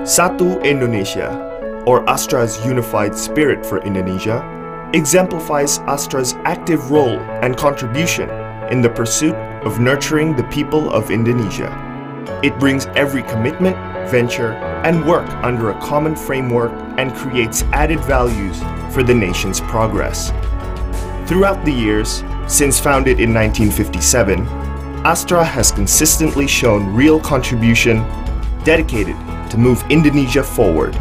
Satu Indonesia, or Astra's unified spirit for Indonesia, exemplifies Astra's active role and contribution in the pursuit of nurturing the people of Indonesia. It brings every commitment, venture, and work under a common framework and creates added values for the nation's progress. Throughout the years, since founded in 1957, Astra has consistently shown real contribution, dedicated to move Indonesia forward.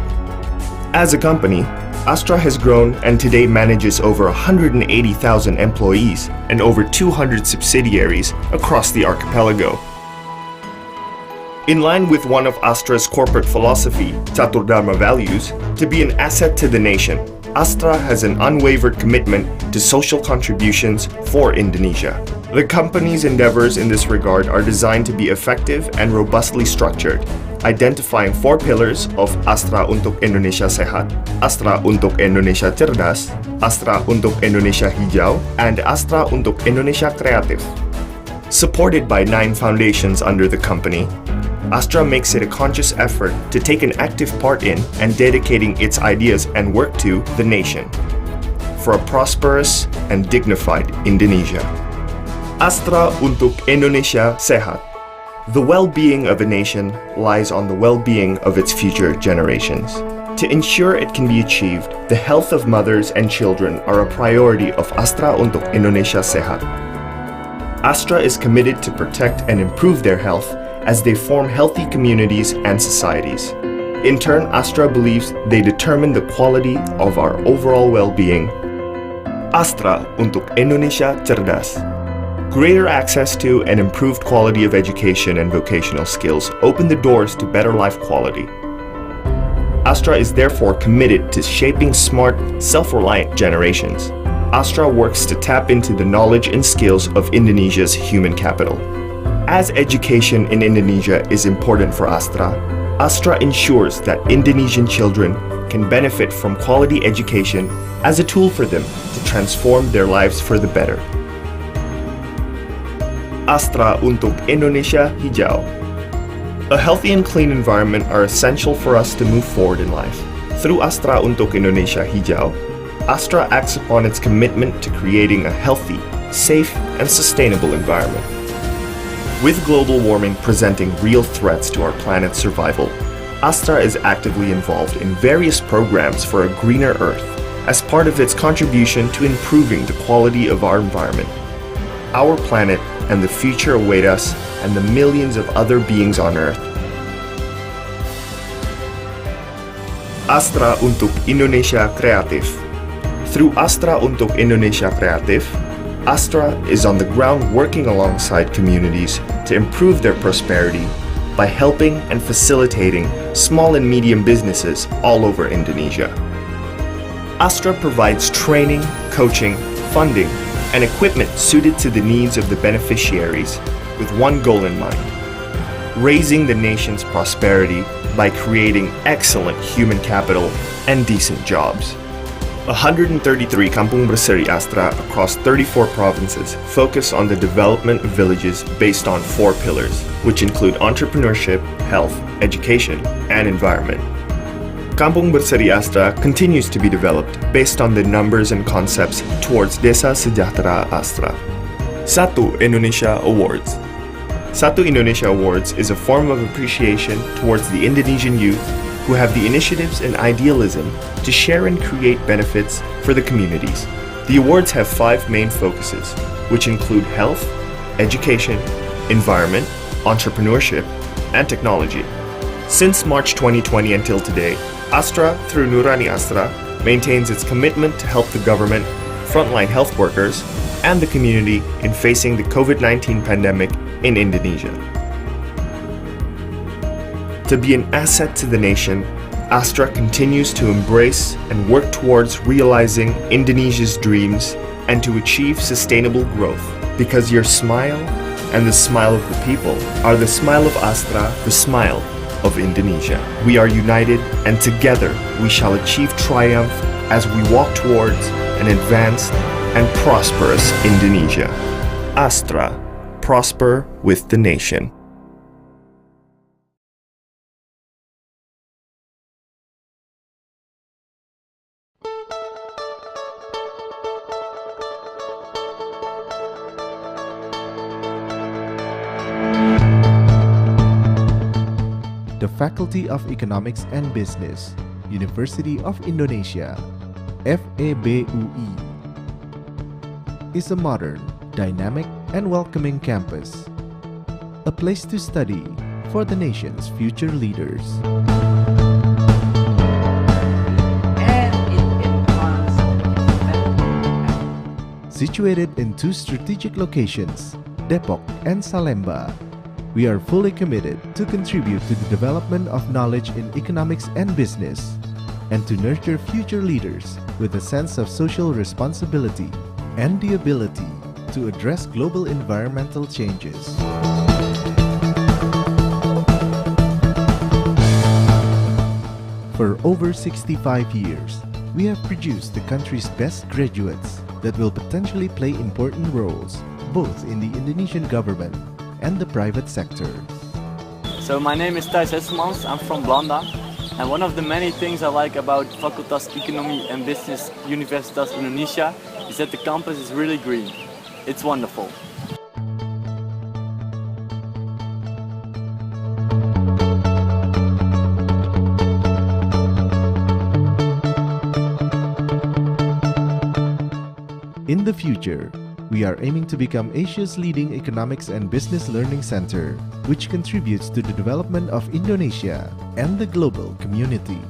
As a company, Astra has grown and today manages over 180,000 employees and over 200 subsidiaries across the archipelago. In line with one of Astra's corporate philosophy, Catur Dharma values, to be an asset to the nation, Astra has an unwavered commitment to social contributions for Indonesia. The company's endeavors in this regard are designed to be effective and robustly structured, identifying 4 pillars of Astra untuk Indonesia Sehat, Astra untuk Indonesia Cerdas, Astra untuk Indonesia Hijau, and Astra untuk Indonesia Kreatif. Supported by 9 foundations under the company, Astra makes it a conscious effort to take an active part in and dedicating its ideas and work to the nation for a prosperous and dignified Indonesia. Astra untuk Indonesia Sehat. The well-being of a nation lies on the well-being of its future generations. To ensure it can be achieved, the health of mothers and children are a priority of Astra untuk Indonesia Sehat. Astra is committed to protect and improve their health as they form healthy communities and societies. In turn, Astra believes they determine the quality of our overall well-being. Astra untuk Indonesia Cerdas. Greater access to and improved quality of education and vocational skills open the doors to better life quality. Astra is therefore committed to shaping smart, self-reliant generations. Astra works to tap into the knowledge and skills of Indonesia's human capital. As education in Indonesia is important for Astra, Astra ensures that Indonesian children can benefit from quality education as a tool for them to transform their lives for the better. Astra untuk Indonesia Hijau. A healthy and clean environment are essential for us to move forward in life. Through Astra untuk Indonesia Hijau, Astra acts upon its commitment to creating a healthy, safe, and sustainable environment. With global warming presenting real threats to our planet's survival, Astra is actively involved in various programs for a greener Earth as part of its contribution to improving the quality of our environment. Our planet and the future await us and the millions of other beings on Earth. Astra untuk Indonesia Kreatif. Through Astra untuk Indonesia Kreatif, Astra is on the ground working alongside communities to improve their prosperity by helping and facilitating small and medium businesses all over Indonesia. Astra provides training, coaching, funding, and equipment suited to the needs of the beneficiaries with one goal in mind: raising the nation's prosperity by creating excellent human capital and decent jobs. 133 Kampung Berseri Astra across 34 provinces focus on the development of villages based on 4 pillars, which include entrepreneurship, health, education, and environment. Kampung Berseri Astra continues to be developed based on the numbers and concepts towards Desa Sejahtera Astra. Satu Indonesia Awards. Satu Indonesia Awards is a form of appreciation towards the Indonesian youth who have the initiatives and idealism to share and create benefits for the communities. The awards have 5 main focuses, which include health, education, environment, entrepreneurship, and technology. Since March 2020 until today, Astra, through Nurani Astra, maintains its commitment to help the government, frontline health workers, and the community in facing the COVID-19 pandemic in Indonesia. To be an asset to the nation, Astra continues to embrace and work towards realizing Indonesia's dreams and to achieve sustainable growth, because your smile and the smile of the people are the smile of Astra, the smile of Indonesia. We are united, and together we shall achieve triumph as we walk towards an advanced and prosperous Indonesia. Astra, prosper with the nation. the Faculty of Economics and Business, University of Indonesia, FEB UI, is a modern, dynamic, and welcoming campus, a place to study for the nation's future leaders. Situated in two strategic locations, Depok and Salemba, we are fully committed to contribute to the development of knowledge in economics and business, and to nurture future leaders with a sense of social responsibility and the ability to address global environmental changes. For over 65 years, we have produced the country's best graduates that will potentially play important roles both in the Indonesian government and the private sector. So my name is Thijs Hesselmans, I'm from Belanda, and one of the many things I like about Fakultas Ekonomi and Business Universitas Indonesia is that the campus is really green. It's wonderful. In the future, we are aiming to become Asia's leading economics and business learning center, which contributes to the development of Indonesia and the global community.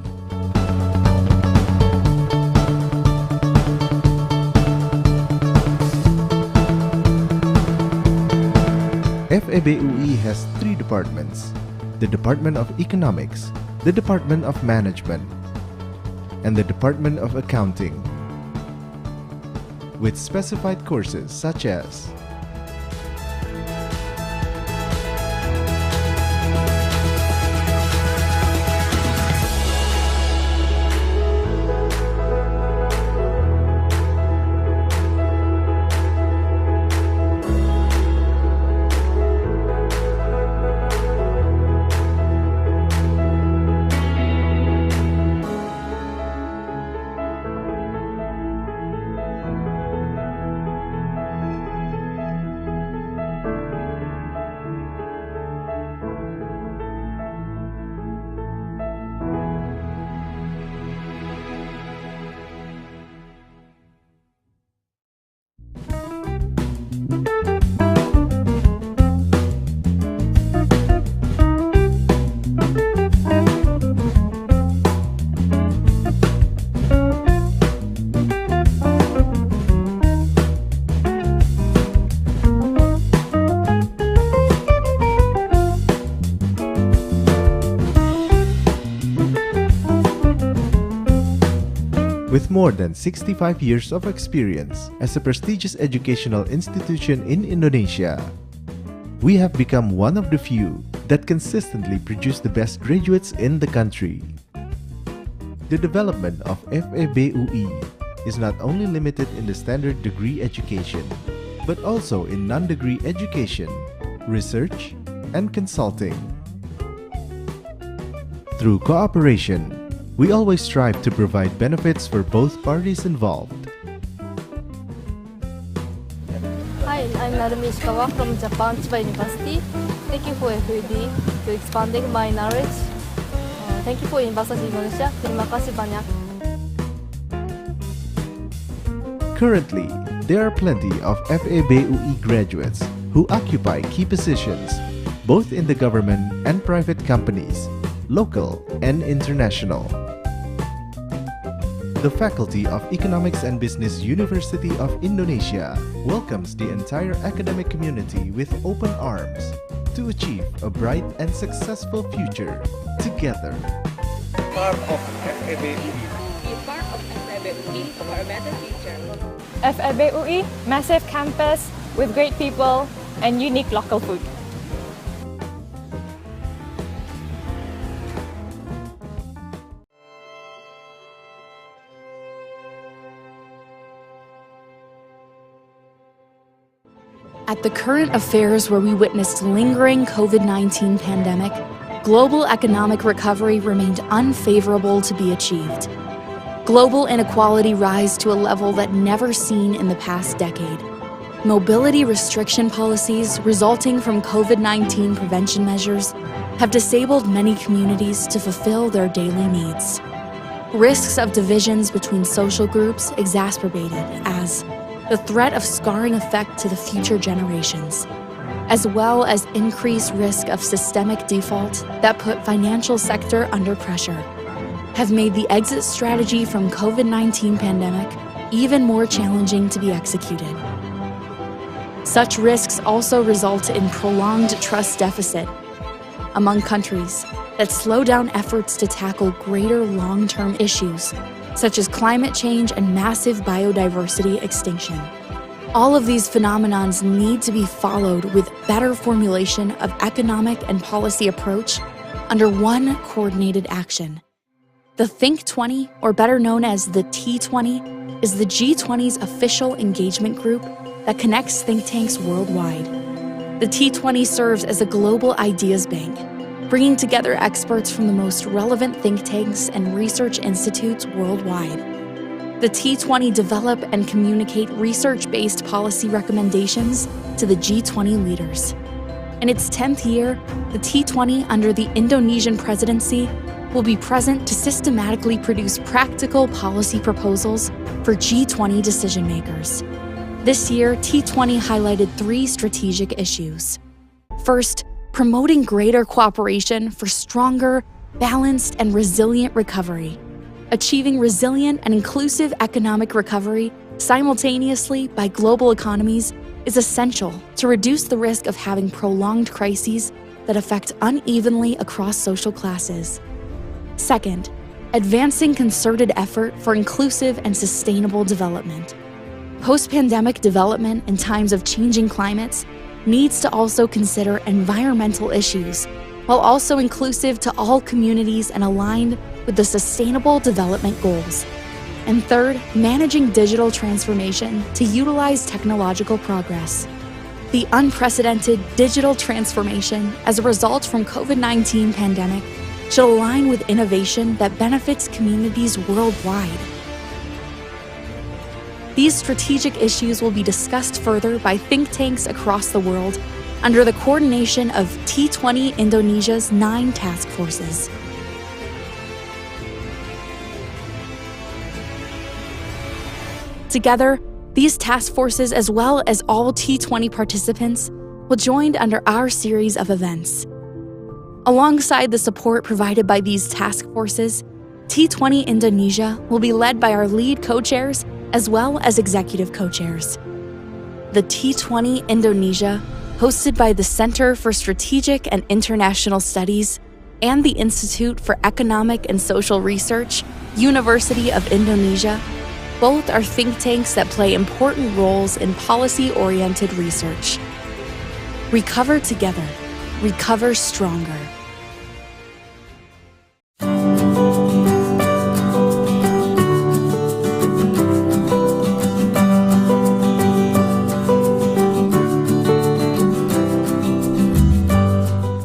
FEB UI has three departments: the Department of Economics, the Department of Management, and the Department of Accounting, with specified courses such as With more than 65 years of experience as a prestigious educational institution in Indonesia, we have become one of the few that consistently produce the best graduates in the country. The development of FEB UI is not only limited in the standard degree education, but also in non-degree education, research, and consulting. Through cooperation, we always strive to provide benefits for both parties involved. Hi, I'm Narumi Ishikawa from Japan Chiba University. Thank you for FEB to expanding my knowledge. Thank you for Universitas Indonesia. Terima kasih banyak. Currently, there are plenty of FEB UI graduates who occupy key positions both in the government and private companies, local and international. The Faculty of Economics and Business University of Indonesia welcomes the entire academic community with open arms to achieve a bright and successful future together. Part of FEB UI. Be part of FEB UI for a better future. FEB UI, massive campus with great people and unique local food. At the current affairs where we witnessed lingering COVID-19 pandemic, global economic recovery remained unfavorable to be achieved. Global inequality rise to a level that never seen in the past decade. Mobility restriction policies resulting from COVID-19 prevention measures have disabled many communities to fulfill their daily needs. Risks of divisions between social groups exacerbated as the threat of scarring effect to the future generations, as well as increased risk of systemic default that put financial sector under pressure, have made the exit strategy from COVID-19 pandemic even more challenging to be executed. Such risks also result in prolonged trust deficit among countries that slow down efforts to tackle greater long-term issues, such as climate change and massive biodiversity extinction. All of these phenomena need to be followed with better formulation of economic and policy approach under one coordinated action. The Think 20, or better known as the T20, is the G20's official engagement group that connects think tanks worldwide. The T20 serves as a global ideas bank, bringing together experts from the most relevant think tanks and research institutes worldwide. The T20 develop and communicate research-based policy recommendations to the G20 leaders. In its 10th year, the T20 under the Indonesian presidency will be present to systematically produce practical policy proposals for G20 decision-makers. This year, T20 highlighted 3 strategic issues. First, promoting greater cooperation for stronger, balanced, and resilient recovery. Achieving resilient and inclusive economic recovery simultaneously by global economies is essential to reduce the risk of having prolonged crises that affect unevenly across social classes. Second, advancing concerted effort for inclusive and sustainable development. Post-pandemic development in times of changing climates needs to also consider environmental issues, while also inclusive to all communities and aligned with the Sustainable Development Goals. And third, managing digital transformation to utilize technological progress. The unprecedented digital transformation as a result from COVID-19 pandemic should align with innovation that benefits communities worldwide. These strategic issues will be discussed further by think tanks across the world under the coordination of T20 Indonesia's 9 task forces. Together, these task forces, as well as all T20 participants, will join under our series of events. Alongside the support provided by these task forces, T20 Indonesia will be led by our lead co-chairs as well as executive co-chairs. The T20 Indonesia, hosted by the Center for Strategic and International Studies and the Institute for Economic and Social Research, University of Indonesia, both are think tanks that play important roles in policy-oriented research. Recover together, recover stronger.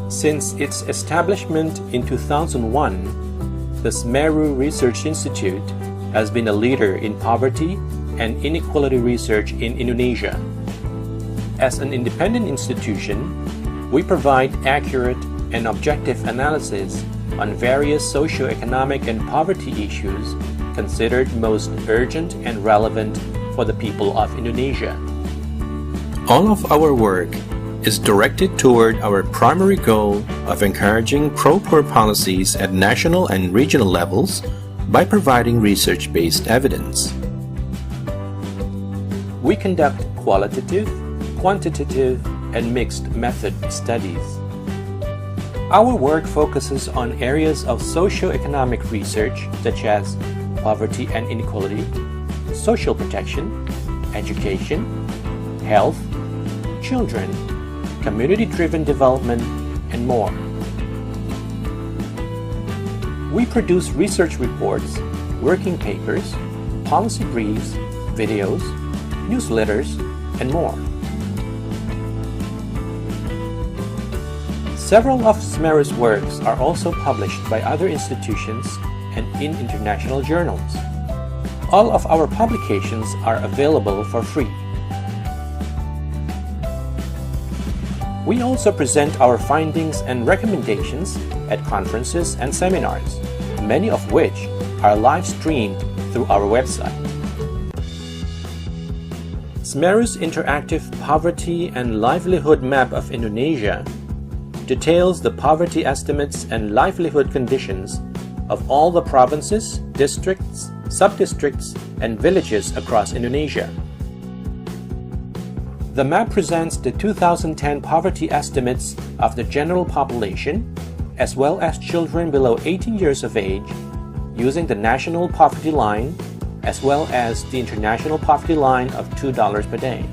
Since its establishment in 2001, the Semeru Research Institute has been a leader in poverty and inequality research in Indonesia. As an independent institution, we provide accurate and objective analysis on various socio-economic and poverty issues considered most urgent and relevant for the people of Indonesia. All of our work is directed toward our primary goal of encouraging pro-poor policies at national and regional levels by providing research-based evidence. We conduct qualitative, quantitative, and mixed method studies. Our work focuses on areas of socio-economic research such as poverty and inequality, social protection, education, health, children, community-driven development, and more. We produce research reports, working papers, policy briefs, videos, newsletters, and more. Several of Semeru's works are also published by other institutions and in international journals. All of our publications are available for free. We also present our findings and recommendations at conferences and seminars, many of which are live streamed through our website. Semeru's interactive poverty and livelihood map of Indonesia details the poverty estimates and livelihood conditions of all the provinces, districts, sub-districts, and villages across Indonesia. The map presents the 2010 poverty estimates of the general population, as well as children below 18 years of age, using the national poverty line, as well as the international poverty line of $2 per day.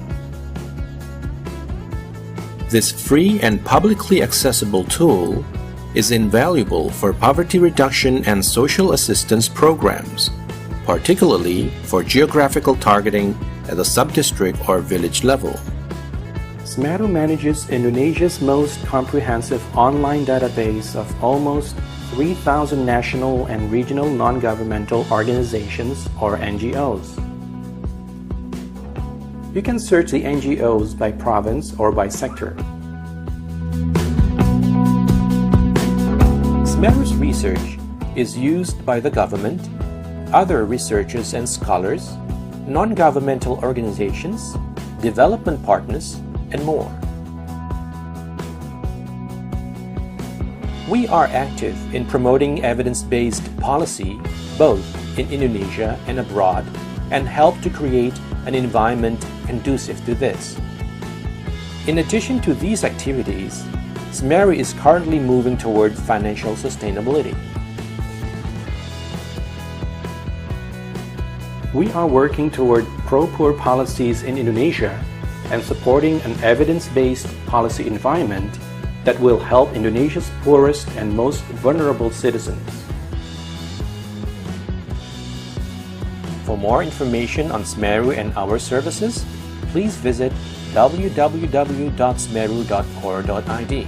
This free and publicly accessible tool is invaluable for poverty reduction and social assistance programs, particularly for geographical targeting at the sub-district or village level. Semeru manages Indonesia's most comprehensive online database of almost 3,000 national and regional non-governmental organizations or NGOs. You can search the NGOs by province or by sector. Semeru's research is used by the government, other researchers and scholars, non-governmental organizations, development partners, and more. We are active in promoting evidence-based policy both in Indonesia and abroad, and help to create an environment conducive to this. In addition to these activities, Semeru is currently moving toward financial sustainability. We are working toward pro-poor policies in Indonesia and supporting an evidence-based policy environment that will help Indonesia's poorest and most vulnerable citizens. For more information on Semeru and our services, please visit www.semeru.core.id.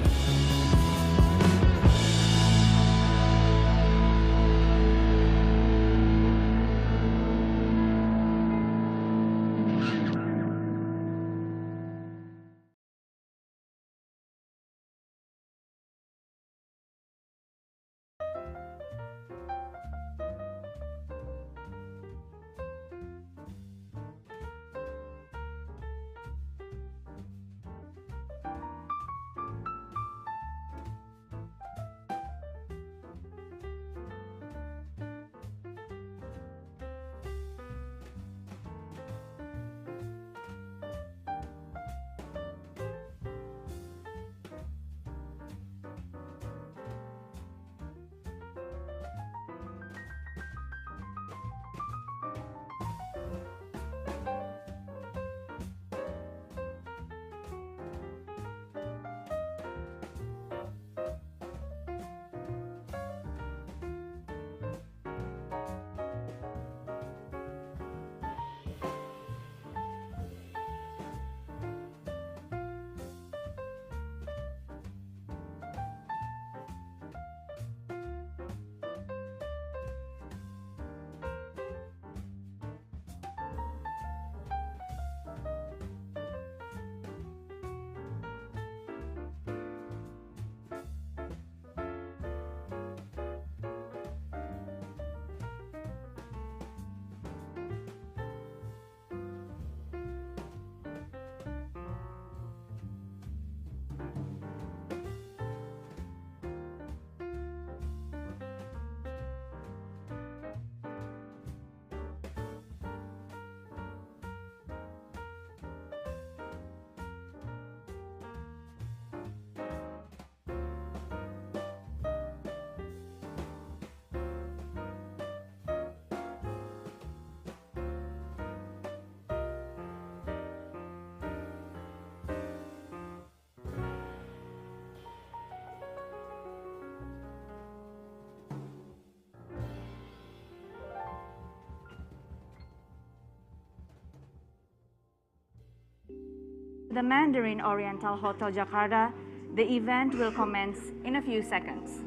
The Mandarin Oriental Hotel Jakarta, the event will commence in a few seconds.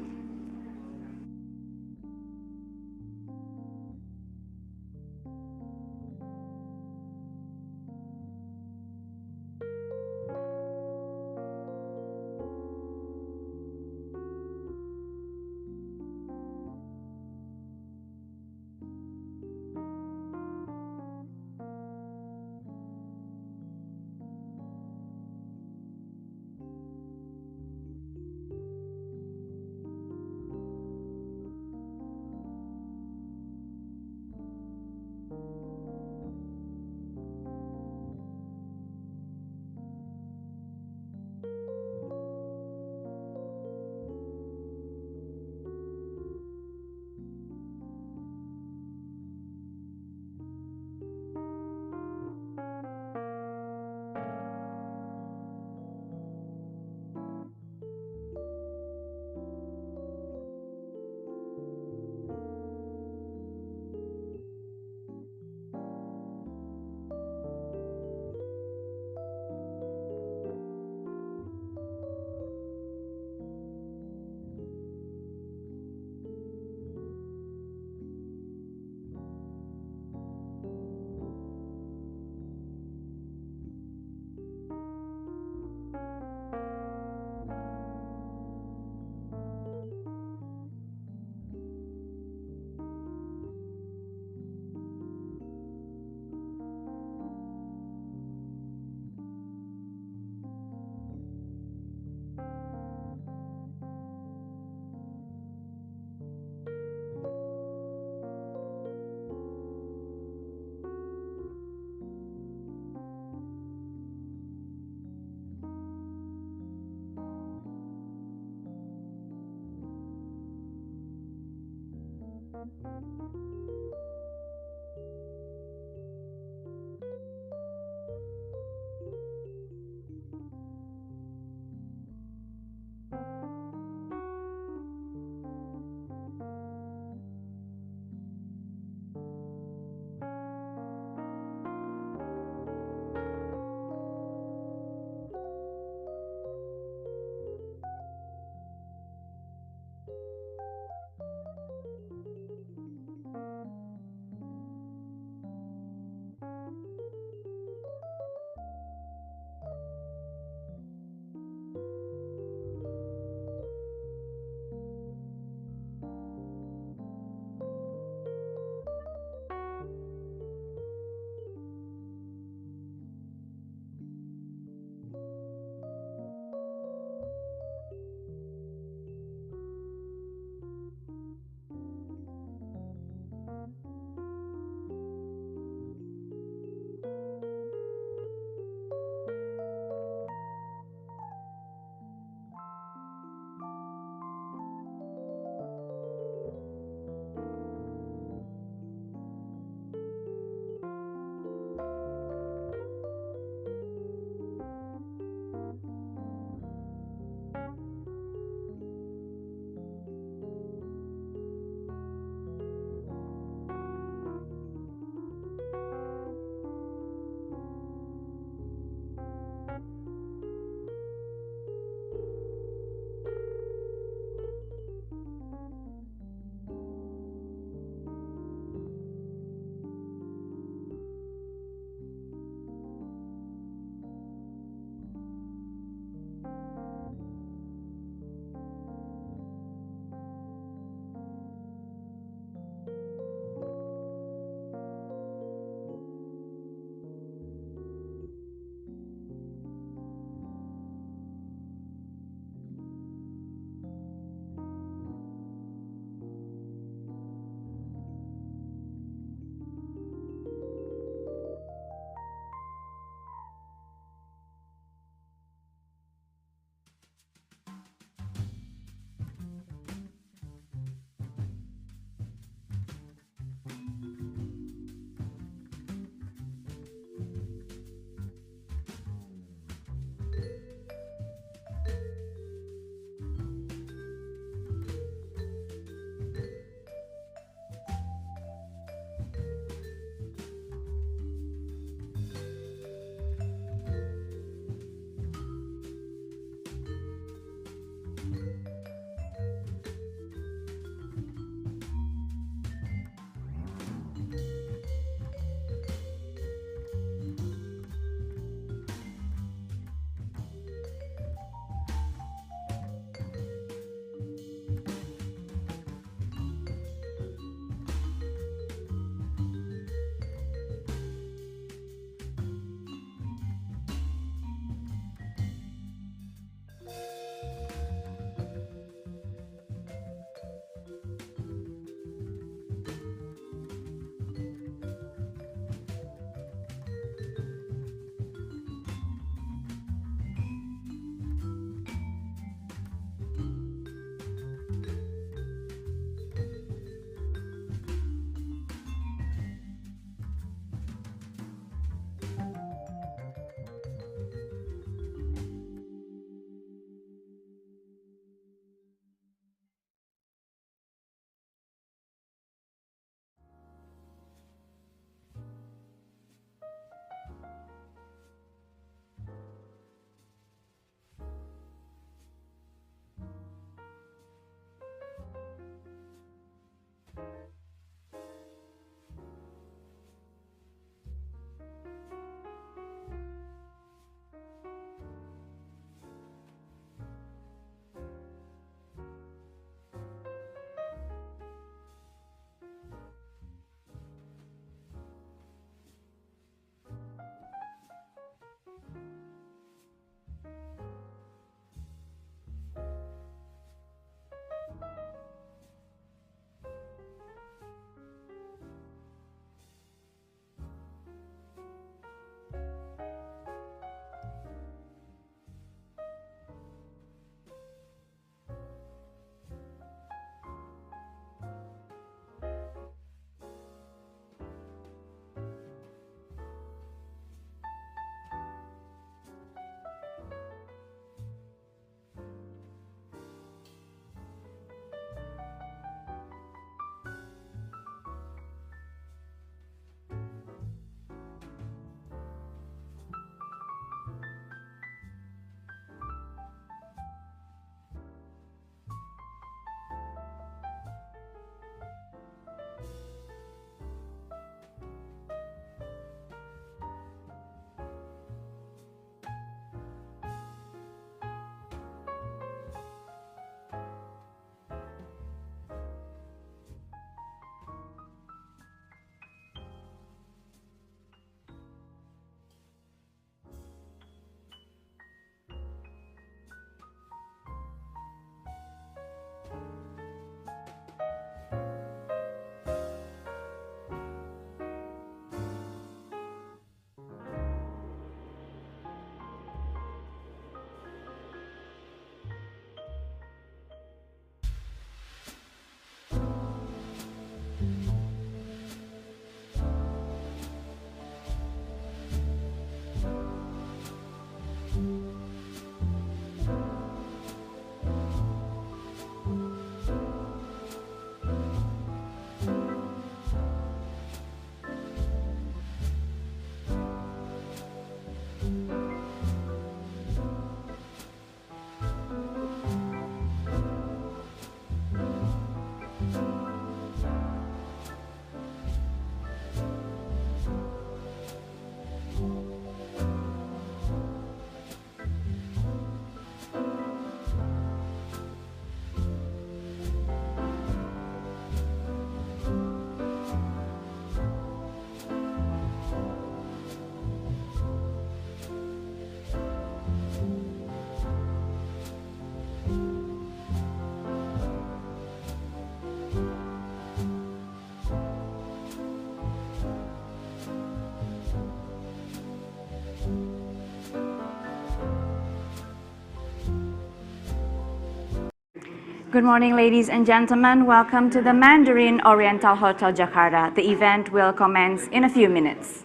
Good morning, ladies and gentlemen. Welcome to the Mandarin Oriental Hotel Jakarta. The event will commence in a few minutes.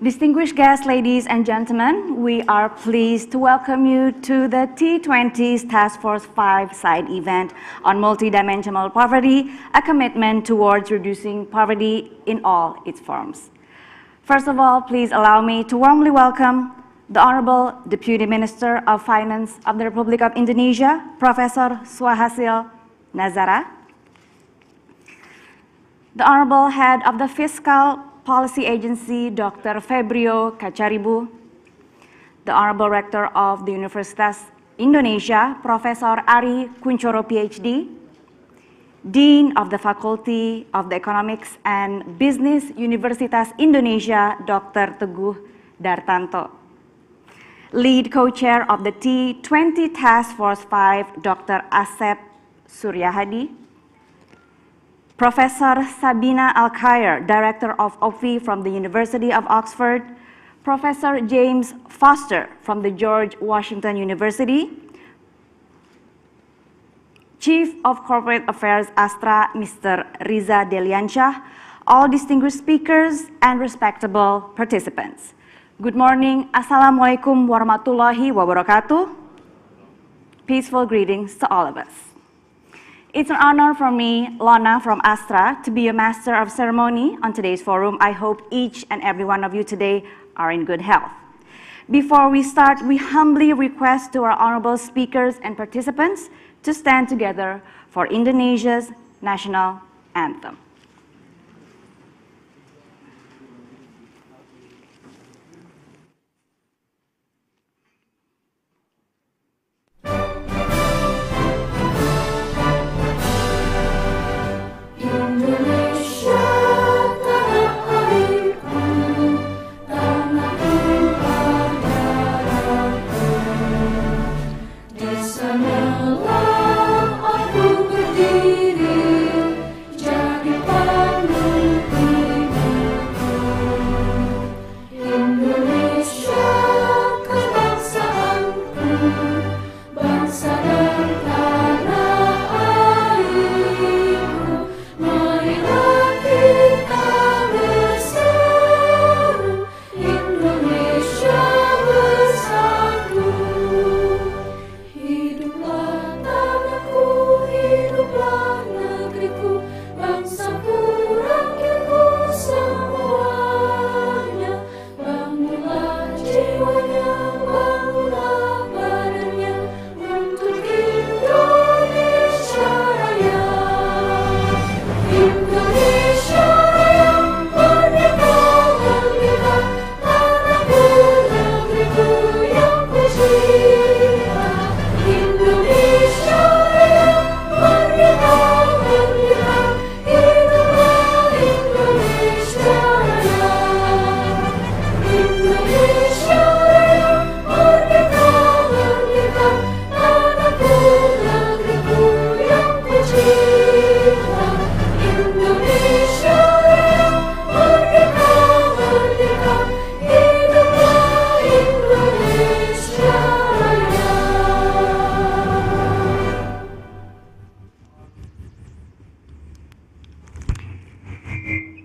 Distinguished guests, ladies and gentlemen, we are pleased to welcome you to the T20 Task Force 5 side event on multidimensional poverty, a commitment towards reducing poverty in all its forms. First of all, please allow me to warmly welcome the Honorable Deputy Minister of Finance of the Republic of Indonesia, Professor Suahasil Nazara, the Honorable Head of the Fiscal Policy Agency, Dr. Febrio Kacaribu, the Honorable Rector of the Universitas Indonesia, Professor Ari Kuncoro, PhD, Dean of the Faculty of the Economics and Business, Universitas Indonesia, Dr. Teguh Dartanto, Lead Co-Chair of the T20 Task Force 5, Dr. Asep Suryahadi, Professor Sabina Alkire, Director of OPHI from the University of Oxford, Professor James Foster from the George Washington University, Chief of Corporate Affairs Astra, Mr. Riza Deliansyah, all distinguished speakers and respectable participants. Good morning, Assalamualaikum warahmatullahi wabarakatuh. Peaceful greetings to all of us. It's an honor for me, Lona from Astra, to be a master of ceremony on today's forum. I hope each and every one of you today are in good health. Before we start, we humbly request to our honorable speakers and participants to stand together for Indonesia's national anthem. Sanalah aku berdiri, jadi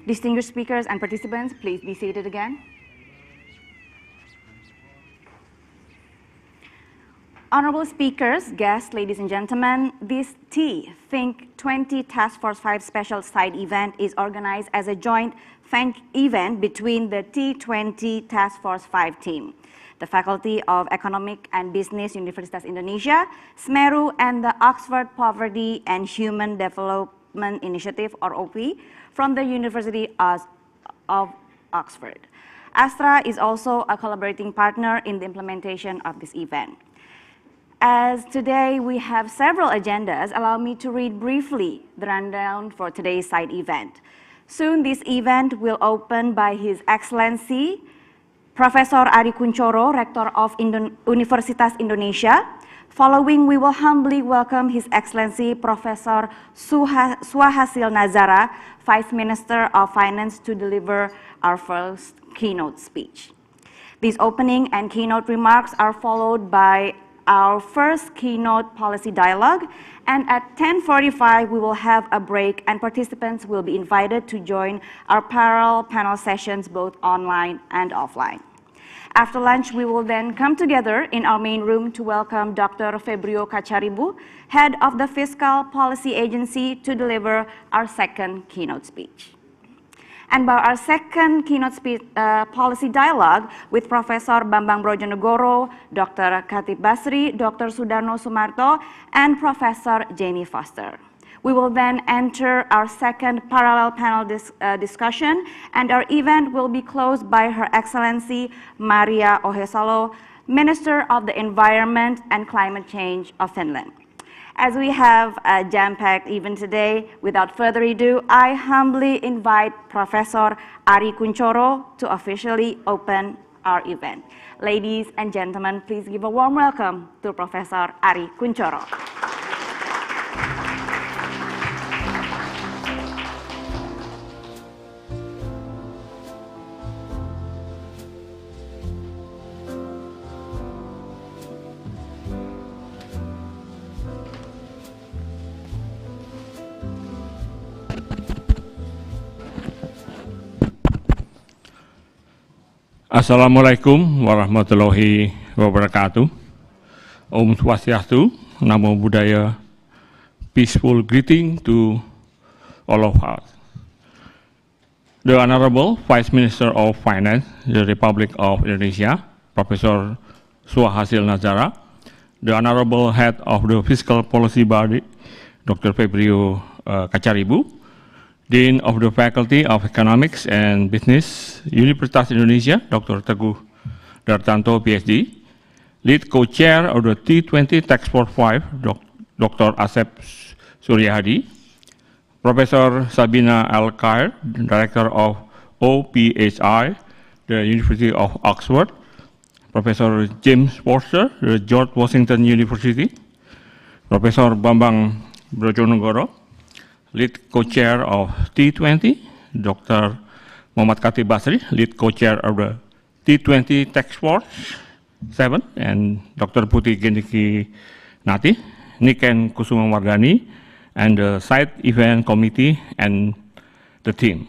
Distinguished speakers and participants, please be seated again. Honorable speakers, guests, ladies and gentlemen, this T20 Task Force 5 special side event is organized as a joint event between the T20 Task Force 5 team, the Faculty of Economic and Business Universitas Indonesia, SMERU, and the Oxford Poverty and Human Development Initiative, or OPHI, from the University of Oxford. Astra is also a collaborating partner in the implementation of this event. As today we have several agendas, allow me to read briefly the rundown for today's side event. Soon this event will open by His Excellency Professor Ari Kuncoro, Rector of Universitas Indonesia. Following, we will humbly welcome His Excellency Professor Suahasil Nazara, Vice Minister of Finance, to deliver our first keynote speech. These opening and keynote remarks are followed by our first keynote policy dialogue, and at 10:45 we will have a break and participants will be invited to join our parallel panel sessions both online and offline. After lunch, we will then come together in our main room to welcome Dr. Febrio Kacaribu, Head of the Fiscal Policy Agency, to deliver our second keynote speech. And by our second keynote policy dialogue with Professor Bambang Brojonegoro, Dr. Khatib Basri, Dr. Sudarno Sumarto, and Professor Jenny Foster. We will then enter our second parallel panel discussion, and our event will be closed by Her Excellency Maria Ohisalo, Minister of the Environment and Climate Change of Finland. As we have a jam-packed event today, without further ado, I humbly invite Professor Ari Kuncoro to officially open our event. Ladies and gentlemen, please give a warm welcome to Professor Ari Kuncoro. Assalamualaikum warahmatullahi wabarakatuh. Om Swastiastu, Namo Buddhaya, peaceful greeting to all of us. The Honorable Vice Minister of Finance, the Republic of Indonesia, Professor Suahasil Nazara, the Honorable Head of the Fiscal Policy Body, Dr. Febrio Kacaribu, Dean of the Faculty of Economics and Business, Universitas Indonesia, Dr. Teguh Dartanto, PhD, Lead Co-Chair of the T20 Task Force 5, Dr. Asep Suryahadi, Professor Sabina Alkire, Director of OPHI, the University of Oxford, Professor James Forster, the George Washington University, Professor Bambang Brojonegoro, Lead Co-Chair of T20, Dr. Muhammad Khatib Basri, Lead Co-Chair of the T20 Task Force 7, and Dr. Putih Gendiki Nati, Niken Kusumawardhani, and the side event committee and the team.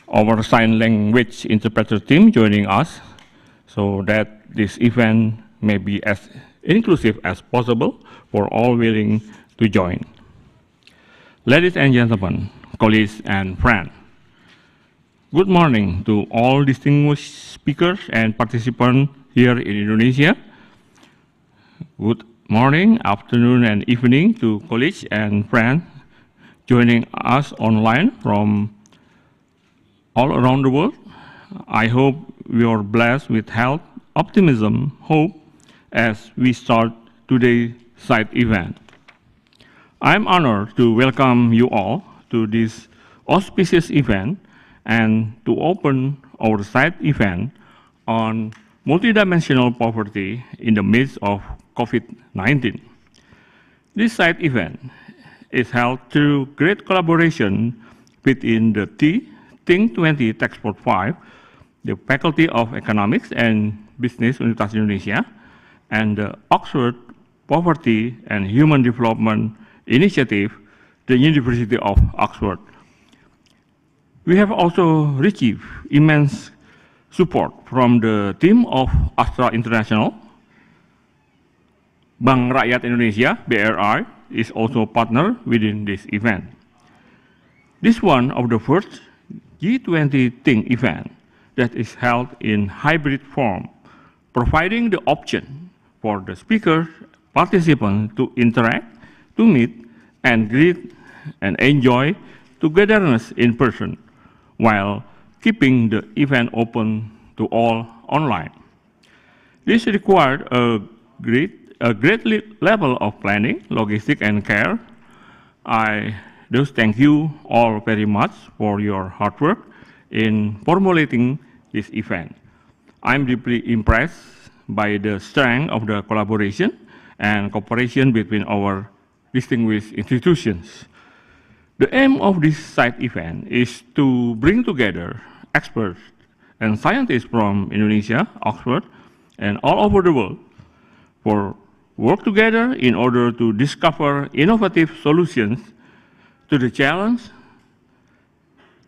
Our sign language interpreter team joining us so that this event may be as inclusive as possible for all willing to join. Ladies and gentlemen, colleagues and friends, good morning to all distinguished speakers and participants here in Indonesia. Good morning, afternoon, and evening to colleagues and friends joining us online from all around the world. I hope we are blessed with health, optimism, hope as we start today's side event. I'm honored to welcome you all to this auspicious event and to open our side event on multidimensional poverty in the midst of COVID-19. This side event is held through great collaboration within the T20 Task Force 5, the Faculty of Economics and Business Universitas Indonesia, and the Oxford Poverty and Human Development Initiative, the University of Oxford. We have also received immense support from the team of Astra International. Bank Rakyat Indonesia, BRI, is also a partner within this event. This is one of the first G20 Think event that is held in hybrid form, providing the option for the speakers, participants to interact, to meet, and greet and enjoy togetherness in person, while keeping the event open to all online. This required a great level of planning, logistics, and care. I do thank you all very much for your hard work in formulating this event. I'm deeply impressed by the strength of the collaboration and cooperation between our distinguished institutions. The aim of this side event is to bring together experts and scientists from Indonesia, Oxford, and all over the world for work together in order to discover innovative solutions to the challenge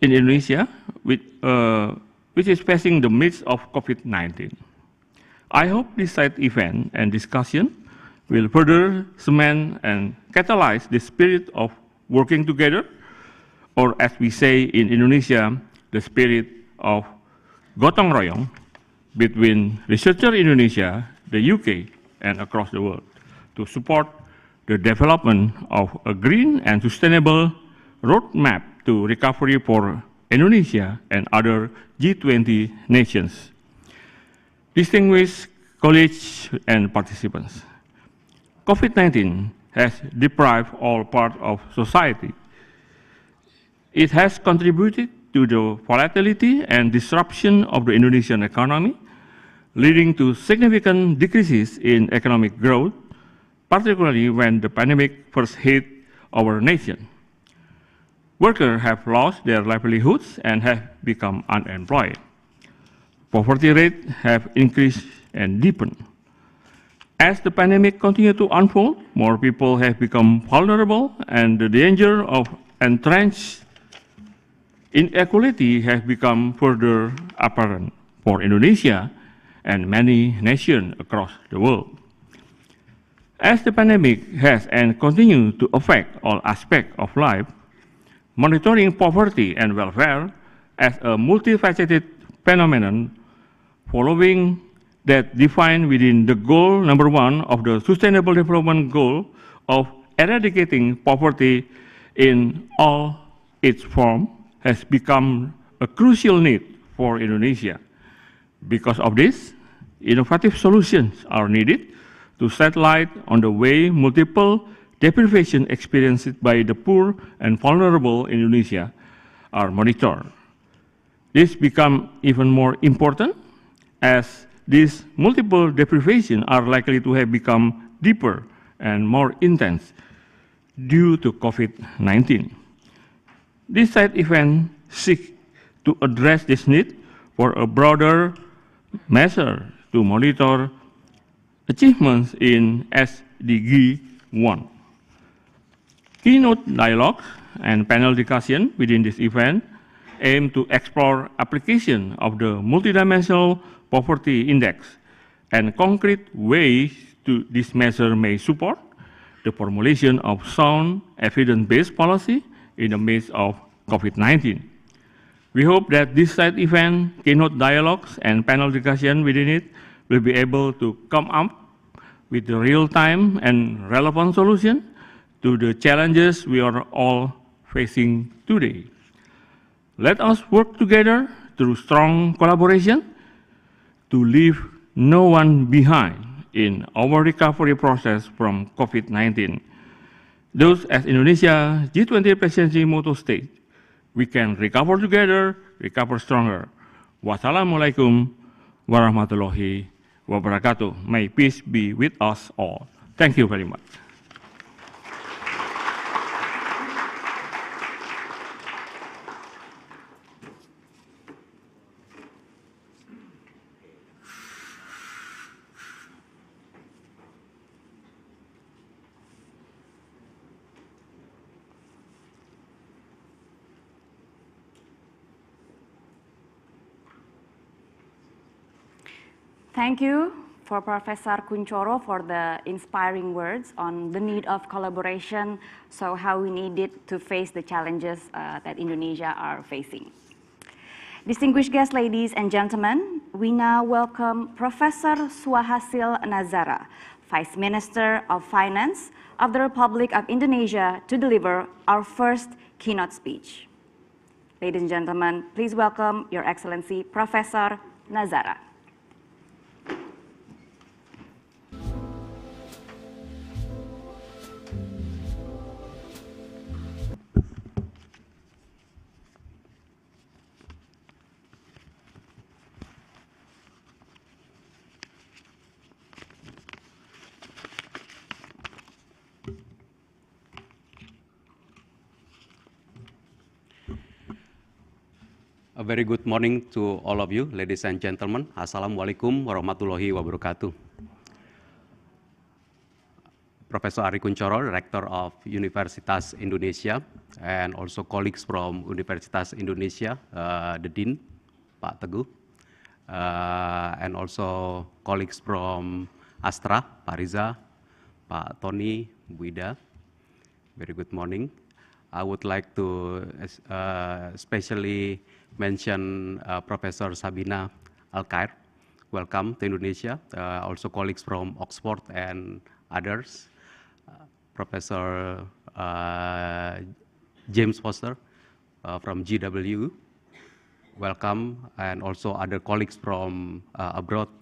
in Indonesia, which is facing the midst of COVID-19. I hope this side event and discussion will further cement and catalyze the spirit of working together, or as we say in Indonesia, the spirit of gotong royong between researchers in Indonesia, the UK, and across the world to support the development of a green and sustainable roadmap to recovery for Indonesia and other G20 nations. Distinguished colleagues and participants, COVID-19 has deprived all parts of society. It has contributed to the volatility and disruption of the Indonesian economy, leading to significant decreases in economic growth, particularly when the pandemic first hit our nation. Workers have lost their livelihoods and have become unemployed. Poverty rates have increased and deepened. As the pandemic continues to unfold, more people have become vulnerable, and the danger of entrenched inequality has become further apparent for Indonesia and many nations across the world. As the pandemic has and continues to affect all aspects of life, monitoring poverty and welfare as a multifaceted phenomenon following that defined within the goal number 1 of the Sustainable Development Goal of eradicating poverty in all its forms has become a crucial need for Indonesia. Because of this, innovative solutions are needed to shed light on the way multiple deprivation experienced by the poor and vulnerable in Indonesia are monitored. This becomes even more important as these multiple deprivations are likely to have become deeper and more intense due to COVID-19. This side event seeks to address this need for a broader measure to monitor achievements in SDG 1. Keynote dialogues and panel discussion within this event aim to explore application of the Multidimensional Poverty Index and concrete ways to this measure may support the formulation of sound, evidence-based policy in the midst of COVID-19. We hope that this side event, keynote dialogues, and panel discussion within it will be able to come up with the real-time and relevant solution to the challenges we are all facing today. Let us work together through strong collaboration to leave no one behind in our recovery process from COVID-19. Thus, as Indonesia G20 presidency motto states, we can recover together, recover stronger. Wassalamualaikum warahmatullahi wabarakatuh. May peace be with us all. Thank you very much. Thank you for Professor Kuncoro for the inspiring words on the need of collaboration, so how we need it to face the challenges that Indonesia are facing. Distinguished guests, ladies and gentlemen, we now welcome Professor Suahasil Nazara, Vice Minister of Finance of the Republic of Indonesia, to deliver our first keynote speech. Ladies and gentlemen, please welcome Your Excellency, Professor Nazara. A very good morning to all of you, ladies and gentlemen. Assalamualaikum warahmatullahi wabarakatuh. Professor Ari Kuncoro, Rector of Universitas Indonesia, and also colleagues from Universitas Indonesia, the Dean, Pak Teguh, and also colleagues from Astra, Pak Riza, Pak Tony, Bu Ida. Very good morning. I would like to especially mention Professor Sabina Alkire. Welcome to Indonesia. Also colleagues from Oxford and others. Professor James Foster from GW. Welcome, and also other colleagues from abroad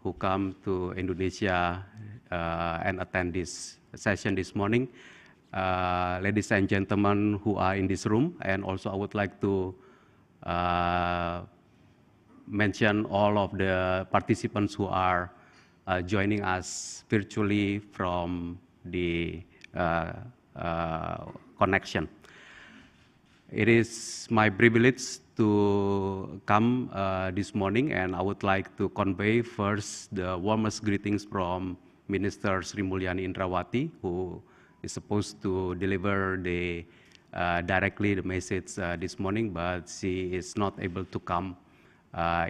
who come to Indonesia and attend this session this morning. Ladies and gentlemen who are in this room, and also I would like to mention all of the participants who are joining us virtually from the connection. It is my privilege to come this morning, and I would like to convey first the warmest greetings from Minister Sri Mulyani Indrawati, who is supposed to deliver directly the message this morning, but she is not able to come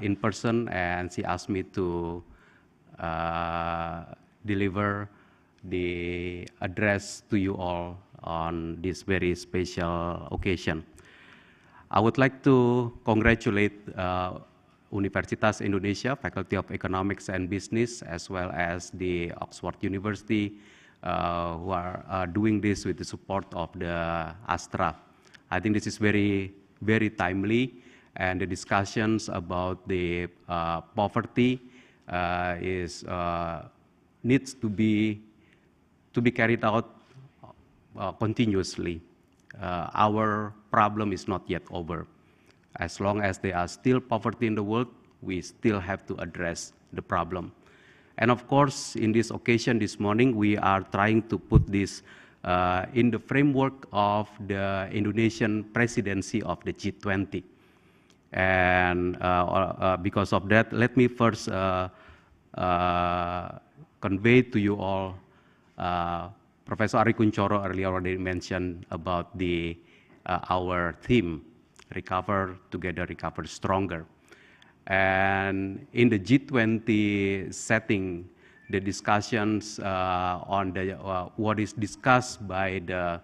in person, and she asked me to deliver the address to you all on this very special occasion. I would like to congratulate Universitas Indonesia, Faculty of Economics and Business, as well as the Oxford University, who are doing this with the support of the Astra. I think this is very, very timely, and the discussions about the poverty needs to be carried out continuously. Our problem is not yet over. As long as there are still poverty in the world, we still have to address the problem. And of course, in this occasion this morning, we are trying to put this in the framework of the Indonesian presidency of the G20. And because of that, let me first convey to you all, Professor Ari Kuncoro earlier already mentioned about our theme, Recover Together, Recover Stronger. And in the G20 setting, the discussions on what is discussed by the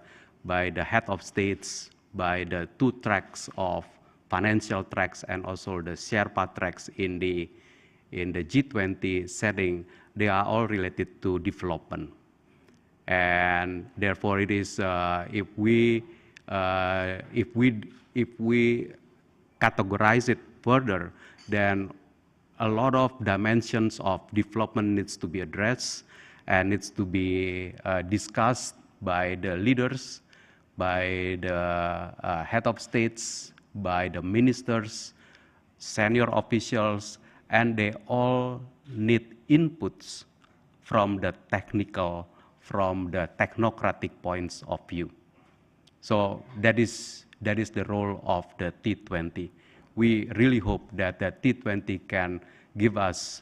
head of states, by the two tracks of financial tracks and also the Sherpa tracks in the G20 setting, they are all related to development. And therefore, it is if we categorize it further, then a lot of dimensions of development needs to be addressed and needs to be discussed by the leaders, by the head of states, by the ministers, senior officials, and they all need inputs from the technocratic points of view. So that is the role of the T20. We really hope that the T20 can give us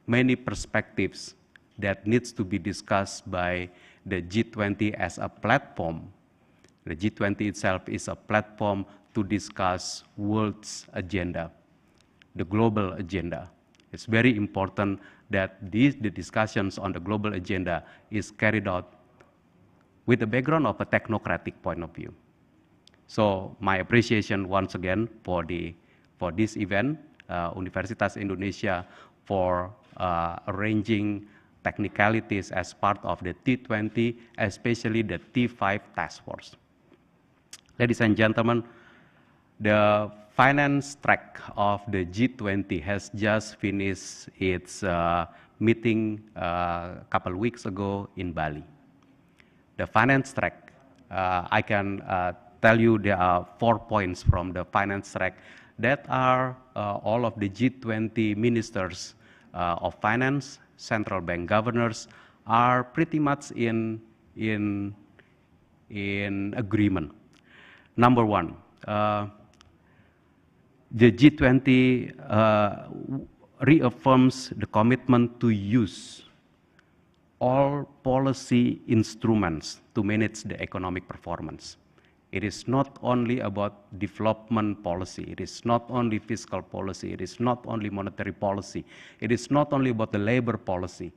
many perspectives that needs to be discussed by the G20 as a platform. The G20 itself is a platform to discuss world's agenda, the global agenda, It's very important that the discussions on the global agenda is carried out with the background of a technocratic point of view. So my appreciation once again for this event, Universitas Indonesia for arranging technicalities as part of the T20, especially the T5 Task Force. Ladies and gentlemen, the finance track of the G20 has just finished its meeting a couple weeks ago in Bali. The finance track, I can tell you there are 4 points from the finance track that are all of the G20 ministers of finance, central bank governors are pretty much in agreement. Number one, the G20 reaffirms the commitment to use all policy instruments to manage the economic performance. It is not only about development policy, it is not only fiscal policy, it is not only monetary policy, it is not only about the labor policy.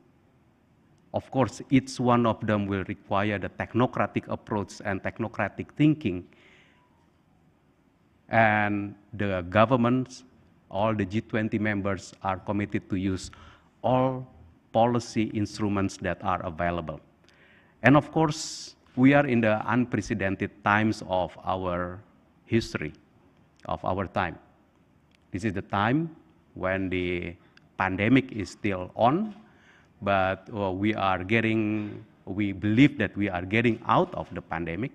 Of course, each one of them will require the technocratic approach and technocratic thinking. And the governments, all the G20 members are committed to use all policy instruments that are available. And of course, we are in the unprecedented times of our history, of our time. This is the time when the pandemic is still on, but we believe that we are getting out of the pandemic.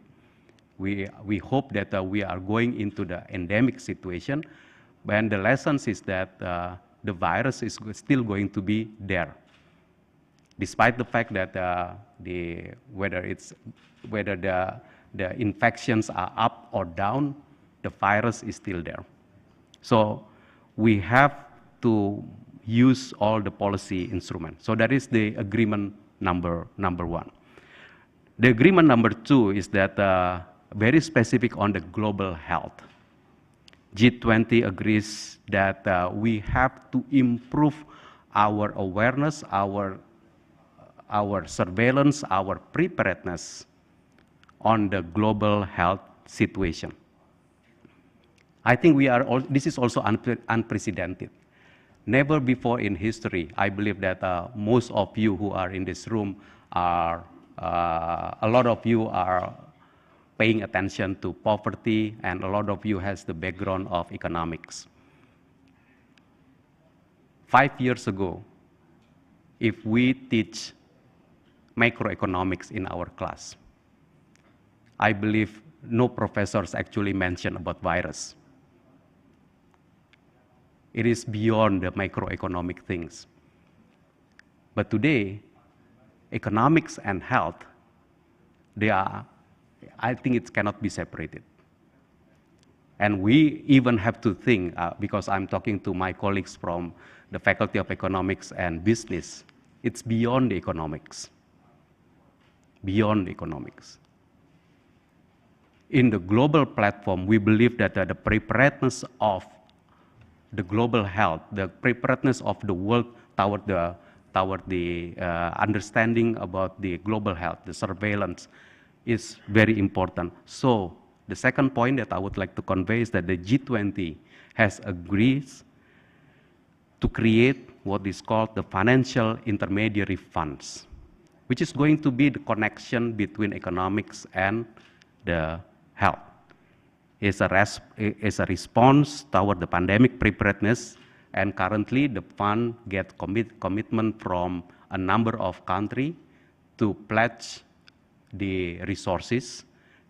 We hope that we are going into the endemic situation, and the lessons is that the virus is still going to be there. Despite the fact that whether the infections are up or down, the virus is still there. So we have to use all the policy instruments. So that is the agreement number one. The agreement number two is that very specific on the global health. G20 agrees that we have to improve our awareness, our surveillance, our preparedness on the global health situation. I think this is also unprecedented. Never before in history, I believe that most of you who are in this room a lot of you are paying attention to poverty, and a lot of you has the background of economics. 5 years ago, if we teach macroeconomics in our class, I believe no professors actually mention about virus. It is beyond the macroeconomic things. But today, economics and health, I think it cannot be separated. And we even have to think, because I'm talking to my colleagues from the Faculty of Economics and Business, it's beyond the economics. Beyond economics. In the global platform, we believe that the preparedness of the global health, the preparedness of the world toward the understanding about the global health, the surveillance, is very important. So the second point that I would like to convey is that the G20 has agreed to create what is called the financial intermediary funds, which is going to be the connection between economics and the health. It's a response toward the pandemic preparedness, and currently the fund gets commitment from a number of countries to pledge the resources.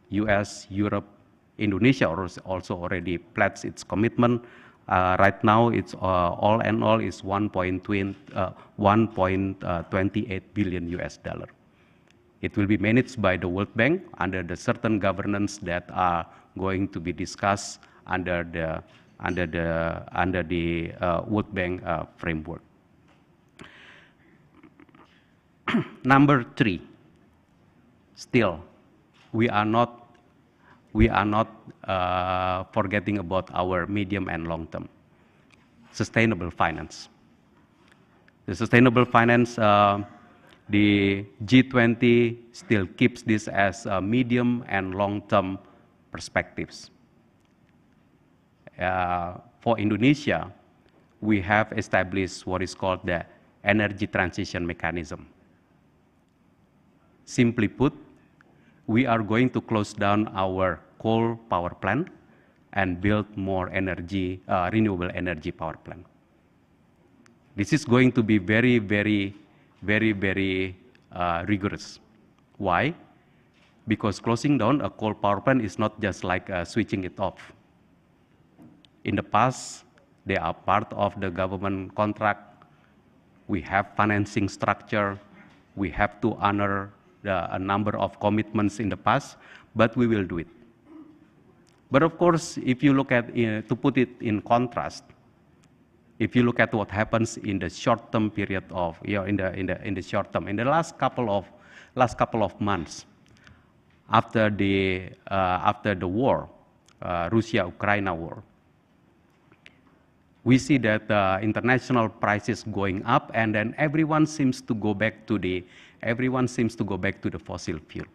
US, Europe, Indonesia also already pledged its commitment. Right now, it's all in all is 1.28 billion US dollar. It will be managed by the World Bank under the certain governance that are going to be discussed under the World Bank framework. Number three, still, we are not forgetting about our medium and long term sustainable finance. The sustainable finance, the G20 still keeps this as a medium and long-term perspectives. For Indonesia, we have established what is called the energy transition mechanism. Simply put, we are going to close down our coal power plant and build more energy, renewable energy power plant. This is going to be very, very, very, very rigorous. Why? Because closing down a coal power plant is not just like switching it off. In the past, they are part of the government contract. We have financing structure. We have to honor a number of commitments in the past, but we will do it. But of course, if you look at, to put it in contrast, if you look at what happens in the short-term period of, in the short term, in the last couple of months, after the war, Russia-Ukraine war, we see that international prices going up, and then everyone seems to go back to the fossil fuel.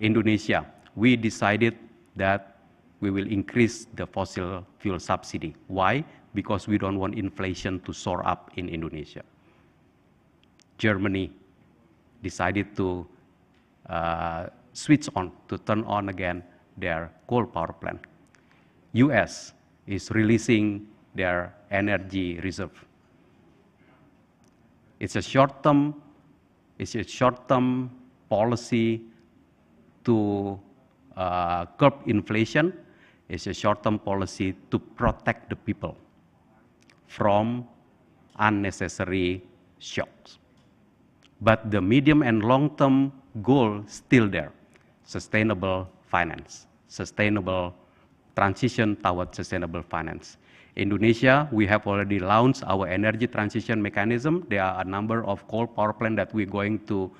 Indonesia, we decided that we will increase the fossil fuel subsidy. Why? Because we don't want inflation to soar up in Indonesia. Germany decided to turn on again their coal power plant. US is releasing their energy reserve. It's a short-term policy to curb inflation. It's a short-term policy to protect the people from unnecessary shocks. But the medium and long-term goal still there: sustainable finance, sustainable transition towards sustainable finance. Indonesia, we have already launched our energy transition mechanism. There are a number of coal power plants that we're going to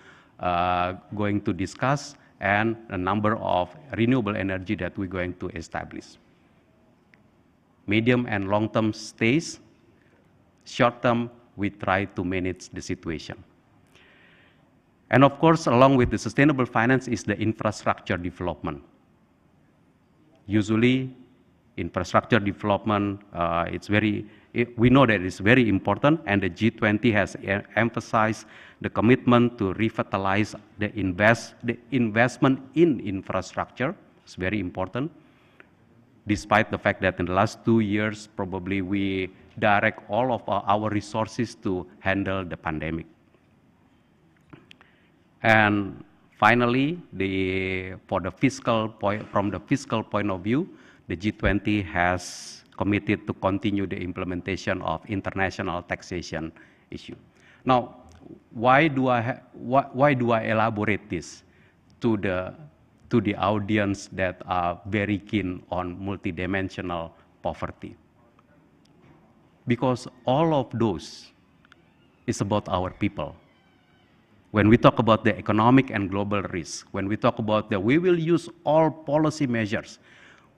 discuss, and a number of renewable energy that we're going to establish. Medium and long-term stays. Short-term, we try to manage the situation. And of course, along with the sustainable finance is the infrastructure development. Usually, infrastructure development, we know that it's very important, and the G20 has emphasized the commitment to revitalize the investment in infrastructure. It's very important, despite the fact that in the last 2 years, probably we direct all of our resources to handle the pandemic. And finally, from the fiscal point of view, the G20 has committed to continue the implementation of international taxation issue. Now, why do I elaborate this to the audience that are very keen on multidimensional poverty? Because all of those is about our people. When we talk about the economic and global risk, when we talk about that we will use all policy measures,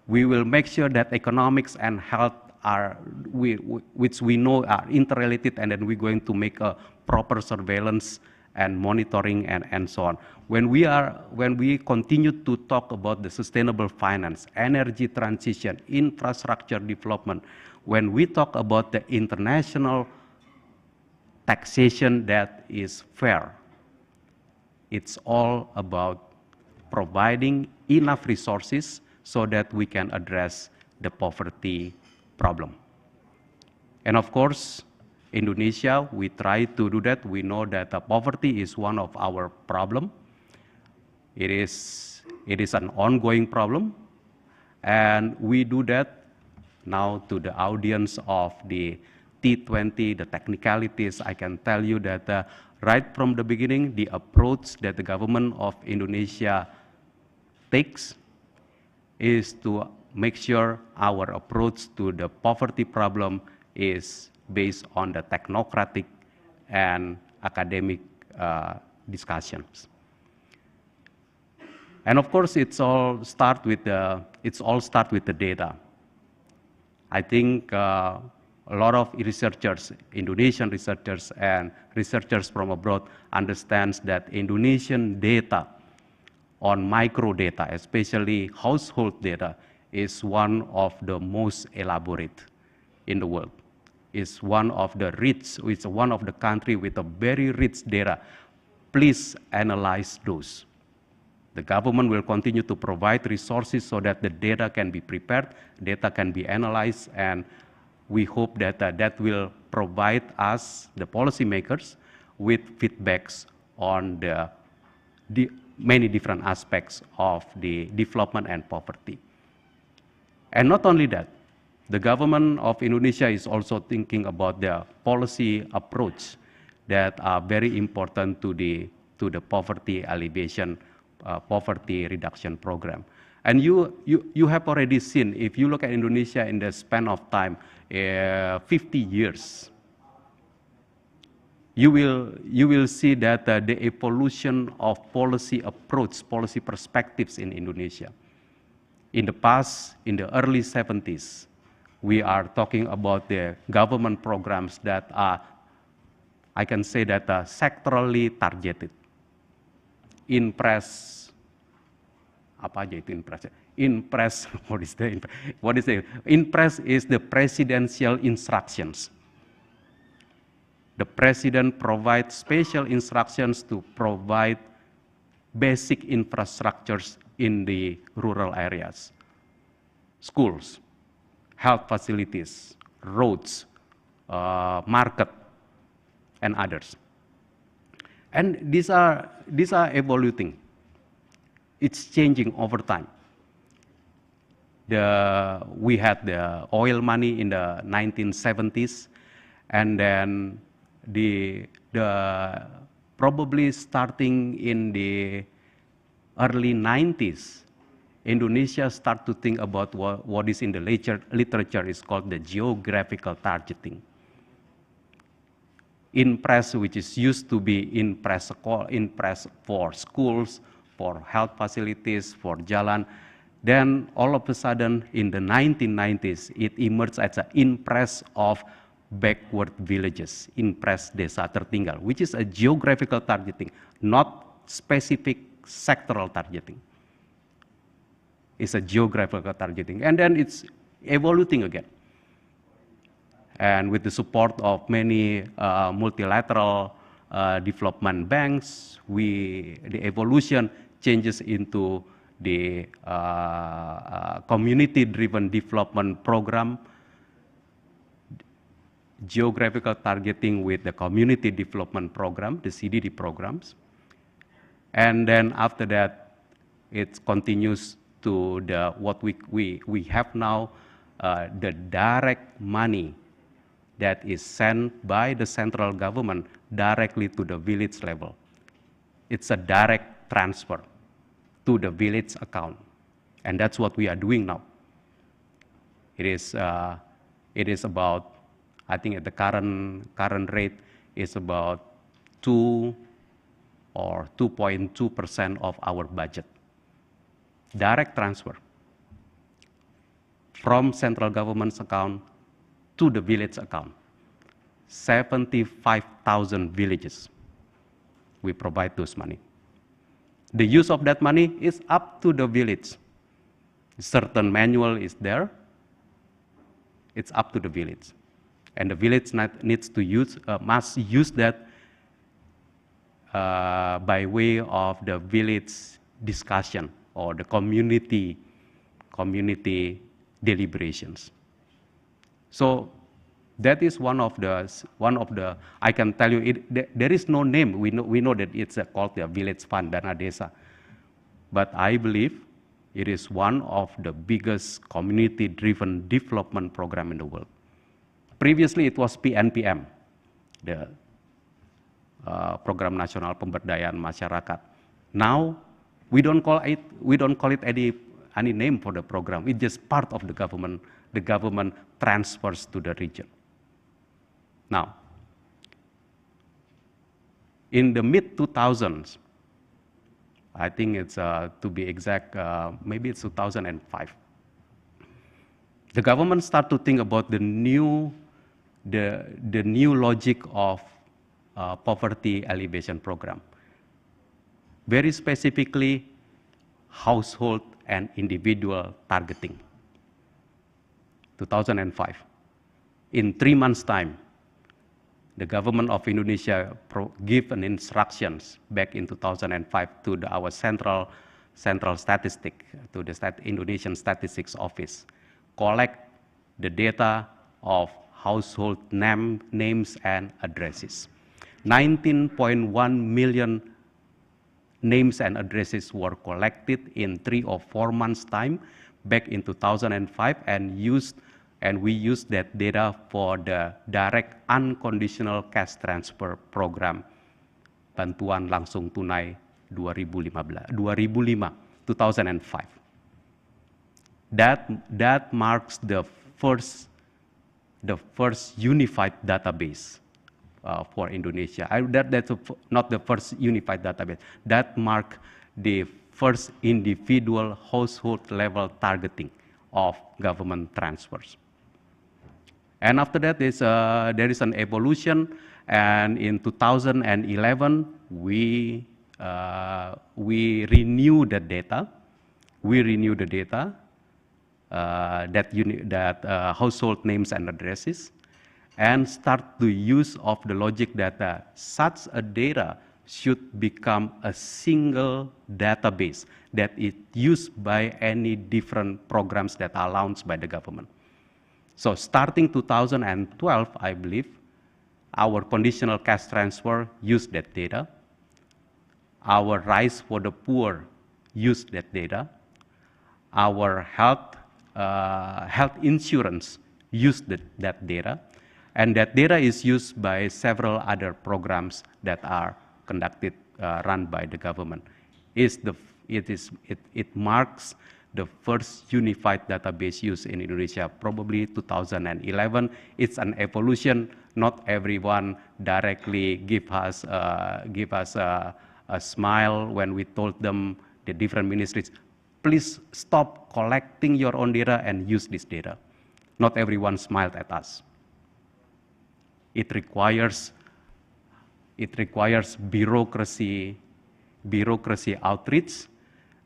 we will make sure that economics and health are, which we know are interrelated, and then we're going to make a proper surveillance and monitoring and so on. When we continue to talk about the sustainable finance, energy transition, infrastructure development, when we talk about the international taxation that is fair, it's all about providing enough resources so that we can address the poverty problem. And of course, Indonesia, we try to do that. We know that poverty is one of our problems. It is an ongoing problem, and we do that now to the audience of the T20, the technicalities. I can tell you that right from the beginning, the approach that the government of Indonesia takes is to make sure our approach to the poverty problem is based on the technocratic and academic discussions. And of course, it's all start with the data. I think A lot of researchers, Indonesian researchers and researchers from abroad understands that Indonesian data on micro data, especially household data, is one of the most elaborate in the world. It's one of the country with a very rich data. Please analyze those. The government will continue to provide resources so that the data can be prepared, data can be analyzed, and we hope that that will provide us, the policymakers, with feedbacks on the many different aspects of the development and poverty. And not only that, the government of Indonesia is also thinking about the policy approach that are very important to the poverty alleviation, poverty reduction program. And you have already seen, if you look at Indonesia in the span of time, 50 years, you will see that the evolution of policy approach, policy perspectives in Indonesia. In the past, in the early 70s, we are talking about the government programs that are, I can say that sectorally targeted. Impress, apa aja itu impress? Impress, what is the impress is the presidential instructions. The president provides special instructions to provide basic infrastructures in the rural areas, schools, health facilities, roads, market, and others. And these are evolving. It's changing over time. We had the oil money in the 1970s, and then probably starting in the early 90s, Indonesia start to think about what is in the literature is called the geographical targeting. Impress, which is used to be impress for schools, for health facilities, for jalan. Then all of a sudden in the 1990s, it emerged as an impress of backward villages, impress desa tertinggal, which is a geographical targeting, not specific sectoral targeting. It's a geographical targeting. And then it's evolving again. And with the support of many multilateral development banks, the evolution changes into the community-driven development program, geographical targeting with the community development program, the CDD programs. And then after that, it continues to what we have now, the direct money that is sent by the central government directly to the village level. It's a direct transfer to the village account. And that's what we are doing now. It is about, I think at the current rate is about 2 or 2.2% of our budget. Direct transfer from central government's account to the village account. 75,000 villages, we provide those money. The use of that money is up to the village. Certain manual is there, it's up to the village. And the village needs to must use that by way of the village discussion or the community deliberations. So that is one of the I can tell you there is no name. We know that it's called the village fund dana desa, but I believe it is one of the biggest community-driven development program in the world. Previously, it was PNPM, the Program Nasional Pemberdayaan Masyarakat. Now, we don't call it any name for the program. It's just part of the government. The government transfers to the region. Now, in the mid-2000s, I think it's, to be exact, maybe it's 2005, the government started to think about the new the new logic of poverty alleviation program. Very specifically, household and individual targeting. 2005. In 3 months' time, the government of Indonesia gave an instructions back in 2005 to our central statistic, to the Indonesian Statistics Office, collect the data of household names and addresses. 19.1 million names and addresses were collected in 3 or 4 months' time back in 2005, and we used that data for the direct unconditional cash transfer program bantuan langsung tunai 2005. That marks the first unified database for Indonesia. That's not the first unified database. That marked the first individual household level targeting of government transfers. And after that, there is an evolution, and in 2011, we renew the data. We renew the data that household names and addresses, and start the use of the logic that such a data should become a single database that is used by any different programs that are launched by the government. So starting 2012, I believe, our conditional cash transfer used that data. Our Rice for the Poor used that data. Our health insurance used that data. And that data is used by several other programs that are conducted, run by the government. It marks the first unified database used in Indonesia, probably 2011. It's an evolution. Not everyone directly give us a smile when we told them, the different ministries, please stop collecting your own data and use this data. Not everyone smiled at us. It requires bureaucracy outreach.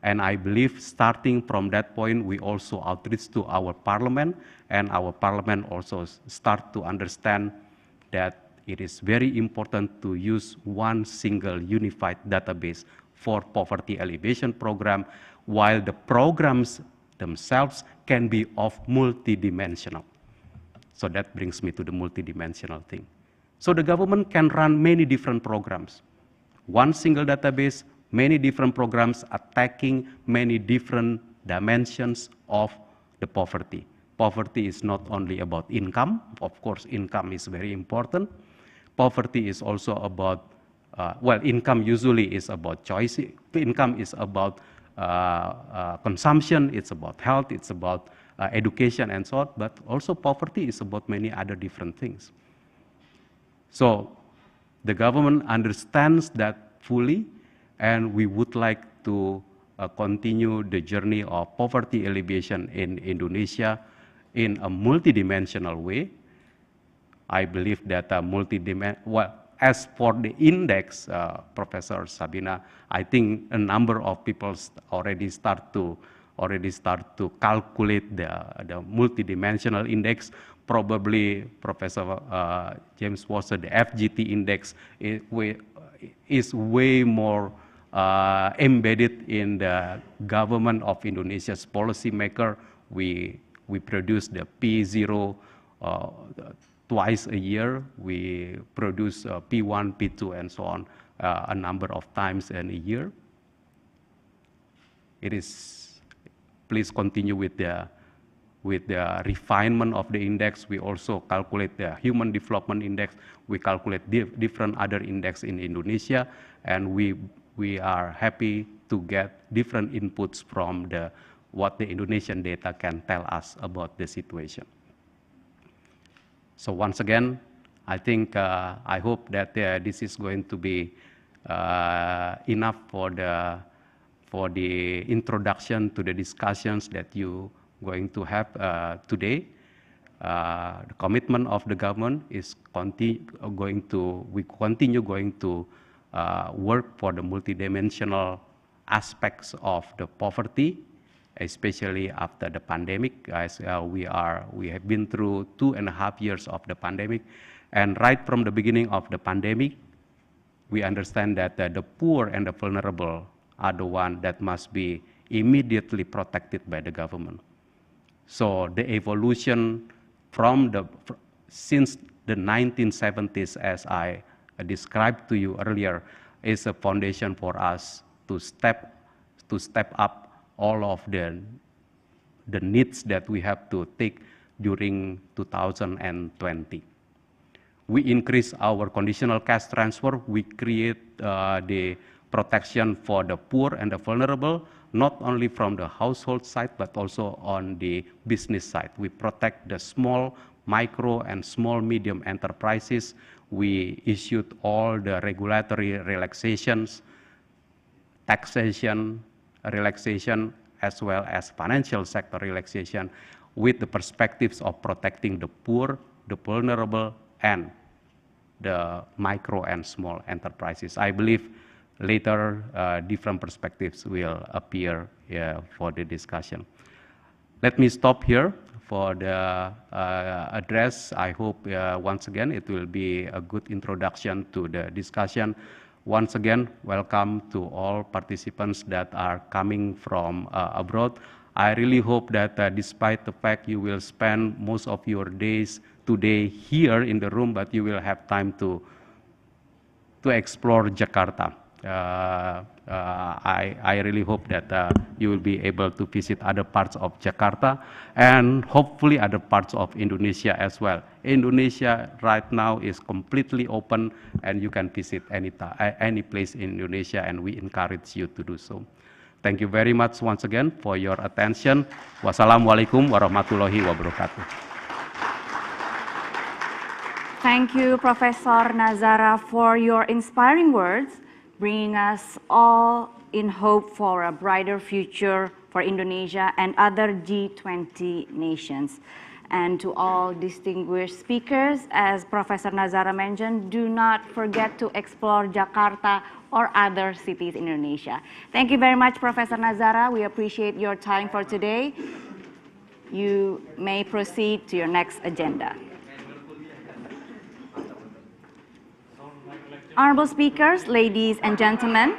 And I believe starting from that point, we also outreach to our parliament, and our parliament also start to understand that it is very important to use one single unified database for poverty alleviation program, while the programs themselves can be of multidimensional. So that brings me to the multidimensional thing. So the government can run many different programs. One single database, many different programs attacking many different dimensions of the poverty. Poverty is not only about income. Of course, income is very important. Poverty is also about, income usually is about choice. Income is about consumption, it's about health, it's about education and so on, but also poverty is about many other different things. So the government understands that fully, and we would like to continue the journey of poverty alleviation in Indonesia in a multidimensional way. I believe that as for the index, Professor Sabina, I think a number of people already start to calculate the multidimensional index. Probably Professor James Wasser, the FGT index is way more embedded in the government of Indonesia's policymaker. We produce the P0 twice a year. We produce P1, P2, and so on a number of times in a year. Please continue with the refinement of the index. We also calculate the Human Development Index. We calculate different other index in Indonesia, and we are happy to get different inputs from what the Indonesian data can tell us about the situation. So once again, I think I hope that this is going to be enough for the introduction to the discussions that you going to have today. The commitment of the government is we continue going to work for the multidimensional aspects of the poverty, especially after the pandemic, as we have been through 2.5 years of the pandemic. And right from the beginning of the pandemic, we understand that the poor and the vulnerable are the ones that must be immediately protected by the government. So the evolution since the 1970s, as I described to you earlier, is a foundation for us to step up all of the needs that we have to take during 2020. We increase our conditional cash transfer. We create the protection for the poor and the vulnerable, not only from the household side, but also on the business side. We protect the small, micro, and small, medium enterprises. We issued all the regulatory relaxations, taxation relaxation, as well as financial sector relaxation, with the perspectives of protecting the poor, the vulnerable, and the micro and small enterprises. I believe later different perspectives will appear for the discussion. Let me stop here for the address. I hope once again it will be a good introduction to the discussion. Once again, welcome to all participants that are coming from abroad. I really hope that despite the fact you will spend most of your days today here in the room, but you will have time to explore Jakarta. I really hope that you will be able to visit other parts of Jakarta and hopefully other parts of Indonesia as well. Indonesia right now is completely open and you can visit any place in Indonesia, and we encourage you to do so. Thank you very much once again for your attention. Wassalamualaikum warahmatullahi wabarakatuh. Thank you, Professor Nazara, for your inspiring words, bringing us all in hope for a brighter future for Indonesia and other G20 nations. And to all distinguished speakers, as Professor Nazara mentioned, do not forget to explore Jakarta or other cities in Indonesia. Thank you very much, Professor Nazara. We appreciate your time for today. You may proceed to your next agenda. Honorable speakers, ladies and gentlemen,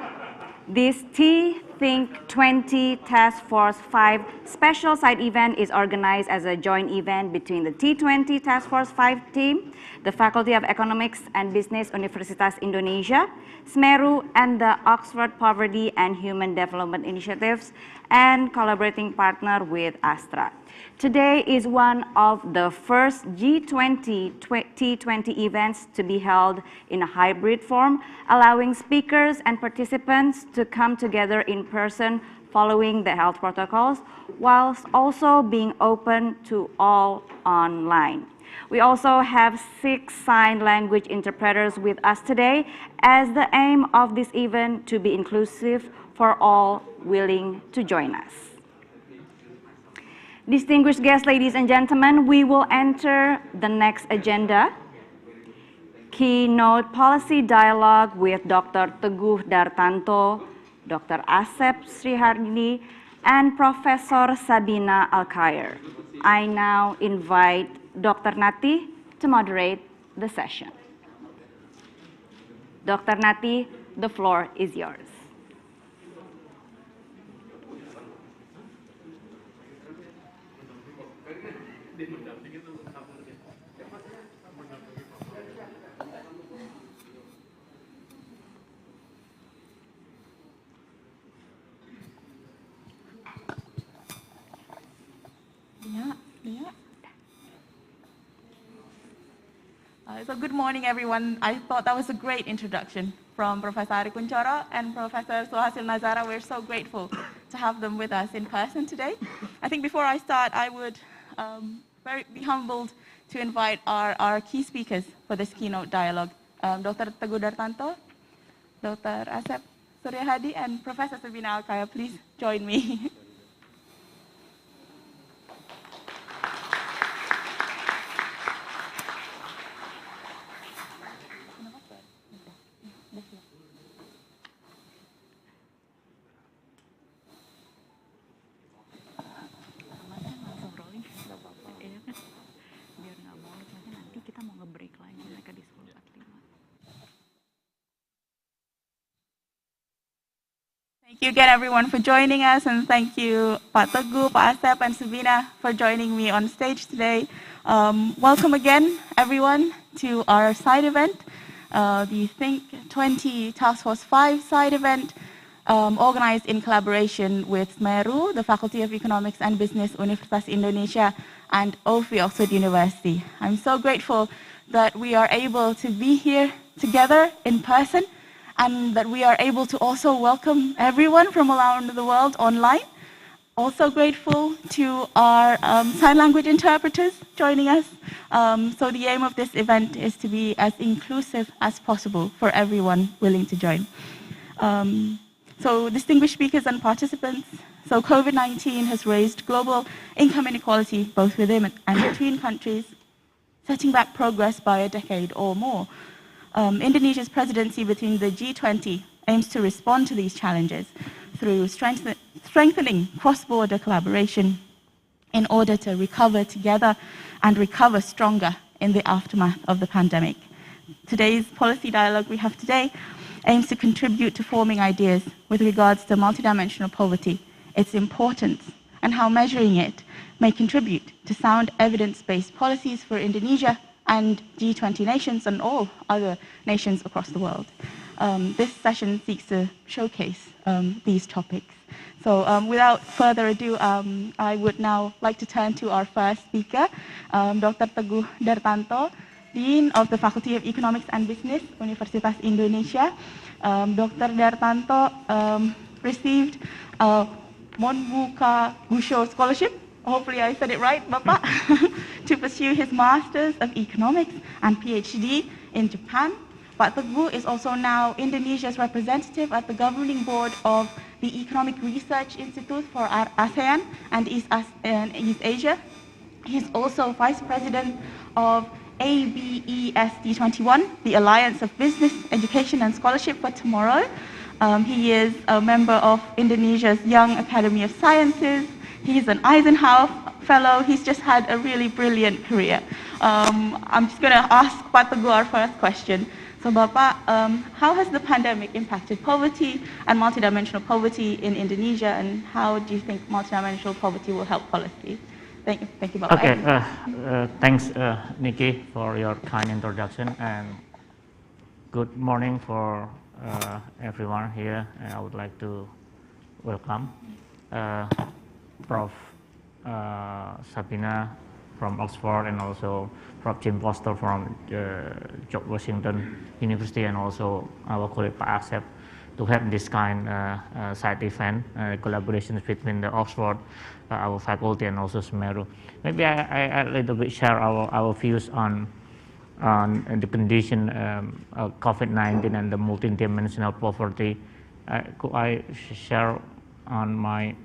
this T20 Task Force 5 special side event is organized as a joint event between the T20 Task Force 5 team, the Faculty of Economics and Business Universitas Indonesia, SMERU, and the Oxford Poverty and Human Development Initiatives, and collaborating partner with Astra. Today is one of the first G20 T20 events to be held in a hybrid form, allowing speakers and participants to come together in person following the health protocols, whilst also being open to all online. We also have 6 sign language interpreters with us today, as the aim of this event to be inclusive for all willing to join us. Distinguished guests, ladies and gentlemen, we will enter the next agenda. Keynote Policy Dialogue with Dr. Teguh Dartanto, Dr. Asep Suryahadi, and Professor Sabina Alkire. I now invite Dr. Nati to moderate the session. Dr. Nati, the floor is yours. So good morning, everyone. I thought that was a great introduction from Professor Kuncoro and Professor Suahasil Nazara. We're so grateful to have them with us in person today. I think before I start, I would be humbled to invite our key speakers for this keynote dialogue, Dr. Teguh Dartanto, Dr. Asep Suryahadi, and Professor Sabina Alkire. Please join me. you again, everyone, for joining us, and thank you, Pak Teguh, Pak Asep, and Sabina for joining me on stage today. Welcome again, everyone, to our side event, the T20 Task Force 5 side event, organized in collaboration with Meru, the Faculty of Economics and Business, Universitas Indonesia, and OPHI, Oxford University. I'm so grateful that we are able to be here together in person, and that we are able to also welcome everyone from around the world online. Also grateful to our sign language interpreters joining us. So the aim of this event is to be as inclusive as possible for everyone willing to join. So distinguished speakers and participants, so COVID-19 has raised global income inequality both within and between countries, setting back progress by a decade or more. Indonesia's presidency between the G20 aims to respond to these challenges through strengthening cross-border collaboration in order to recover together and recover stronger in the aftermath of the pandemic. Today's policy dialogue we have today aims to contribute to forming ideas with regards to multidimensional poverty, its importance, and how measuring it may contribute to sound evidence-based policies for Indonesia and G20 nations and all other nations across the world. This session seeks to showcase these topics. So without further ado, I would now like to turn to our first speaker, Dr. Teguh Dartanto, Dean of the Faculty of Economics and Business, Universitas Indonesia. Dr. Dartanto received a Monbuka Gusho Scholarship, hopefully I said it right, Bapak, to pursue his Masters of Economics and PhD in Japan. Pak Teguh is also now Indonesia's representative at the governing board of the Economic Research Institute for ASEAN and East Asia. He's also Vice President of ABESD21, the Alliance of Business, Education and Scholarship for Tomorrow. He is a member of Indonesia's Young Academy of Sciences. He's an Eisenhower Fellow. He's just had a really brilliant career. I'm just going to ask Pak Teguh our first question. So Bapak, how has the pandemic impacted poverty and multidimensional poverty in Indonesia, and how do you think multidimensional poverty will help policy? Thank you, Bapak. Okay, thanks, Nikki, for your kind introduction, and good morning for everyone here. And I would like to welcome Prof. Sabina from Oxford, and also Prof. Jim Foster from George Washington University, and also our colleague Pak Asep, to have this kind side event, collaborations between the Oxford, our faculty, and also Semeru. Maybe I a little bit share our views on the condition of COVID-19 and the multidimensional poverty. Could I share on my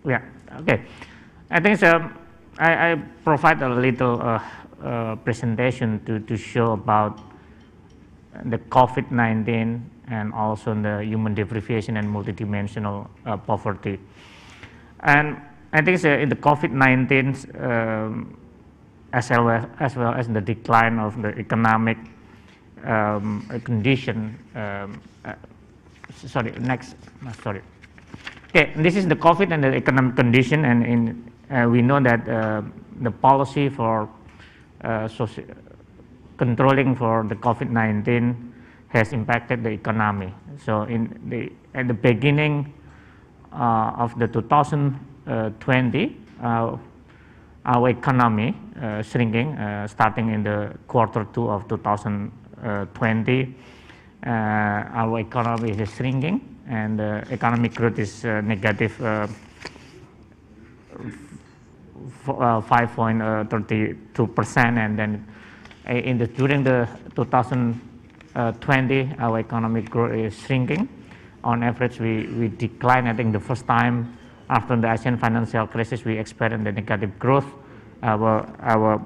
yeah, okay. I think I provide a little presentation to show about the COVID-19 and also the human deprivation and multidimensional poverty. And I think in the COVID-19 as well as the decline of the economic condition. Sorry, next. Sorry. Okay, this is the COVID and the economic condition, and we know that the policy for controlling for the COVID-19 has impacted the economy. So at the beginning of the 2020, our economy shrinking, starting in the Q2 of 2020, our economy is shrinking, and economic growth is negative 5.32%, and then during the 2020, our economic growth is shrinking. On average, we decline. I think the first time after the Asian financial crisis, we experienced the negative growth. Our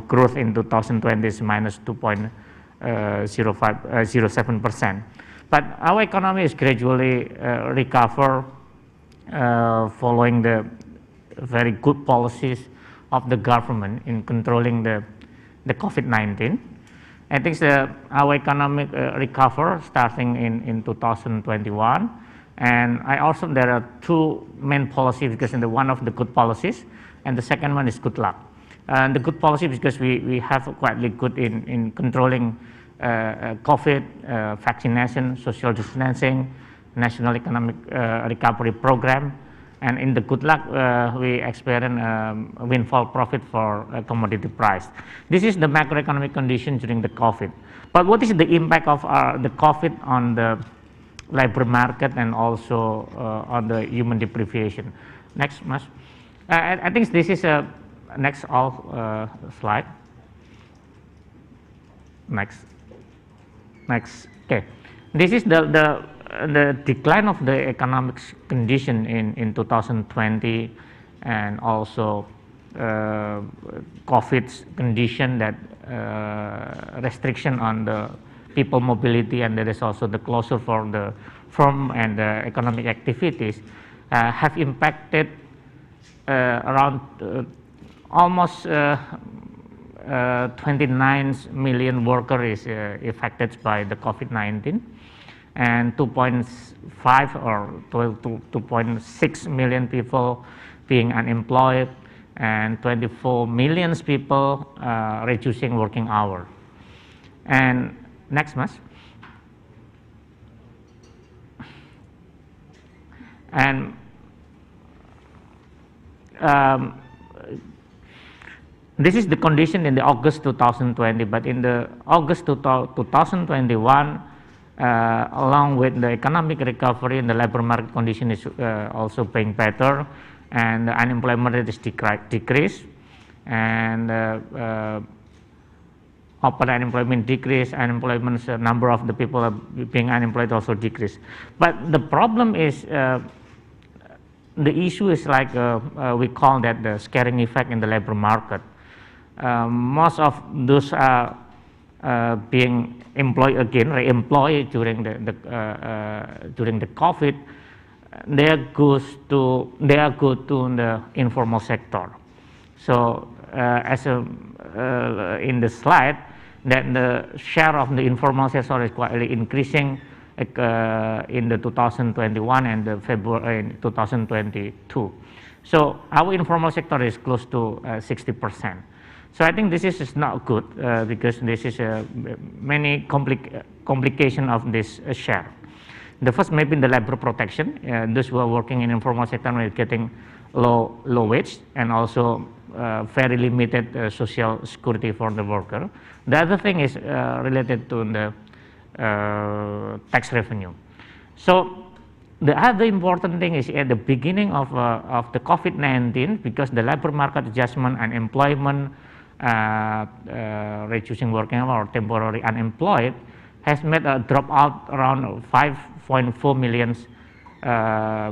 growth in 2020 is minus 2.07%. But our economy is gradually recover following the very good policies of the government in controlling the COVID-19. I think our economic recover starting in 2021, and there are two main policies because one of the good policies, and the second one is good luck. The good policy because we have quite good in controlling COVID, vaccination, social distancing, national economic recovery program, and in the good luck we experience windfall profit for commodity price. This is the macroeconomic condition during the COVID. But what is the impact of the COVID on the labor market and also on the human deprivation? Next, Mas. I think this is a next slide. Next. Okay. This is the decline of the economic condition in 2020, and also COVID's condition that restriction on the people mobility, and there is also the closure for the firm and the economic activities have impacted around almost 29 million workers affected by the COVID-19, and 2.5 or 2.6 million people being unemployed, and 24 million people reducing working hour. And next, Mas. And this is the condition in the August 2020, but in the August 2021, along with the economic recovery and the labor market condition is also being better, and the unemployment rate is decreased, and open unemployment decreased, unemployment number of the people being unemployed also decreased. But the problem is the issue is like we call that the scaring effect in the labor market. Most of those are being employed again, re-employed during the COVID. They go to the informal sector. So as in the slide, that the share of the informal sector is quietly increasing in the 2021 and the February in 2022. So our informal sector is close to 60%. So I think this is not good because this is many complication of this share. The first maybe the labor protection. Those who are working in informal sector are getting low wage, and also very limited social security for the worker. The other thing is related to the tax revenue. So the other important thing is at the beginning of the COVID-19, because the labor market adjustment and employment, reducing working hour or temporary unemployed, has made a dropout around 5.4 million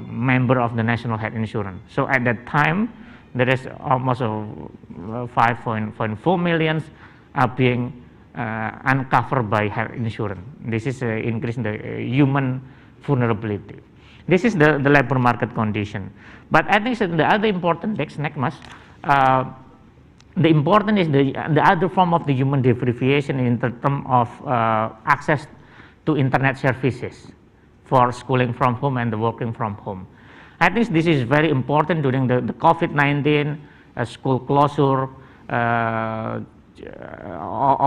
member of the national health insurance. So at that time, there is almost 5.4 million are being uncovered by health insurance. This is increasing the human vulnerability. This is the labor market condition. But I think the other important next Mas. The important is the other form of the human deprivation in terms of access to internet services for schooling from home and the working from home. I think this is very important during the COVID-19, school closure,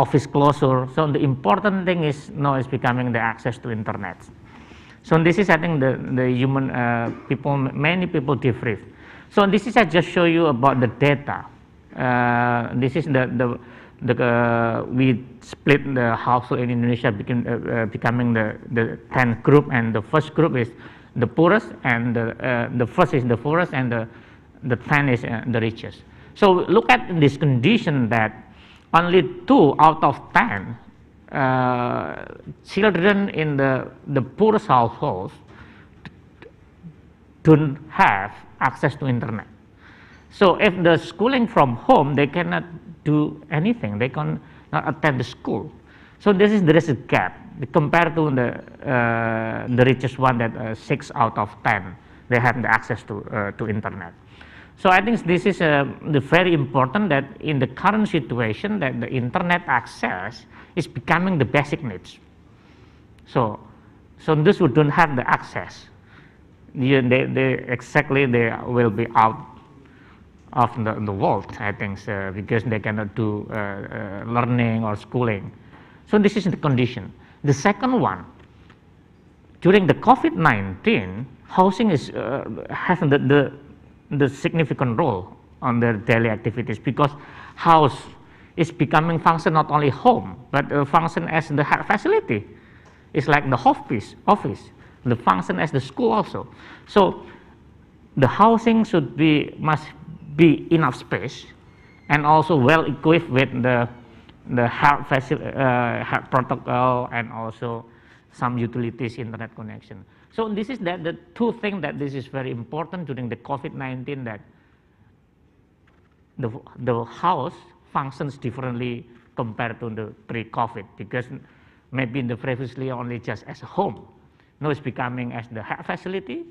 office closure. So the important thing is now is becoming the access to internet. So this is I think the human people, many people deprived. So this is I just show you about the data. This is we split the household in Indonesia becoming the 10th group, and the first group is the poorest, and the first is the poorest, and the 10 is the richest. So look at this condition that only 2 out of 10 children in the poorest households don't have access to internet. So if the schooling from home, they cannot do anything. They cannot attend the school. So there is a gap compared to the richest one that 6 out of 10 they have the access to internet. So I think this is very important that in the current situation that the internet access is becoming the basic needs. So those who don't have the access, they will be out of the world, I think, because they cannot do learning or schooling. So this is the condition. The second one, during the COVID-19, housing is has the significant role on their daily activities, because house is becoming function not only home, but function as the facility. It's like the office, the function as the school also. So the housing must be enough space and also well equipped with the health protocol and also some utilities, internet connection. So this is the two things that this is very important during the COVID-19, that the house functions differently compared to the pre-COVID, because maybe in the previously only just as a home. Now it's becoming as the facility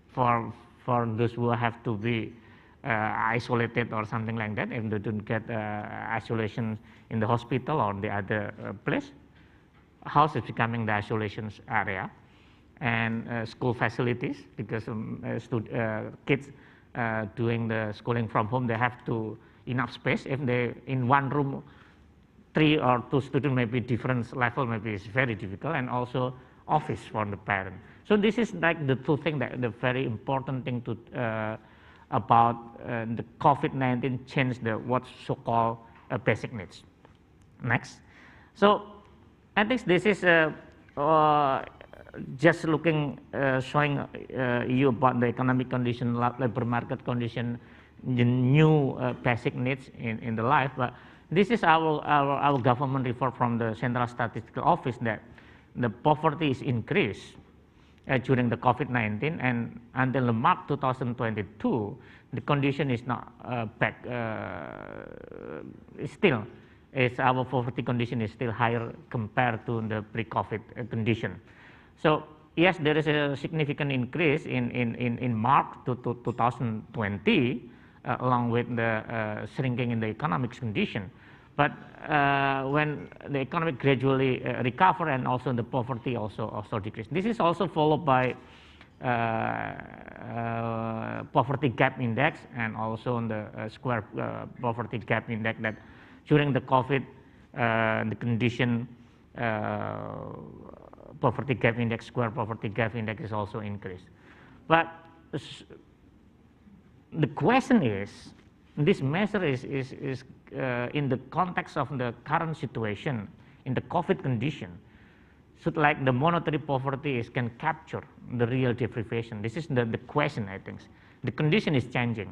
for those who have to be isolated or something like that, if they don't get isolation in the hospital or the other place. House is becoming the isolation area, and school facilities, because kids doing the schooling from home, they have to enough space. If they in one room, 3 or 2 students, maybe different level, maybe it's very difficult, and also office for the parent. So this is like the two things that the very important thing to about the COVID-19 change the what's so-called basic needs. Next. So I think this is just looking, showing you about the economic condition, labor market condition, the new basic needs in the life. But this is our government report from the Central Statistical Office, that the poverty is increased during the COVID-19, and until March 2022, the condition is not back. Our poverty condition is still higher compared to the pre-COVID condition. So yes, there is a significant increase in March 2020, along with the shrinking in the economic condition. But when the economic gradually recover, and also the poverty also decrease. This is also followed by poverty gap index, and also on the square poverty gap index, that during the COVID, the condition poverty gap index, square poverty gap index is also increased. But the question is, this measure is in the context of the current situation, in the COVID condition, should like the monetary poverty can capture the real deprivation? This is the question, I think. The condition is changing.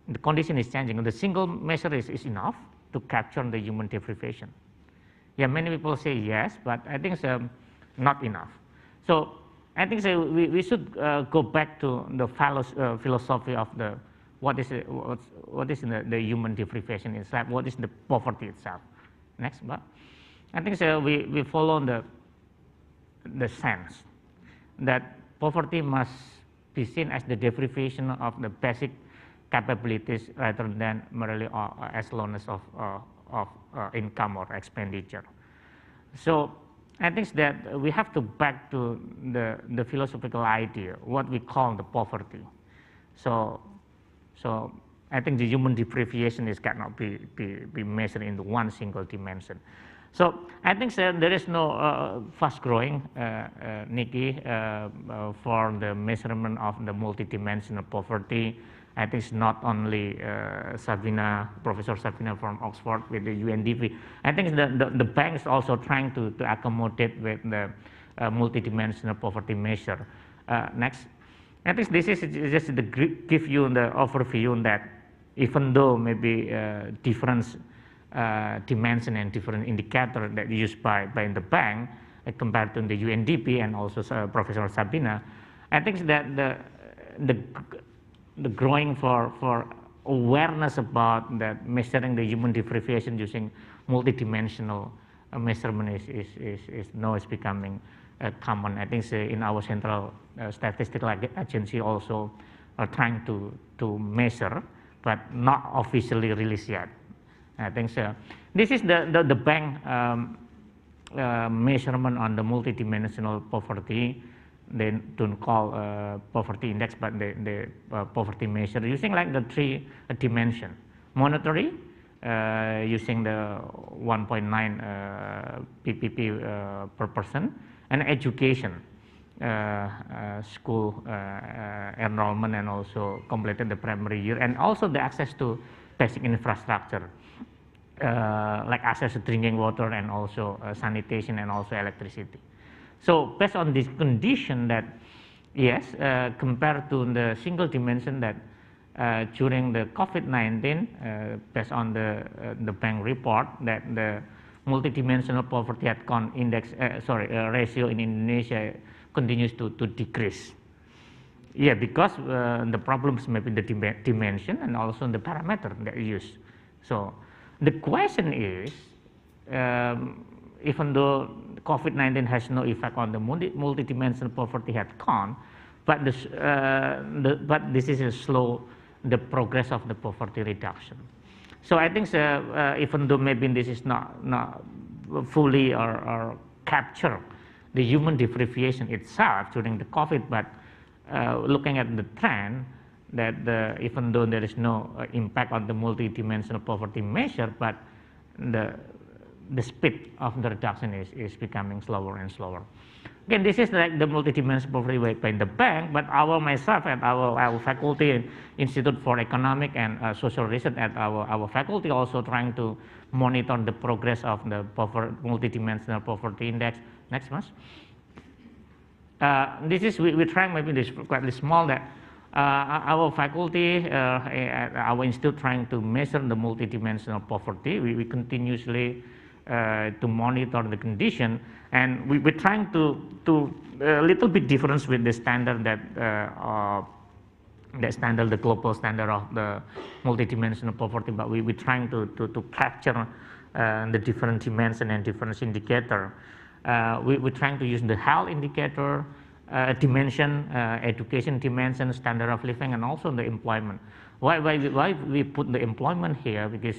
The condition is changing. The single measure is enough to capture the human deprivation. Yeah, many people say yes, but I think it's not enough. So I think we should go back to the philosophy of the what is the human deprivation itself, what is the poverty itself. Next, but I think we follow the sense that poverty must be seen as the deprivation of the basic capabilities rather than merely as slowness of income or expenditure. So I think that we have to back to the philosophical idea, what we call the poverty. So I think the human deprivation cannot be measured in one single dimension. So I think there is no fast growing, Nikki, for the measurement of the multidimensional poverty. I think it's not only Sabina, Professor Sabina from Oxford with the UNDP. I think the banks also trying to accommodate with the multidimensional poverty measure. Next. I think this is just to give you the overview that even though maybe different dimension and different indicator that used by the bank compared to the UNDP and also Professor Sabina, I think that the growing for awareness about that measuring the human deprivation using multidimensional measurement is now is becoming common. I think in our central statistical agency also trying to measure, but not officially released yet. I think so. This is the bank measurement on the multidimensional poverty. They don't call poverty index, but the poverty measure using like the 3 dimension. Monetary, using the 1.9 PPP per person, and education, school enrollment, and also completed the primary year, and also the access to basic infrastructure, like access to drinking water, and also sanitation, and also electricity. So based on this condition that, yes, compared to the single dimension that during the COVID-19, based on the bank report, that the multidimensional poverty had gone index, ratio in Indonesia continues to decrease. Yeah, because the problems may be the dimension and also the parameter that you use. So the question is, even though COVID-19 has no effect on the multidimensional poverty had gone, but this is a slow the progress of the poverty reduction. So I think even though maybe this is not fully or capture the human differentiation itself during the COVID, but looking at the trend that even though there is no impact on the multidimensional poverty measure, but the speed of the reduction is becoming slower and slower. Again, this is like the multidimensional poverty by the bank, but myself and our faculty, Institute for Economic and Social Research at our faculty also trying to monitor the progress of the multidimensional poverty index. Next month. This is, we're trying, maybe this quite small, that our faculty, our institute trying to measure the multidimensional poverty. We continuously to monitor the condition, and we're trying to a little bit difference with the standard that the global standard of the multidimensional poverty, but we're trying to capture the different dimension and different indicator. We're trying to use the health indicator dimension, education dimension, standard of living, and also the employment. Why we put the employment here? Because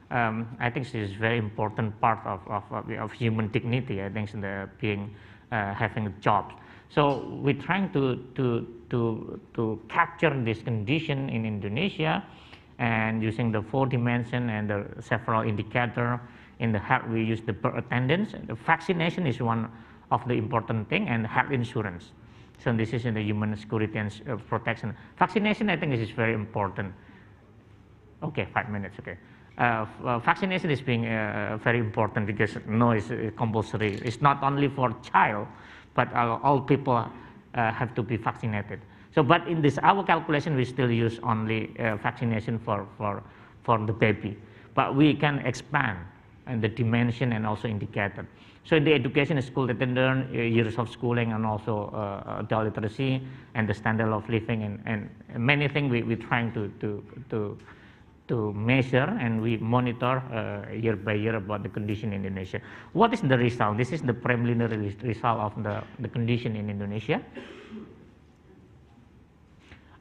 I think this is very important part of human dignity. I think the being having jobs. So we're trying to capture this condition in Indonesia, and using the 4 dimension and the several indicator. In the health, we use the attendance. The vaccination is one of the important thing, and health insurance. So this is in the human security and protection. Vaccination, I think, is very important. Okay, 5 minutes. Okay. Vaccination is being very important because no is compulsory. It's not only for child, but all people have to be vaccinated. So, but in this our calculation, we still use only vaccination for the baby, but we can expand and the dimension and also indicator. So in the education, school attendance, years of schooling, and also adult literacy, and the standard of living, and many things we're trying to measure, and we monitor year by year about the condition in Indonesia. What is the result? This is the preliminary result of the condition in Indonesia.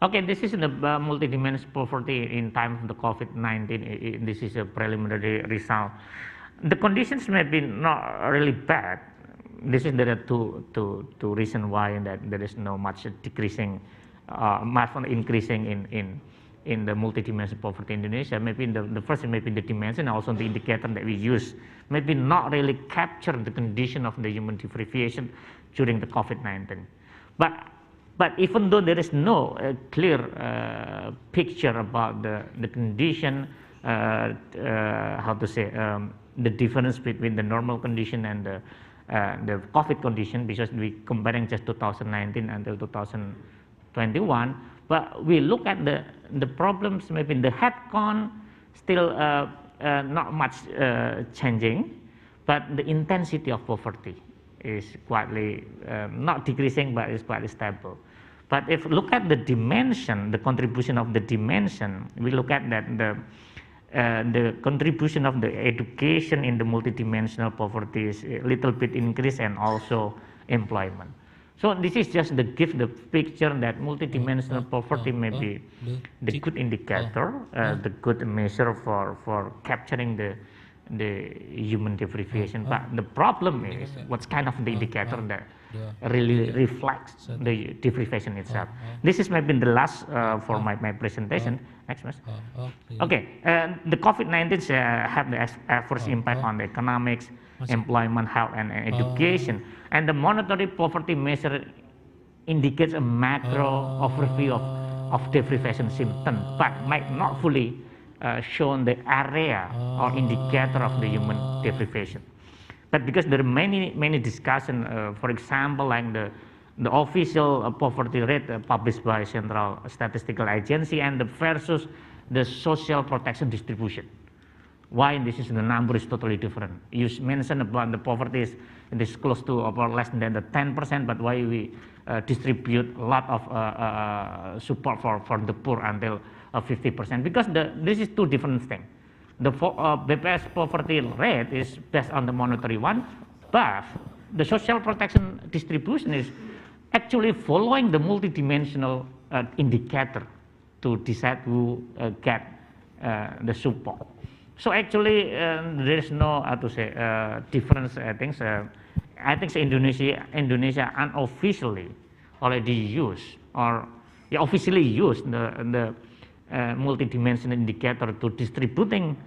Okay, this is the multidimensional poverty in time of the COVID-19. This is a preliminary result. The conditions may be not really bad. There are two reasons why that there is no much decreasing, much increasing in the multidimensional poverty in Indonesia. Maybe the first may be the dimension, also the indicator that we use maybe not really capture the condition of the human differentiation during the COVID-19. But even though there is no clear picture about the condition, how to say, the difference between the normal condition and the COVID condition, because we comparing just 2019 until 2021, but we look at the problems, maybe the headcount still not much changing, but the intensity of poverty is quietly not decreasing, but is quite stable. But if look at the dimension, the contribution of the dimension, we look at that the contribution of the education in the multidimensional poverty is a little bit increase, and also employment. So this is just to give the picture that multidimensional poverty may be the good indicator, the good measure for capturing the human deprivation. But the problem is what's kind of the indicator that really reflects the deprivation itself. This is maybe the last for my presentation. Next, Mas. Okay, the COVID-19 have the adverse impact on the economics, employment, health, and education. And the monetary poverty measure indicates a macro overview of deprivation symptoms, but might not fully shown the area or indicator of the human deprivation. But because there are many discussion, for example, like the official poverty rate published by Central Statistical Agency and versus the social protection distribution. Why this is the number is totally different. You mentioned about the poverty is close to or less than the 10%, but why we distribute a lot of support for the poor until 50%? Because this is two different things. The BPS poverty rate is based on the monetary one, but the social protection distribution is actually following the multidimensional indicator to decide who get the support. So actually, there is no how to say difference. I think Indonesia unofficially already use or officially use the multidimensional indicator to distributing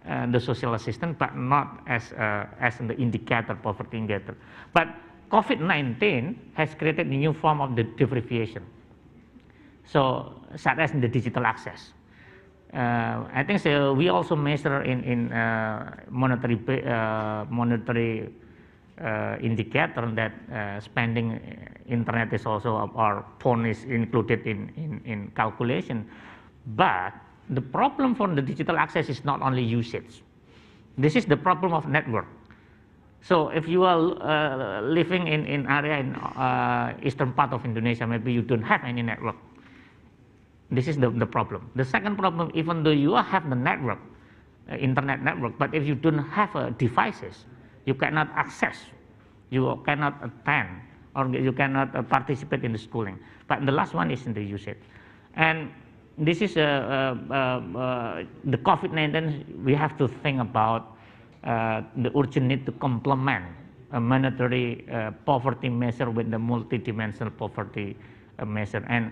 the social assistance, but not as the indicator, poverty indicator. But COVID-19 has created a new form of the deprivation. So such as the digital access. I think so we also measure in monetary indicator that spending internet is also, or phone is included in calculation. But the problem for the digital access is not only usage. This is the problem of network. So if you are living in area in eastern part of Indonesia, maybe you don't have any network. This is the problem. The second problem, even though you have the network, internet network, but if you don't have devices, you cannot access, you cannot attend, or you cannot participate in the schooling. But the last one is in the usage. And this is the COVID-19, we have to think about the urgent need to complement a monetary poverty measure with the multidimensional poverty measure, and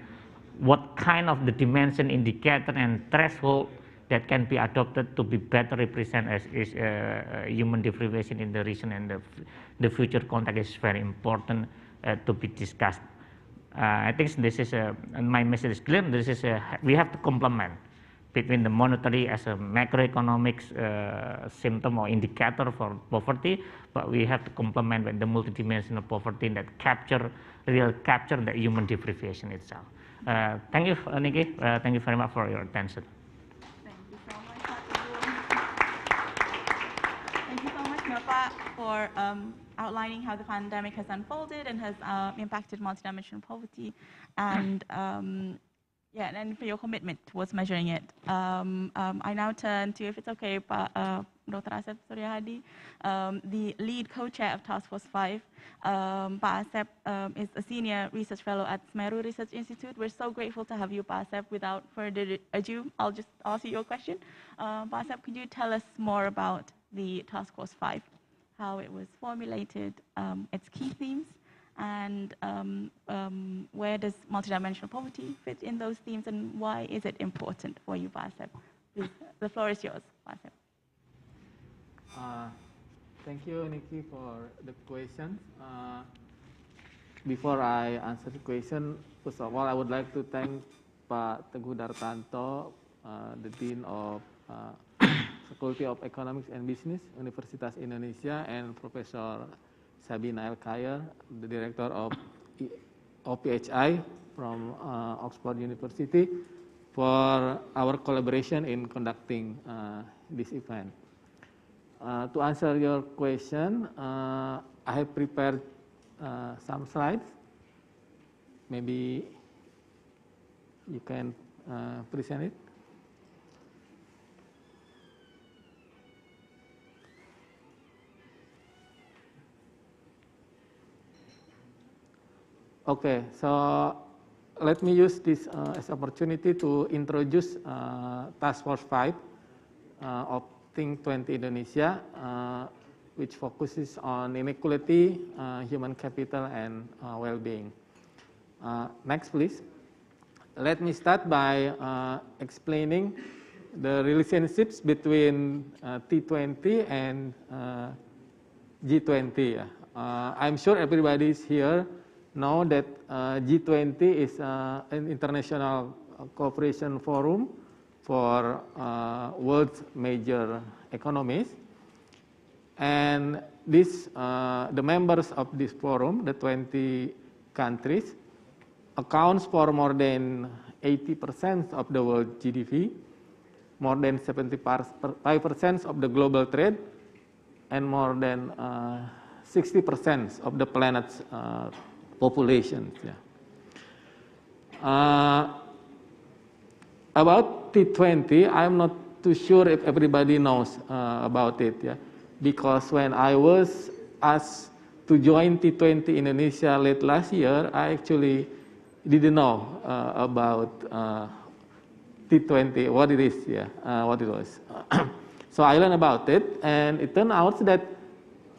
what kind of the dimension indicator and threshold that can be adopted to be better represent as is human deprivation in the region, and the future context is very important to be discussed. I think this is my message is clear. This is we have to complement between the monetary as a macroeconomics symptom or indicator for poverty, but we have to complement with the multidimensional poverty that capture the human deprivation itself. Thank you, Nikki. Thank you very much for your attention. Thank you so much, Bapak, for outlining how the pandemic has unfolded and has impacted multidimensional poverty, and yeah, and for your commitment towards measuring it. I now turn to, if it's okay, Dr. Asep Suryahadi, the lead co-chair of Task Force 5. Asep is a senior research fellow at Semeru Research Institute. We're so grateful to have you, Asep. Without further ado, I'll just ask you your question. Asep, could you tell us more about the Task Force 5, how it was formulated, its key themes, and where does multidimensional poverty fit in those themes, and why is it important for you, Asep? Please, the floor is yours, Asep. Thank you, Nikki, for the question. Before I answer the question, first of all, I would like to thank Pak Teguh Dartanto, the Dean of Faculty of Economics and Business, Universitas Indonesia, and Professor Sabina Alkire, the Director of OPHI from Oxford University, for our collaboration in conducting this event. To answer your question, I have prepared some slides. Maybe you can present it. Okay, so let me use this as opportunity to introduce Task Force 5 of T20 Indonesia, which focuses on inequality, human capital, and well-being. Next, please. Let me start by explaining the relationships between T20 and G20. I'm sure everybody is here know that G20 is an international cooperation forum for world's major economies. And this, the members of this forum, the 20 countries, accounts for more than 80% of the world GDP, more than 75% of the global trade, and more than 60% of the planet's population. Yeah. About T20, I'm not too sure if everybody knows about it. Yeah. Because when I was asked to join T20 Indonesia late last year, I actually didn't know about T20, what it is, what it was. So I learned about it, and it turned out that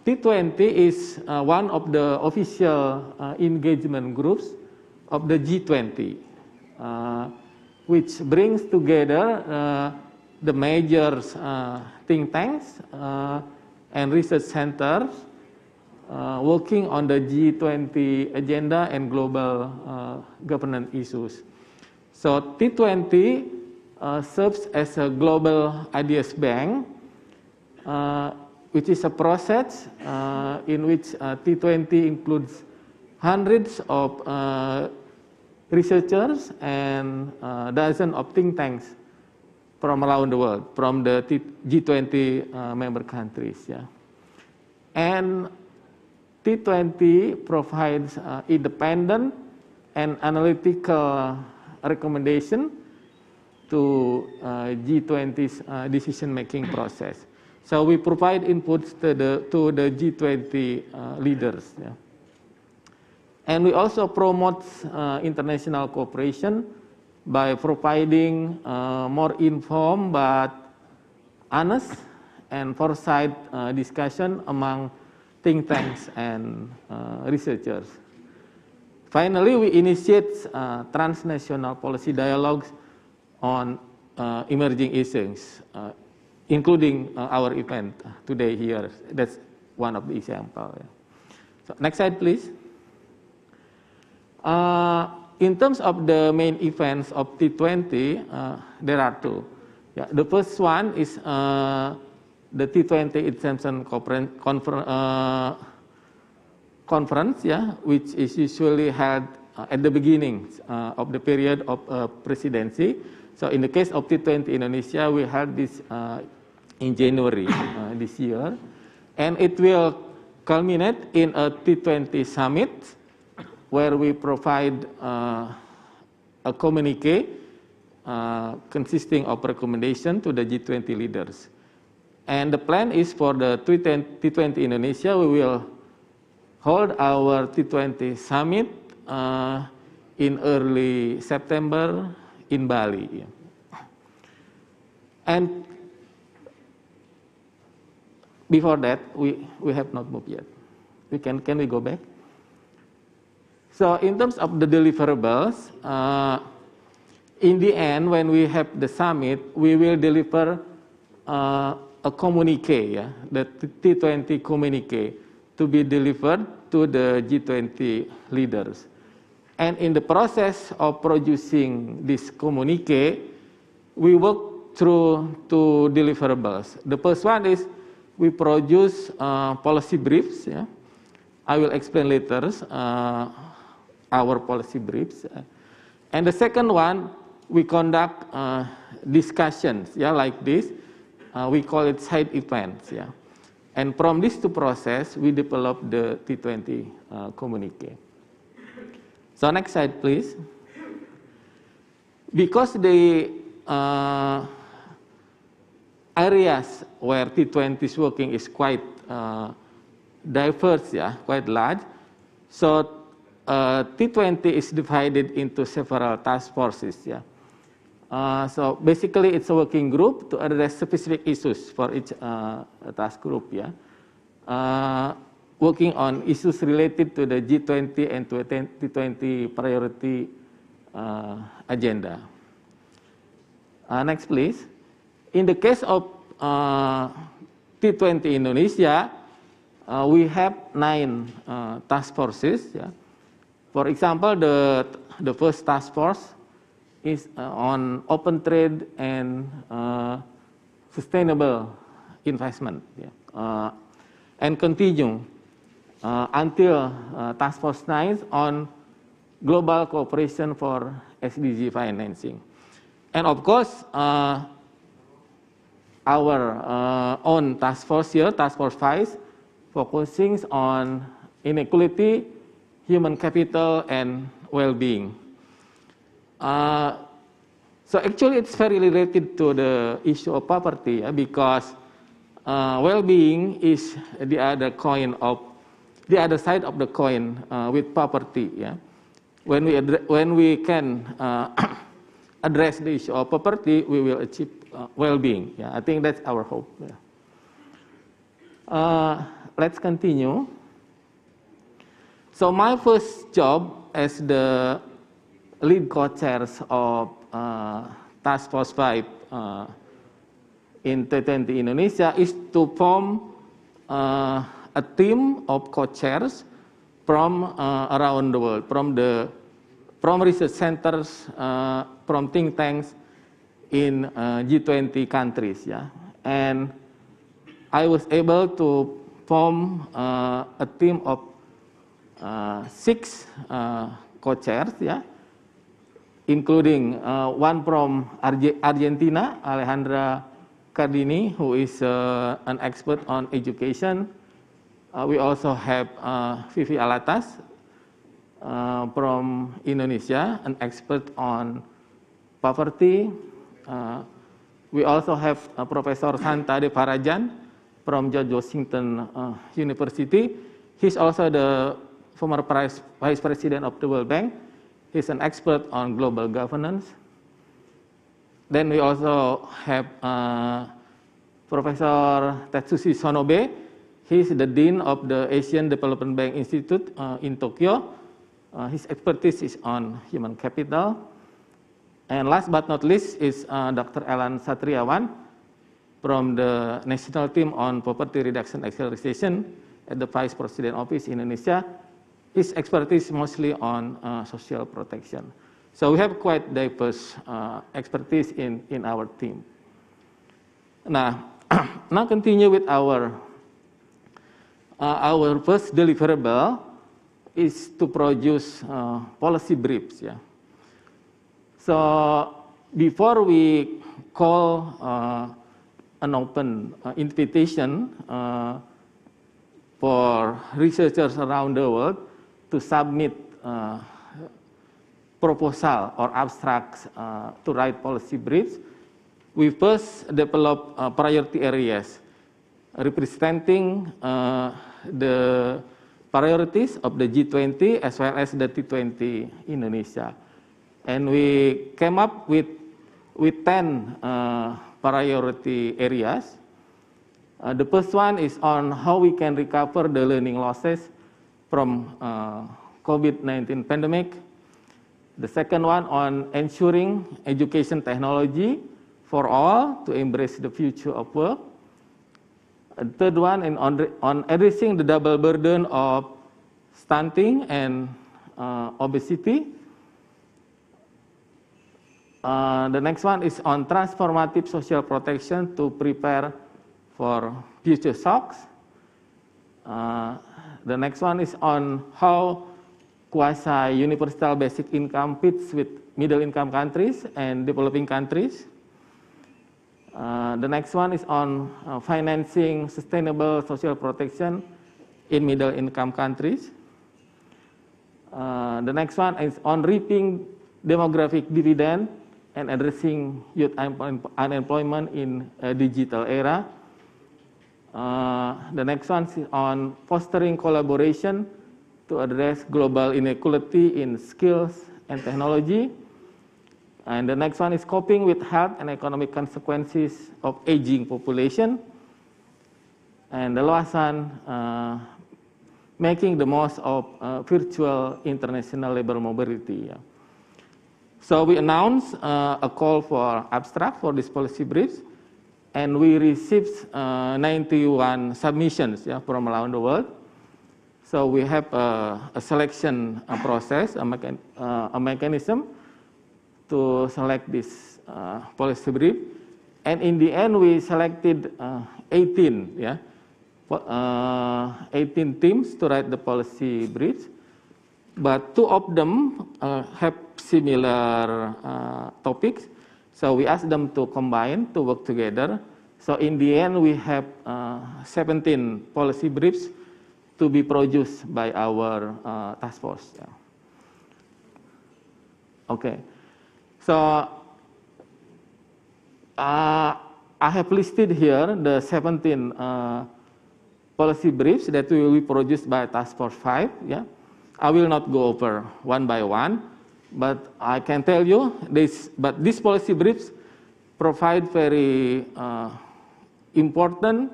T20 is one of the official engagement groups of the G20, which brings together the major think tanks and research centers working on the G20 agenda and global governance issues. So T20 serves as a global ideas bank, which is a process in which T20 includes hundreds of researchers and dozens of think tanks from around the world, from the G20 member countries. Yeah. And T20 provides independent and analytical recommendation to G20's decision-making process. So we provide inputs to the G20 leaders. Yeah. And we also promote international cooperation by providing more informed but honest and foresight discussion among think tanks and researchers. Finally, we initiate transnational policy dialogues on emerging issues, including our event today here. That's one of the examples. Yeah. So next slide, please. In terms of the main events of T20, there are two. Yeah, the first one is the T20 Extension Conference, yeah, which is usually held at the beginning of the period of presidency. So in the case of T20 Indonesia, we held this in January this year, and it will culminate in a T20 summit where we provide a communique consisting of recommendation to the G20 leaders. And the plan is for the T20 Indonesia, we will hold our T20 summit in early September in Bali. And before that, we have not moved yet. Can we go back? So in terms of the deliverables, in the end, when we have the summit, we will deliver a communique, yeah, the T20 communique, to be delivered to the G20 leaders. And in the process of producing this communique, we work through two deliverables. The first one is we produce policy briefs. Yeah? I will explain later our policy briefs. And the second one, we conduct discussions, yeah, like this. We call it side events. Yeah? And from these two processes, we develop the T20 communique. So next slide, please. Because the areas where T20 is working is quite diverse, yeah, quite large. So T20 is divided into several task forces. Yeah. So basically, it's a working group to address specific issues for each task group. Yeah. Working on issues related to the G20 and T20 priority agenda. Next, please. In the case of T20 Indonesia, we have 9 task forces. Yeah. For example, the first task force is on open trade and sustainable investment. Yeah. And continue until task force 9 on global cooperation for SDG financing. And of course, our own task force here, task force 5, focusing on inequality, human capital, and well-being. So actually, it's very related to the issue of poverty, because well-being is the other side of the coin with poverty. Yeah, when we can address the issue of poverty, we will achieve well-being. Yeah, I think that's our hope. Yeah. Let's continue. So my first job as the lead co-chairs of Task Force 5 in T20 Indonesia is to form a team of co-chairs from around the world, from research centers, from think tanks in G20 countries. Yeah, and I was able to form a team of 6 co-chairs. Yeah, including one from Argentina, Alejandra Cardini, who is an expert on education. We also have Vivi Alatas from Indonesia, an expert on poverty. We also have Professor Santa De Parajan from George Washington University. He's also the former Vice President of the World Bank. He's an expert on global governance. Then we also have Professor Tetsushi Sonobe. He's the Dean of the Asian Development Bank Institute in Tokyo. His expertise is on human capital. And last but not least is Dr. Elan Satriawan from the National Team on Poverty Reduction Acceleration at the Vice President Office in Indonesia. His expertise mostly on social protection. So we have quite diverse expertise in our team. Now continue with our first deliverable is to produce policy briefs. Yeah. So before we call an open invitation for researchers around the world to submit proposal or abstracts to write policy briefs, we first develop priority areas representing the priorities of the G20 as well as the T20 Indonesia. And we came up with 10 priority areas. The first one is on how we can recover the learning losses from COVID-19 pandemic. The second one on ensuring education technology for all to embrace the future of work. The third one is on addressing the double burden of stunting and obesity. The next one is on transformative social protection to prepare for future shocks. The next one is on how quasi-universal basic income fits with middle-income countries and developing countries. The next one is on financing sustainable social protection in middle-income countries. The next one is on reaping demographic dividend and addressing youth unemployment in a digital era. The next one is on fostering collaboration to address global inequality in skills and technology. And the next one is coping with health and economic consequences of aging population. And the last one, making the most of virtual international labor mobility. So we announced a call for abstract for this policy briefs, and we received 91 submissions from around the world. So we have a selection process, a mechanism to select this policy brief. And in the end, we selected 18, 18 teams to write the policy briefs. But 2 of them have similar topics. So we asked them to combine, to work together. So in the end, we have 17 policy briefs to be produced by our task force. Okay. So I have listed here the 17 policy briefs that will be produced by Task Force 5. I will not go over one by one, but I can tell you this. But these policy briefs provide very important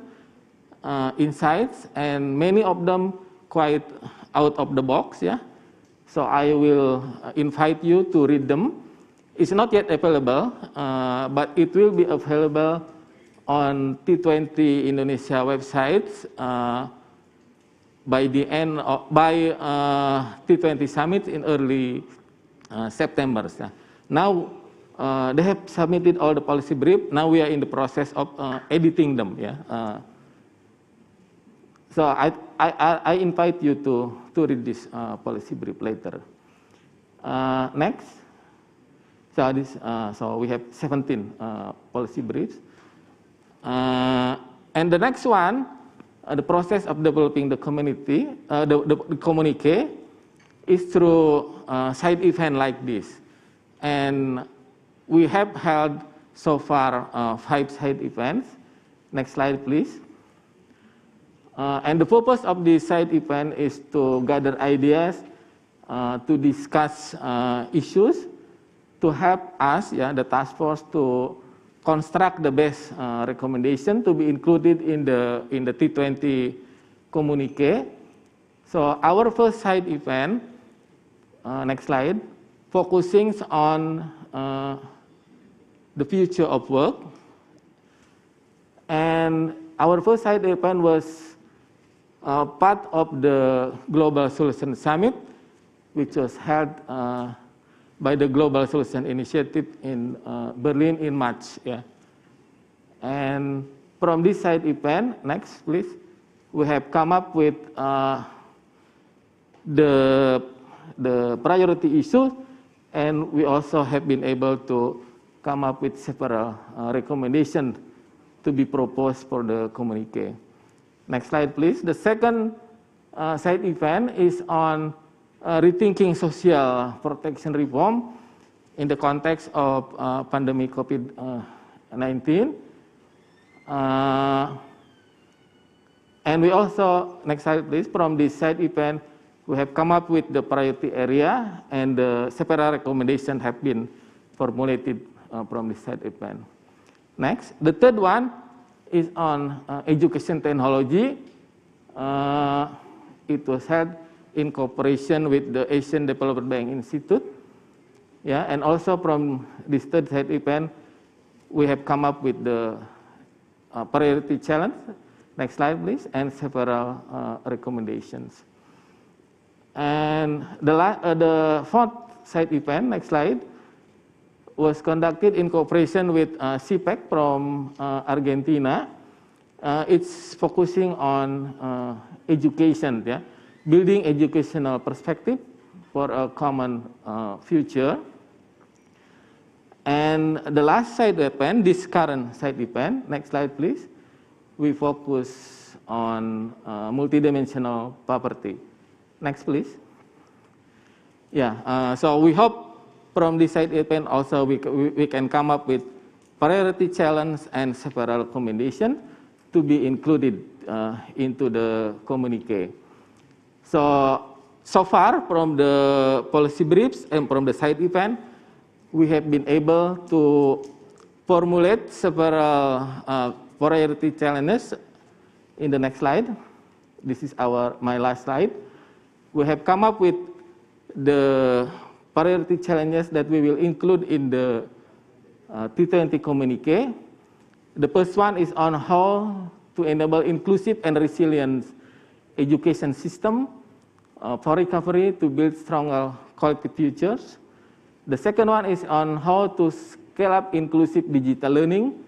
insights, and many of them quite out of the box. So I will invite you to read them. It's not yet available, but it will be available on T20 Indonesia websites by the end of, by T20 Summit in early September. Now they have submitted all the policy brief. Now we are in the process of editing them. So I invite you to read this policy brief later. Next. So we have 17 policy briefs. And the next one, the process of developing the community, the communique, is through side event like this. And we have held so far 5 side events. Next slide, please. And the purpose of this side event is to gather ideas, to discuss issues, to help us, the task force, to construct the best recommendation to be included in the T20 communique. So our first side event, next slide, focusing on the future of work. And our first side event was part of the Global Solution Summit, which was held by the Global Solution Initiative in Berlin in March. And from this side event, next please, we have come up with the priority issues, and we also have been able to come up with several recommendations to be proposed for the communique. Next slide, please. The second side event is on rethinking social protection reform in the context of pandemic COVID-19. And we also, next slide please, from this side event, we have come up with the priority area, and several recommendations have been formulated from this side event. Next, the third one is on education technology. It was held in cooperation with the Asian Development Bank Institute. And also from this third side event, we have come up with the priority challenge. Next slide, please, and several recommendations. And the fourth side event, next slide, was conducted in cooperation with CPEC from Argentina. It's focusing on education, building educational perspective for a common future. And the last side event, this current side event, next slide please, we focus on multidimensional poverty. Next please. So we hope from this side event also we can come up with priority challenge and several recommendations to be included into the communique. So So far, from the policy briefs and from the side event, we have been able to formulate several priority challenges. In the next slide, this is my last slide. We have come up with the priority challenges that we will include in the T20 communique. The first one is on how to enable inclusive and resilient education system for recovery to build stronger collective futures. The second one is on how to scale up inclusive digital learning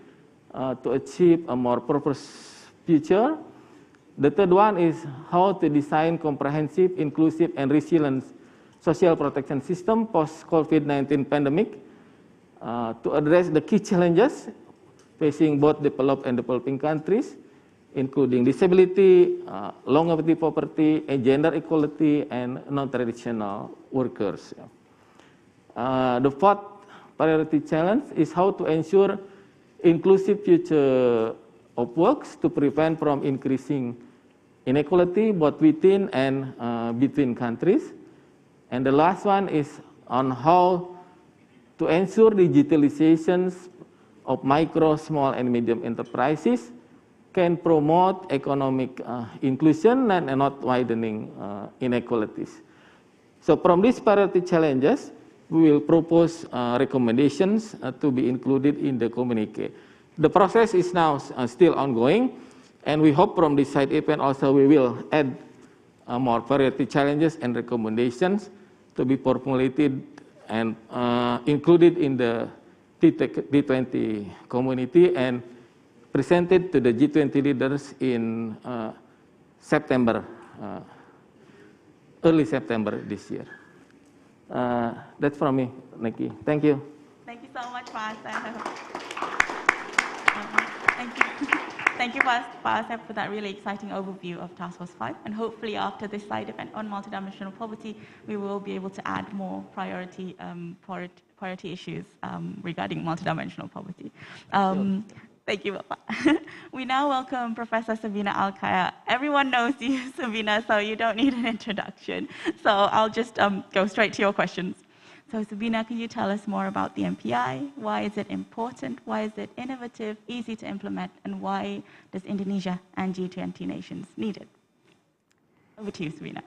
to achieve a more purposeful future. The third one is how to design comprehensive, inclusive, and resilient social protection system post-COVID-19 pandemic to address the key challenges facing both developed and developing countries, including disability, longevity poverty, and gender equality, and non-traditional workers. The fourth priority challenge is how to ensure inclusive future of works to prevent from increasing inequality both within and between countries. And the last one is on how to ensure digitalizations of micro, small, and medium enterprises can promote economic inclusion and not widening inequalities. So from these priority challenges, we will propose recommendations to be included in the communique. The process is now still ongoing, and we hope from this side event also we will add more priority challenges and recommendations to be formulated and included in the T20 community and presented to the G20 leaders in September, early September this year. That's from me, Nikki. Thank you. Thank you so much, Asep. Thank you, Asep, for that really exciting overview of Task Force 5. And hopefully after this side event on multidimensional poverty, we will be able to add more priority issues regarding multidimensional poverty. Thank you, Bapak. We now welcome Professor Sabina Alkire. Everyone knows you, Sabina, so you don't need an introduction. So I'll just go straight to your questions. So Sabina, can you tell us more about the MPI? Why is it important? Why is it innovative, easy to implement? And why does Indonesia and G20 nations need it? Over to you, Sabina.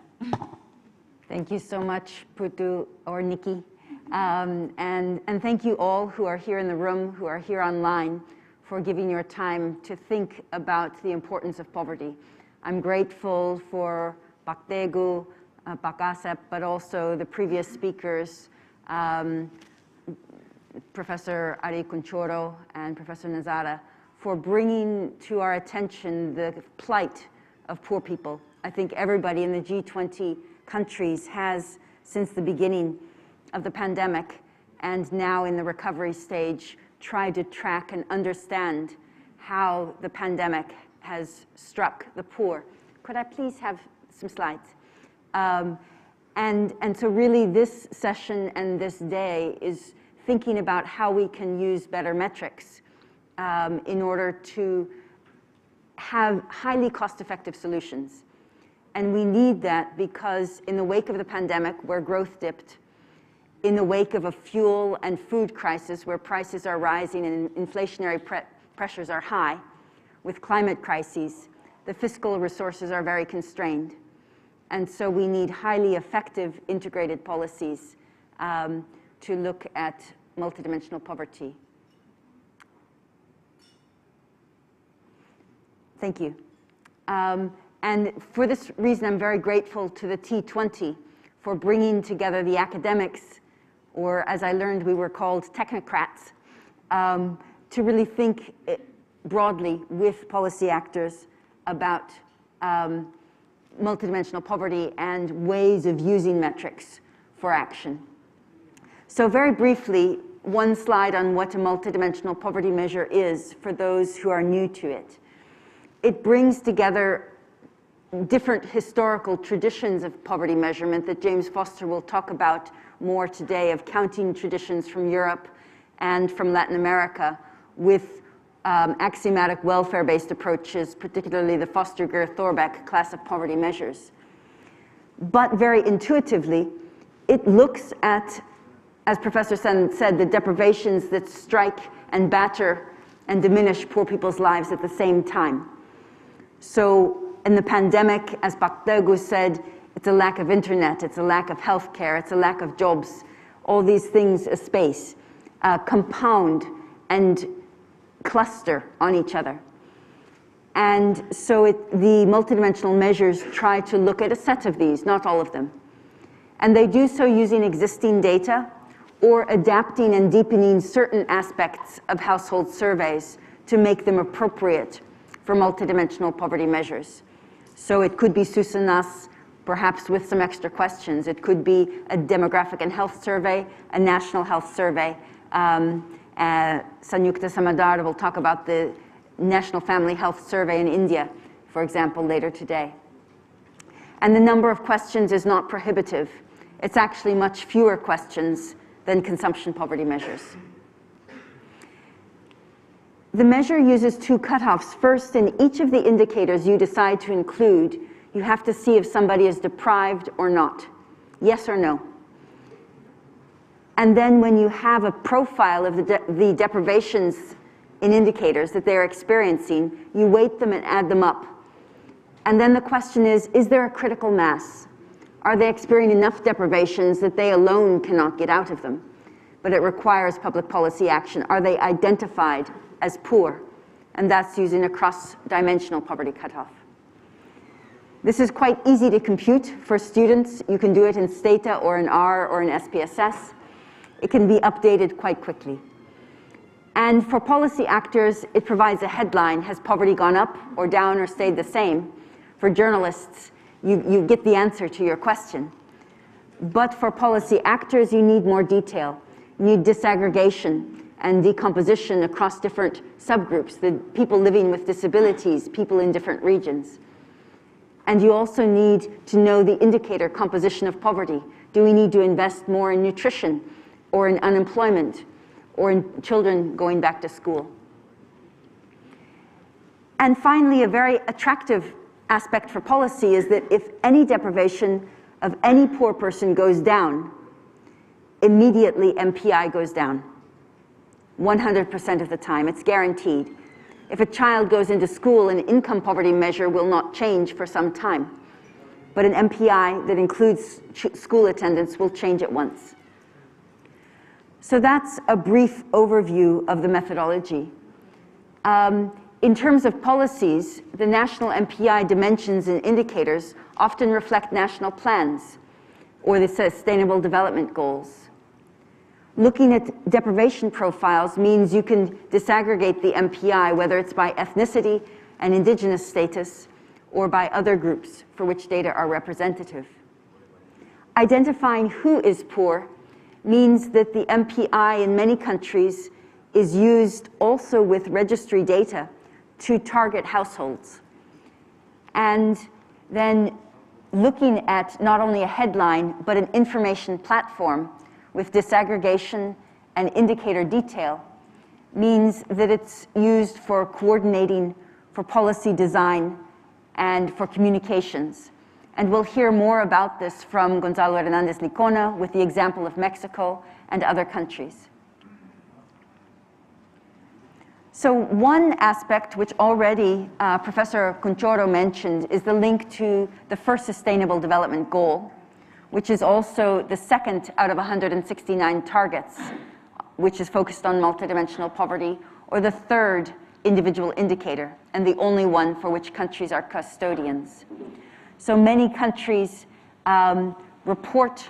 Thank you so much, Putu or Nikki. And thank you all who are here in the room, who are here online, for giving your time to think about the importance of poverty. I'm grateful for Pak Teguh, Pak Asep, but also the previous speakers, Professor Ari Kuncoro and Professor Nazara, for bringing to our attention the plight of poor people. I think everybody in the G20 countries has, since the beginning of the pandemic and now in the recovery stage, tried to track and understand how the pandemic has struck the poor. Could I please have some slides? And so really this session and this day is thinking about how we can use better metrics in order to have highly cost-effective solutions. And we need that because in the wake of the pandemic, where growth dipped, in the wake of a fuel and food crisis where prices are rising and inflationary pressures are high, with climate crises, the fiscal resources are very constrained. And so we need highly effective integrated policies to look at multidimensional poverty. Thank you. And for this reason, I'm very grateful to the T20 for bringing together the academics, or as I learned, we were called technocrats, to really think broadly with policy actors about multidimensional poverty and ways of using metrics for action. So very briefly, one slide on what a multidimensional poverty measure is for those who are new to it. It brings together different historical traditions of poverty measurement that James Foster will talk about more today, of counting traditions from Europe and from Latin America with axiomatic welfare-based approaches, particularly the Foster-Greer-Thorbecke class of poverty measures. but very intuitively, it looks at, as Professor Sen said, the deprivations that strike and batter and diminish poor people's lives at the same time. So in the pandemic, as Pak Teguh said, it's a lack of internet, it's a lack of healthcare, it's a lack of jobs. All these things, a space, compound and cluster on each other. And so the multidimensional measures try to look at a set of these, not all of them. And they do so using existing data or adapting and deepening certain aspects of household surveys to make them appropriate for multidimensional poverty measures. So it could be Susanas, perhaps with some extra questions. It could be a demographic and health survey, a national health survey. Sanyukta Samadar will talk about the National Family Health Survey in India, for example, later today. And the number of questions is not prohibitive. It's actually much fewer questions than consumption poverty measures. The measure uses two cutoffs. First, in each of the indicators you decide to include, you have to see if somebody is deprived or not, yes or no. And then when you have a profile of the deprivations in indicators that they're experiencing, you weight them and add them up. And then the question is there a critical mass? Are they experiencing enough deprivations that they alone cannot get out of them? But it requires public policy action. Are they identified as poor? And that's using a cross-dimensional poverty cutoff. This is quite easy to compute for students. You can do it in Stata or in R or in SPSS. It can be updated quite quickly. And for policy actors, it provides a headline. Has poverty gone up or down or stayed the same? For journalists, you get the answer to your question. But for policy actors, you need more detail. You need disaggregation and decomposition across different subgroups, the people living with disabilities, people in different regions. And you also need to know the indicator composition of poverty. Do we need to invest more in nutrition or in unemployment or in children going back to school? And finally, a very attractive aspect for policy is that if any deprivation of any poor person goes down, immediately MPI goes down. 100% of the time, it's guaranteed. If a child goes into school, an income poverty measure will not change for some time. But an MPI that includes school attendance will change at once. So that's a brief overview of the methodology. In terms of policies, the national MPI dimensions and indicators often reflect national plans or the Sustainable Development Goals. Looking at deprivation profiles means you can disaggregate the MPI, whether it's by ethnicity and indigenous status or by other groups for which data are representative. Identifying who is poor means that the MPI in many countries is used also with registry data to target households. And then looking at not only a headline, but an information platform with disaggregation and indicator detail means that it's used for coordinating, for policy design, and for communications. And we'll hear more about this from Gonzalo Hernandez Licona with the example of Mexico and other countries. So one aspect which already Professor Kuncoro mentioned is the link to the first Sustainable Development Goal, which is also the second out of 169 targets, which is focused on multidimensional poverty, or the third individual indicator, and the only one for which countries are custodians. So many countries report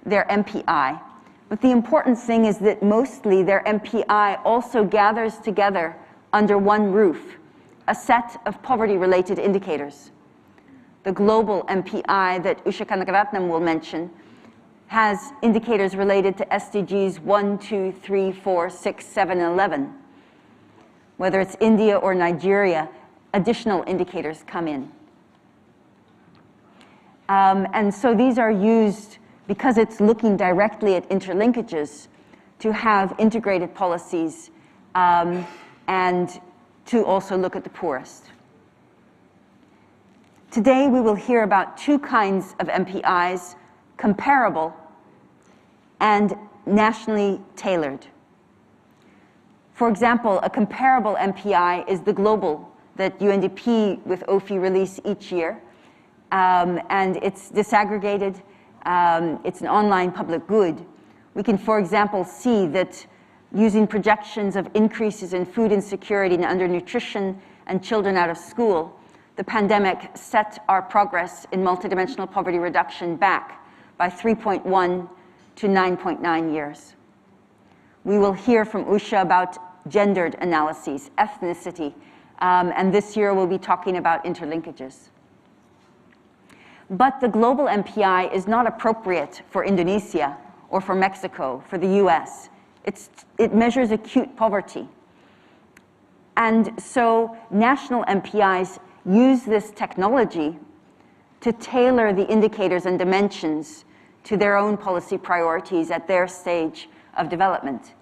their MPI, but the important thing is that mostly their MPI also gathers together under one roof a set of poverty-related indicators. The global MPI that Usha Kanakaratnam will mention has indicators related to SDGs 1, 2, 3, 4, 6, 7, and 11. Whether it's India or Nigeria, additional indicators come in. And so these are used, because it's looking directly at interlinkages, to have integrated policies and to also look at the poorest. Today we will hear about two kinds of MPIs, comparable and nationally tailored. For example, a comparable MPI is the global that UNDP with OPHI release each year. And it's disaggregated, it's an online public good. We can, for example, see that using projections of increases in food insecurity and undernutrition and children out of school, the pandemic set our progress in multidimensional poverty reduction back by 3.1 to 9.9 years. We will hear from Usha about gendered analyses, ethnicity, and this year we'll be talking about interlinkages. But the global MPI is not appropriate for Indonesia or for Mexico, for the US. It measures acute poverty. And so national MPIs use this technology to tailor the indicators and dimensions to their own policy priorities at their stage of development.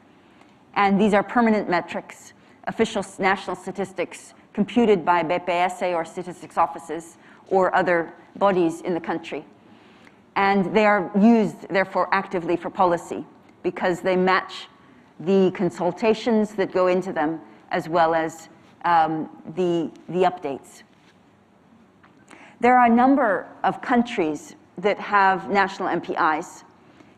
And these are permanent metrics, official national statistics computed by BPS or statistics offices or other bodies in the country. And they are used, therefore, actively for policy because they match the consultations that go into them as well as the updates. There are a number of countries that have national MPIs.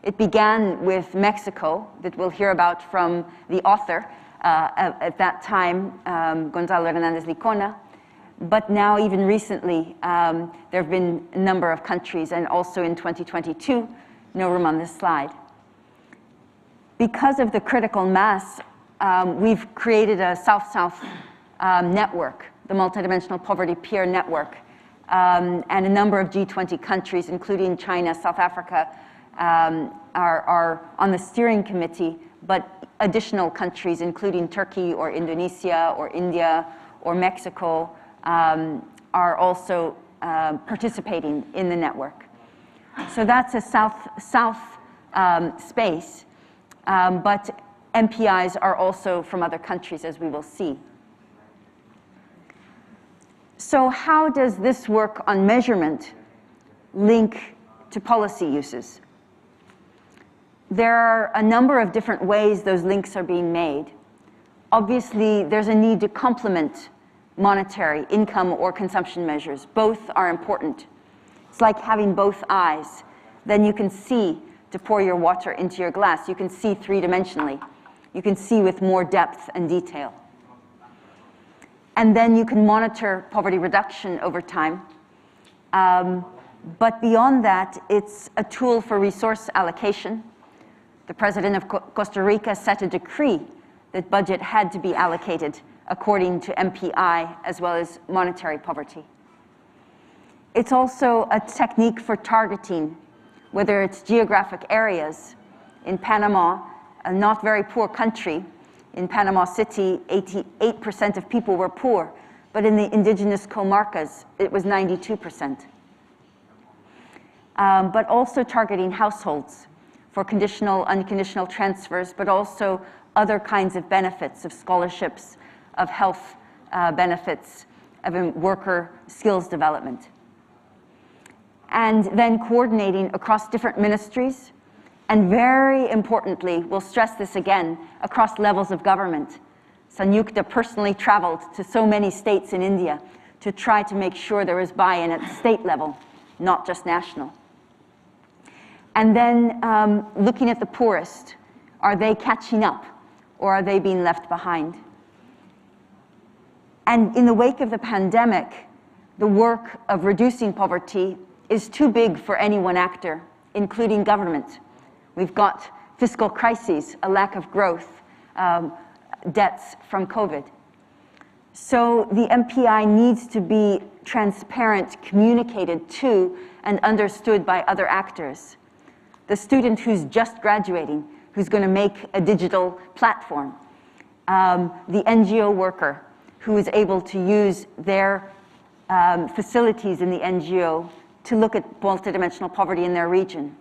It began with Mexico, that we'll hear about from the author at that time, Gonzalo Hernandez Licona. But now, even recently, there have been a number of countries, and also in 2022, no room on this slide. Because of the critical mass, we've created a South-South network, the Multidimensional Poverty Peer Network, and a number of G20 countries, including China, South Africa, are on the steering committee, but additional countries, including Turkey or Indonesia or India or Mexico, are also participating in the network. So that's a South-South space, but MPIs are also from other countries, as we will see. So how does this work on measurement link to policy uses? There are a number of different ways those links are being made. Obviously, there's a need to complement monetary, income, or consumption measures. Both are important. It's like having both eyes. Then you can see to pour your water into your glass. You can see three-dimensionally. You can see with more depth and detail. And then you can monitor poverty reduction over time. But beyond that, it's a tool for resource allocation. The president of Costa Rica set a decree that budget had to be allocated according to MPI as well as monetary poverty. It's also a technique for targeting, whether it's geographic areas. In Panama, a not very poor country, in Panama City, 88% of people were poor, but in the indigenous comarcas, it was 92%. But also targeting households for conditional, unconditional transfers, but also other kinds of benefits, of scholarships, of health benefits, of worker skills development. And then coordinating across different ministries, and very importantly, we'll stress this again, across levels of government. Sanyukta personally traveled to so many states in India to try to make sure there was buy-in at the state level, not just national. And then looking at the poorest, are they catching up or are they being left behind? And in the wake of the pandemic, the work of reducing poverty is too big for any one actor, including government. We've got fiscal crises, a lack of growth, debts from COVID. So the MPI needs to be transparent, communicated to, and understood by other actors. The student who's just graduating, who's going to make a digital platform. The NGO worker who is able to use their facilities in the NGO to look at multidimensional poverty in their region.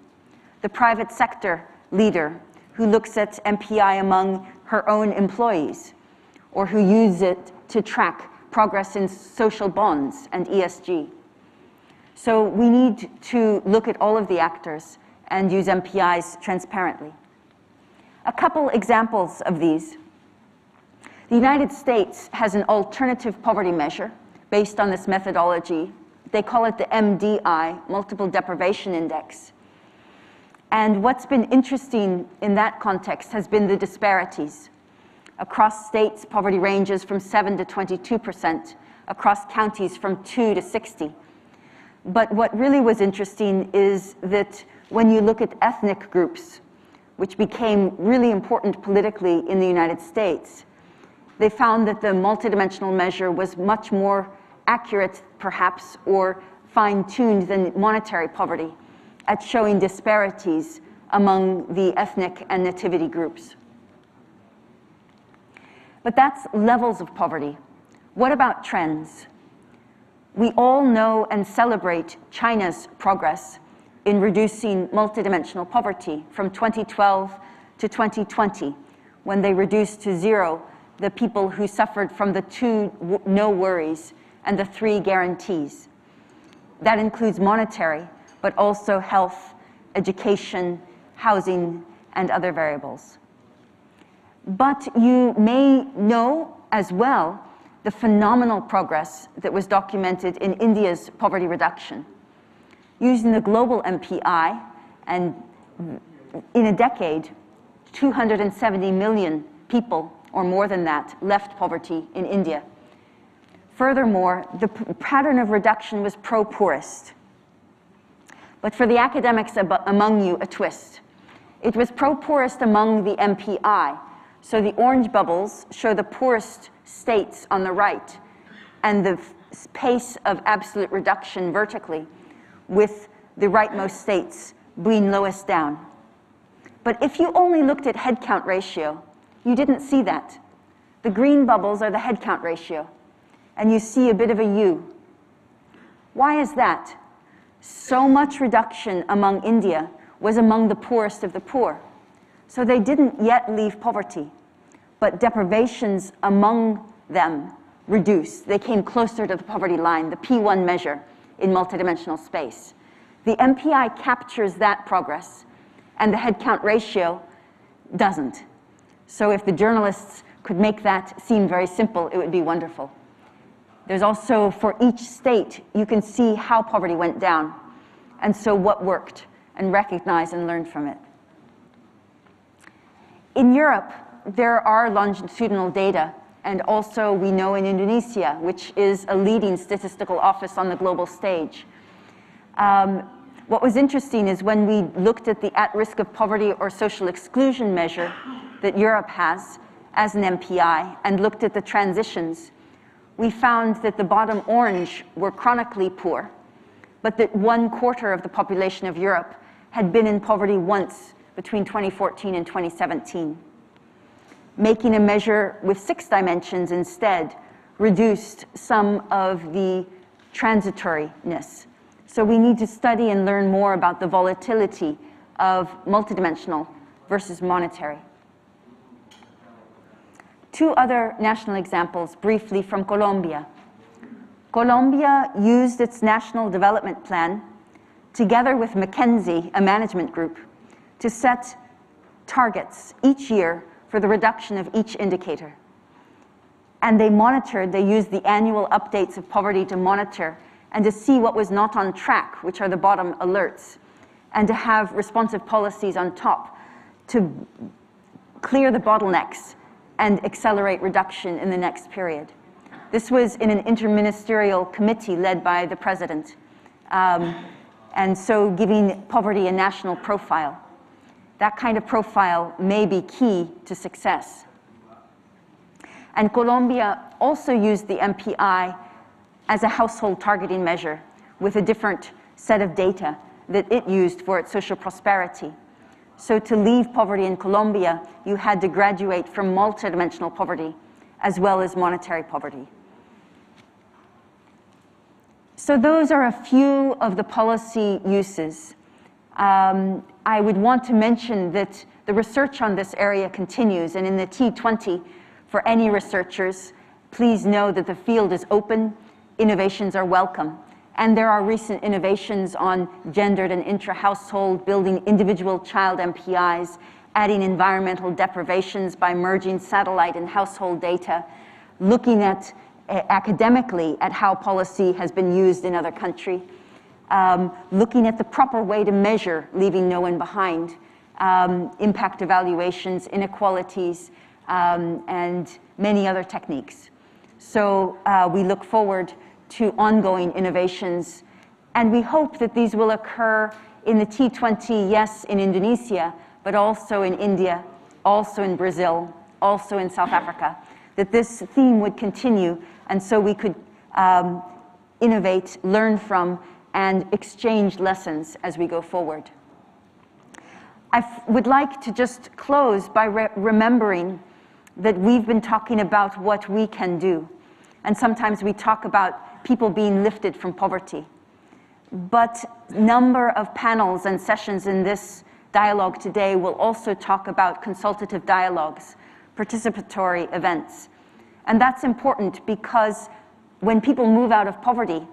The private sector leader who looks at MPI among her own employees, or who uses it to track progress in social bonds and ESG. So we need to look at all of the actors and use MPIs transparently. A couple examples of these. The United States has an alternative poverty measure based on this methodology. They call it the MDI, Multiple Deprivation Index. And what's been interesting in that context has been the disparities. Across states, poverty ranges from 7 to 22%, across counties from 2 to 60. But what really was interesting is that when you look at ethnic groups, which became really important politically in the United States, they found that the multidimensional measure was much more accurate, perhaps, or fine-tuned than monetary poverty at showing disparities among the ethnic and nativity groups. But that's levels of poverty. What about trends? We all know and celebrate China's progress in reducing multidimensional poverty from 2012 to 2020, when they reduced to zero the people who suffered from the 2 no worries and the 3 guarantees. That includes monetary, but also health, education, housing, and other variables. But you may know as well the phenomenal progress that was documented in India's poverty reduction. Using the global MPI, and in a decade, 270 million people, or more than that, left poverty in India. Furthermore, the pattern of reduction was pro-poorest. But for the academics among you, a twist. It was pro-poorest among the MPI. So the orange bubbles show the poorest states on the right, and the pace of absolute reduction vertically, with the rightmost states being lowest down. But if you only looked at headcount ratio, you didn't see that. The green bubbles are the headcount ratio, and you see a bit of a U. Why is that? So much reduction among India was among the poorest of the poor. So they didn't yet leave poverty, but deprivations among them reduced. They came closer to the poverty line, the P1 measure in multidimensional space. The MPI captures that progress, and the headcount ratio doesn't. So if the journalists could make that seem very simple, it would be wonderful. There's also, for each state, you can see how poverty went down, and so what worked, and recognize and learn from it. In Europe, there are longitudinal data, and also we know in Indonesia, which is a leading statistical office on the global stage. What was interesting is when we looked at the at-risk of poverty or social exclusion measure that Europe has as an MPI and looked at the transitions, we found that the bottom orange were chronically poor, but that 1/4 of the population of Europe had been in poverty once between 2014 and 2017. Making a measure with 6 dimensions instead reduced some of the transitoriness. So we need to study and learn more about the volatility of multidimensional versus monetary. 2 other national examples briefly from Colombia. Colombia used its national development plan together with McKinsey, a management group, to set targets each year for the reduction of each indicator. And they monitored, they used the annual updates of poverty to monitor and to see what was not on track, which are the bottom alerts, and to have responsive policies on top to clear the bottlenecks and accelerate reduction in the next period. This was in an interministerial committee led by the president, and so giving poverty a national profile. That kind of profile may be key to success. And Colombia also used the MPI as a household targeting measure with a different set of data that it used for its social prosperity. So to leave poverty in Colombia, you had to graduate from multidimensional poverty as well as monetary poverty. So those are a few of the policy uses. I would want to mention that the research on this area continues, and in the T20, for any researchers, please know that the field is open, innovations are welcome, And there are recent innovations on gendered and intra-household, building individual child MPIs, adding environmental deprivations by merging satellite and household data, looking at academically at how policy has been used in other countries, looking at the proper way to measure leaving no one behind, impact evaluations, inequalities, and many other techniques. So we look forward to ongoing innovations, and we hope that these will occur in the T20, yes, in Indonesia, but also in India, also in Brazil, also in South Africa, that this theme would continue, and so we could innovate, learn from, and exchange lessons as we go forward. I would like to just close by remembering that we've been talking about what we can do. And sometimes we talk about people being lifted from poverty. But number of panels and sessions in this dialogue today will also talk about consultative dialogues, participatory events. And that's important because when people move out of poverty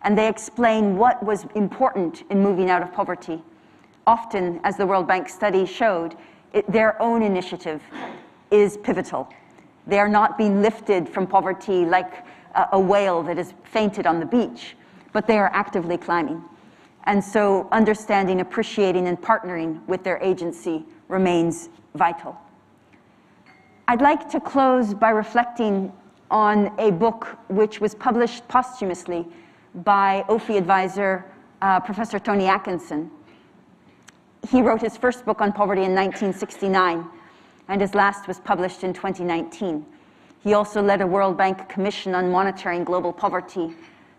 and they explain what was important in moving out of poverty, often, as the World Bank study showed, their own initiative is pivotal. They are not being lifted from poverty like a whale that is fainted on the beach, but they are actively climbing. And so understanding, appreciating, and partnering with their agency remains vital. I'd like to close by reflecting on a book which was published posthumously by OPHI advisor Professor Tony Atkinson. He wrote his first book on poverty in 1969, and his last was published in 2019. He also led a World Bank commission on monitoring global poverty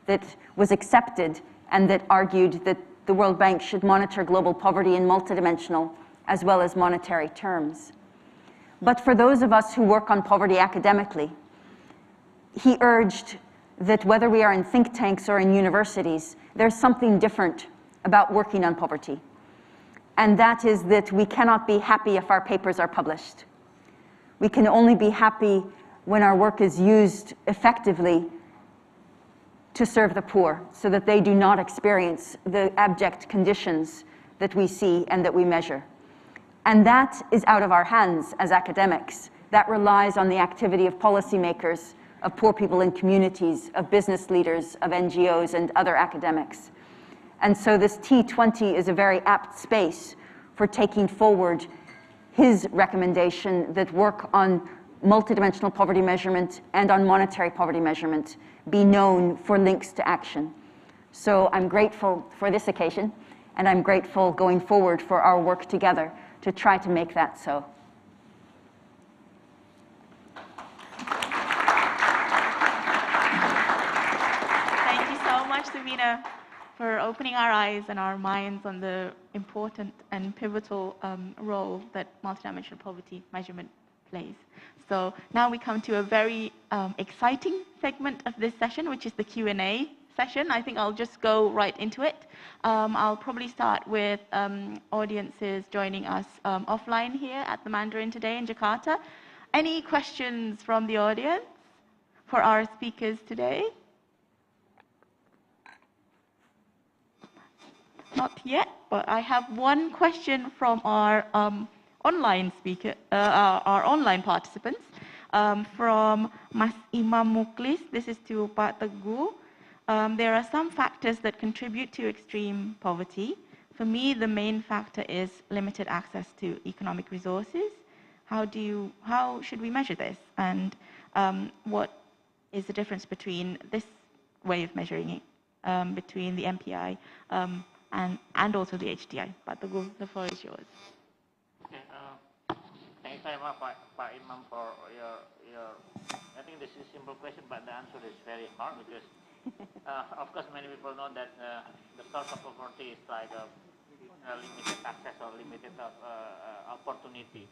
that was accepted and that argued that the World Bank should monitor global poverty in multidimensional as well as monetary terms. But for those of us who work on poverty academically, he urged that whether we are in think tanks or in universities, there's something different about working on poverty. And that is that we cannot be happy if our papers are published. We can only be happy when our work is used effectively to serve the poor so that they do not experience the abject conditions that we see and that we measure. And that is out of our hands as academics. That relies on the activity of policymakers, of poor people in communities, of business leaders, of NGOs, and other academics. And so this T20 is a very apt space for taking forward his recommendation that work on multidimensional poverty measurement and on monetary poverty measurement be known for links to action. So I'm grateful for this occasion, and I'm grateful going forward for our work together to try to make that so. Thank you so much, Sabina, for opening our eyes and our minds on the important and pivotal role that multidimensional poverty measurement plays. So now we come to a very exciting segment of this session, which is the Q&A session. I think I'll just go right into it. I'll probably start with audiences joining us offline here at the Mandarin today in Jakarta. Any questions from the audience for our speakers today? Not yet, but I have one question from our online speaker, our online participants, from Mas Imam Muklis. This is to Pak Teguh. There are some factors that contribute to extreme poverty. For me, the main factor is limited access to economic resources. How should we measure this? And what is the difference between this way of measuring it, between the MPI and also the HDI? Pak Teguh, the floor is yours. Thanks very much, Pak Imam, for your. I think this is a simple question, but the answer is very hard because, of course, many people know that the source of poverty is like a limited access or limited opportunity.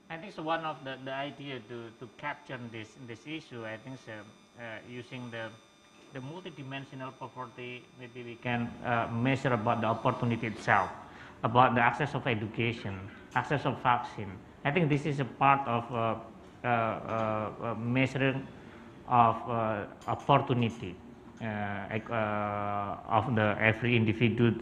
I think so. One of the idea to capture this issue, I think so, using the multidimensional poverty, maybe we can measure about the opportunity itself, about the access of education, access of vaccine. I think this is a part of measuring of opportunity. of every individual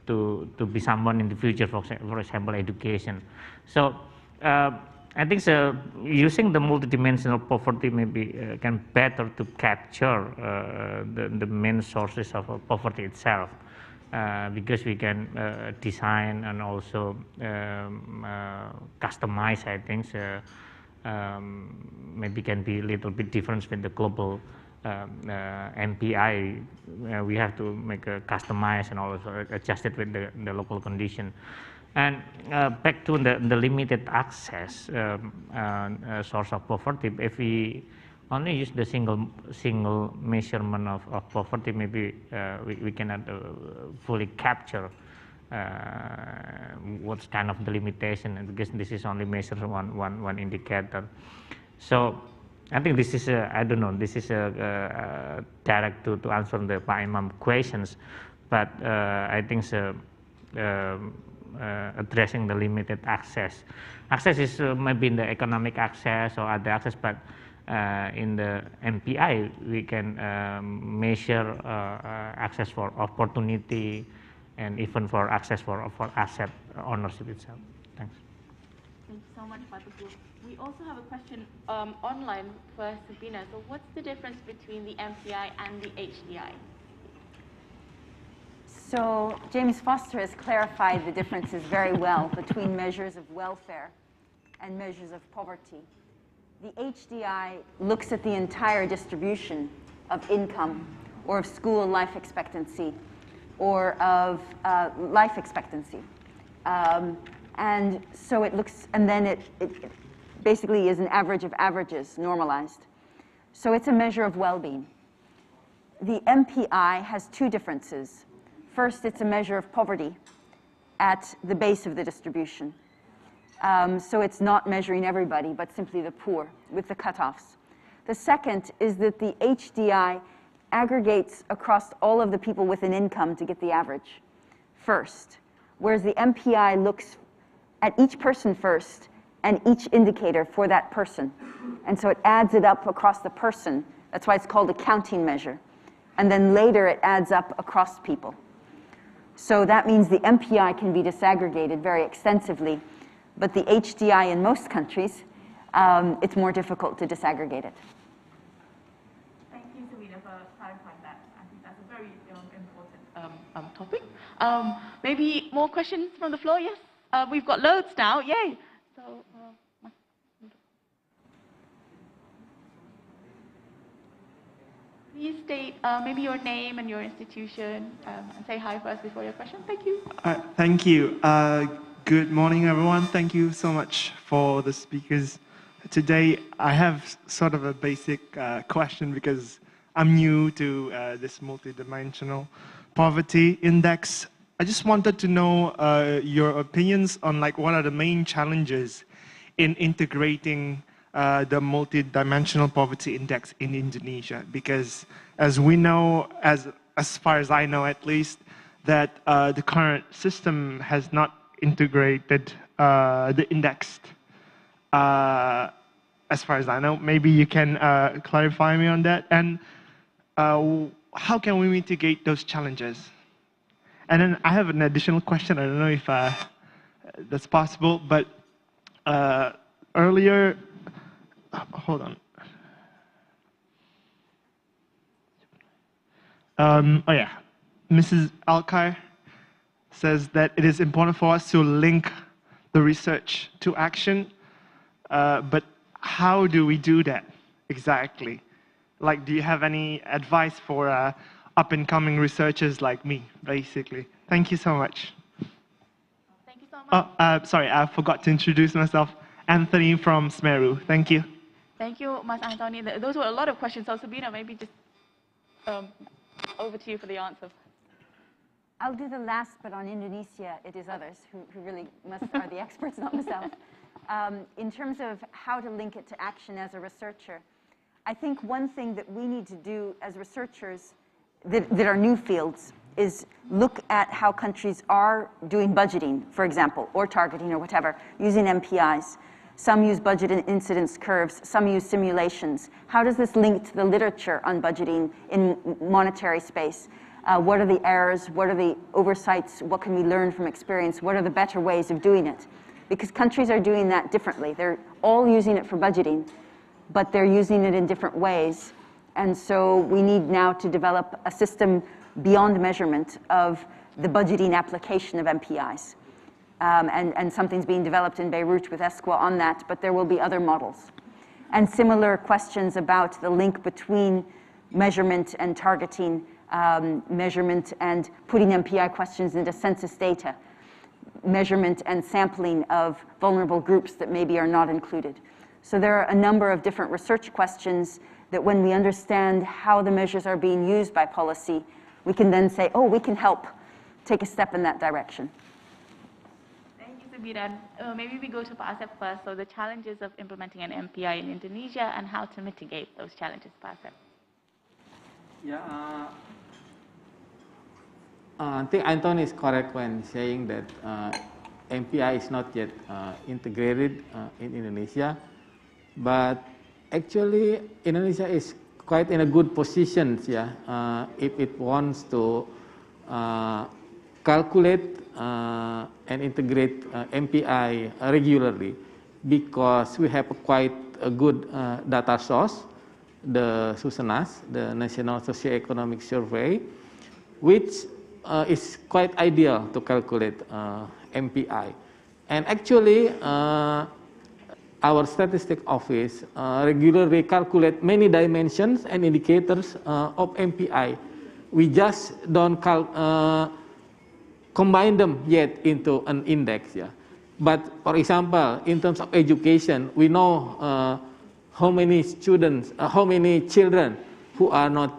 to be someone in the future, for example, education. So I think so, using the multidimensional poverty maybe can better to capture the main sources of poverty itself, because we can design and also customize, I think, maybe can be a little bit different with the global MPI. We have to make a customize and also adjust it with the local condition. And back to the limited access source of poverty, if we only use the single measurement of poverty, maybe we cannot fully capture what's kind of the limitation, because this is only measures one indicator. So I think this is I don't know, this is direct to answer the Pak Imam questions, but I think so, addressing the limited access. Access is maybe in the economic access or other access, but in the MPI we can measure access for opportunity and even for access for asset ownership itself. Thanks. Thank you so much, Pak Teguh. We also have a question online for Sabina. So what's the difference between the MPI and the HDI? So James Foster has clarified the differences very well between measures of welfare and measures of poverty. The HDI looks at the entire distribution of income or of school life expectancy or of life expectancy. And so it looks, and then it basically is an average of averages normalized. So it's a measure of well-being. The MPI has two differences. First, it's a measure of poverty at the base of the distribution. So it's not measuring everybody, but simply the poor with the cutoffs. The second is that the HDI aggregates across all of the people with an income to get the average first, whereas the MPI looks at each person first and each indicator for that person. And so it adds it up across the person. That's why it's called a counting measure. And then later it adds up across people. So that means the MPI can be disaggregated very extensively, but the HDI in most countries, it's more difficult to disaggregate it. Thank you, Sabina, for clarifying that. I think that's a very important topic. Maybe more questions from the floor? Yes, we've got loads now. Yay! So, please state maybe your name and your institution and say hi first before your question. Thank you. Thank you. Good morning, everyone. Thank you so much for the speakers today. I have sort of a basic question because I'm new to this multidimensional poverty index. I just wanted to know your opinions on like what are the main challenges in integrating the multidimensional poverty index in Indonesia, because as we know, as far as I know at least, that the current system has not integrated the index. As far as I know, maybe you can clarify me on that, and how can we mitigate those challenges? And then I have an additional question. I don't know if that's possible, but earlier, hold on. Oh yeah, Mrs. Alkire says that it is important for us to link the research to action, but how do we do that exactly? Like, do you have any advice for up-and-coming researchers like me, basically? Thank you so much. Thank you so much. Oh, sorry, I forgot to introduce myself. Anthony from Smeru. Thank you. Thank you, Mas Anthony. Those were a lot of questions. So Sabina, maybe just over to you for the answer. I'll do the last, but on Indonesia, it is others who really are the experts, not myself. In terms of how to link it to action as a researcher, I think one thing that we need to do as researchers that are new fields is look at how countries are doing budgeting, for example, or targeting or whatever, using MPIs, Some use budget and incidence curves, some use simulations. How does this link to the literature on budgeting in monetary space? What are the errors? What are the oversights? What can we learn from experience? What are the better ways of doing it? Because countries are doing that differently. They're all using it for budgeting, but they're using it in different ways. And so we need now to develop a system beyond measurement of the budgeting application of MPIs. And something's being developed in Beirut with ESQA on that, but there will be other models. And similar questions about the link between measurement and targeting, measurement and putting MPI questions into census data, measurement and sampling of vulnerable groups that maybe are not included. So there are a number of different research questions that when we understand how the measures are being used by policy, we can then say, oh, we can help take a step in that direction. Sabina, maybe we go to Pak Asep first. So the challenges of implementing an MPI in Indonesia and how to mitigate those challenges, Pak Asep. Yeah, I think Anton is correct when saying that MPI is not yet integrated in Indonesia, but actually Indonesia is quite in a good position, if it wants to calculate and integrate MPI regularly, because we have quite a good data source, the SUSENAS, the National Socioeconomic Survey, which is quite ideal to calculate MPI. And actually, our statistic office regularly calculate many dimensions and indicators of MPI. We just don't combine them yet into an index. But for example, in terms of education, we know how many students, how many children who are not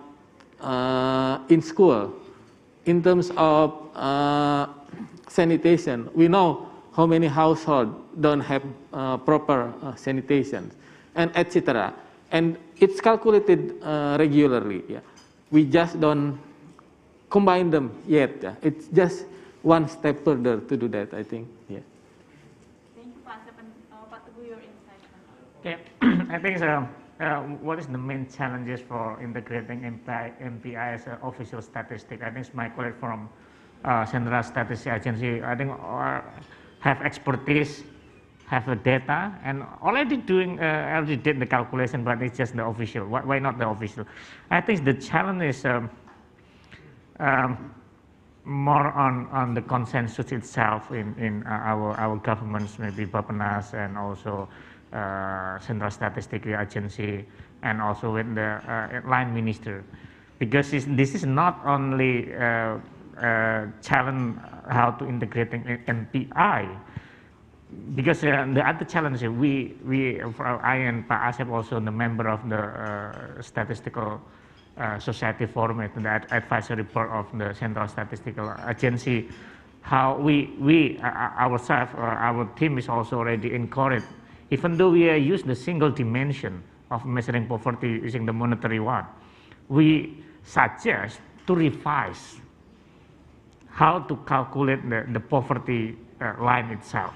in school. In terms of sanitation, we know how many households don't have proper sanitation, and etc. And it's calculated regularly. We just don't combine them yet. It's just one step further to do that, I think. Thank you, Pak Asep, and Pak Teguh, your insight. Okay, I think what is the main challenges for integrating MPI as an official statistic? I think my colleague from Central Statistics Agency, I think have expertise, have the data, and already did the calculation, but it's just the official. Why not the official? I think the challenge is more on the consensus itself in our governments, maybe Bappenas and also Central Statistics Agency, and also with the line minister, because this is not only challenge how to integrate MPI, because the other challenge I and Pak Asep also the member of the Statistical Society Forum, the advisory board of the Central Statistical Agency, how we ourselves, our team is also already encouraged, even though we use the single dimension of measuring poverty using the monetary one, we suggest to revise how to calculate the poverty line itself.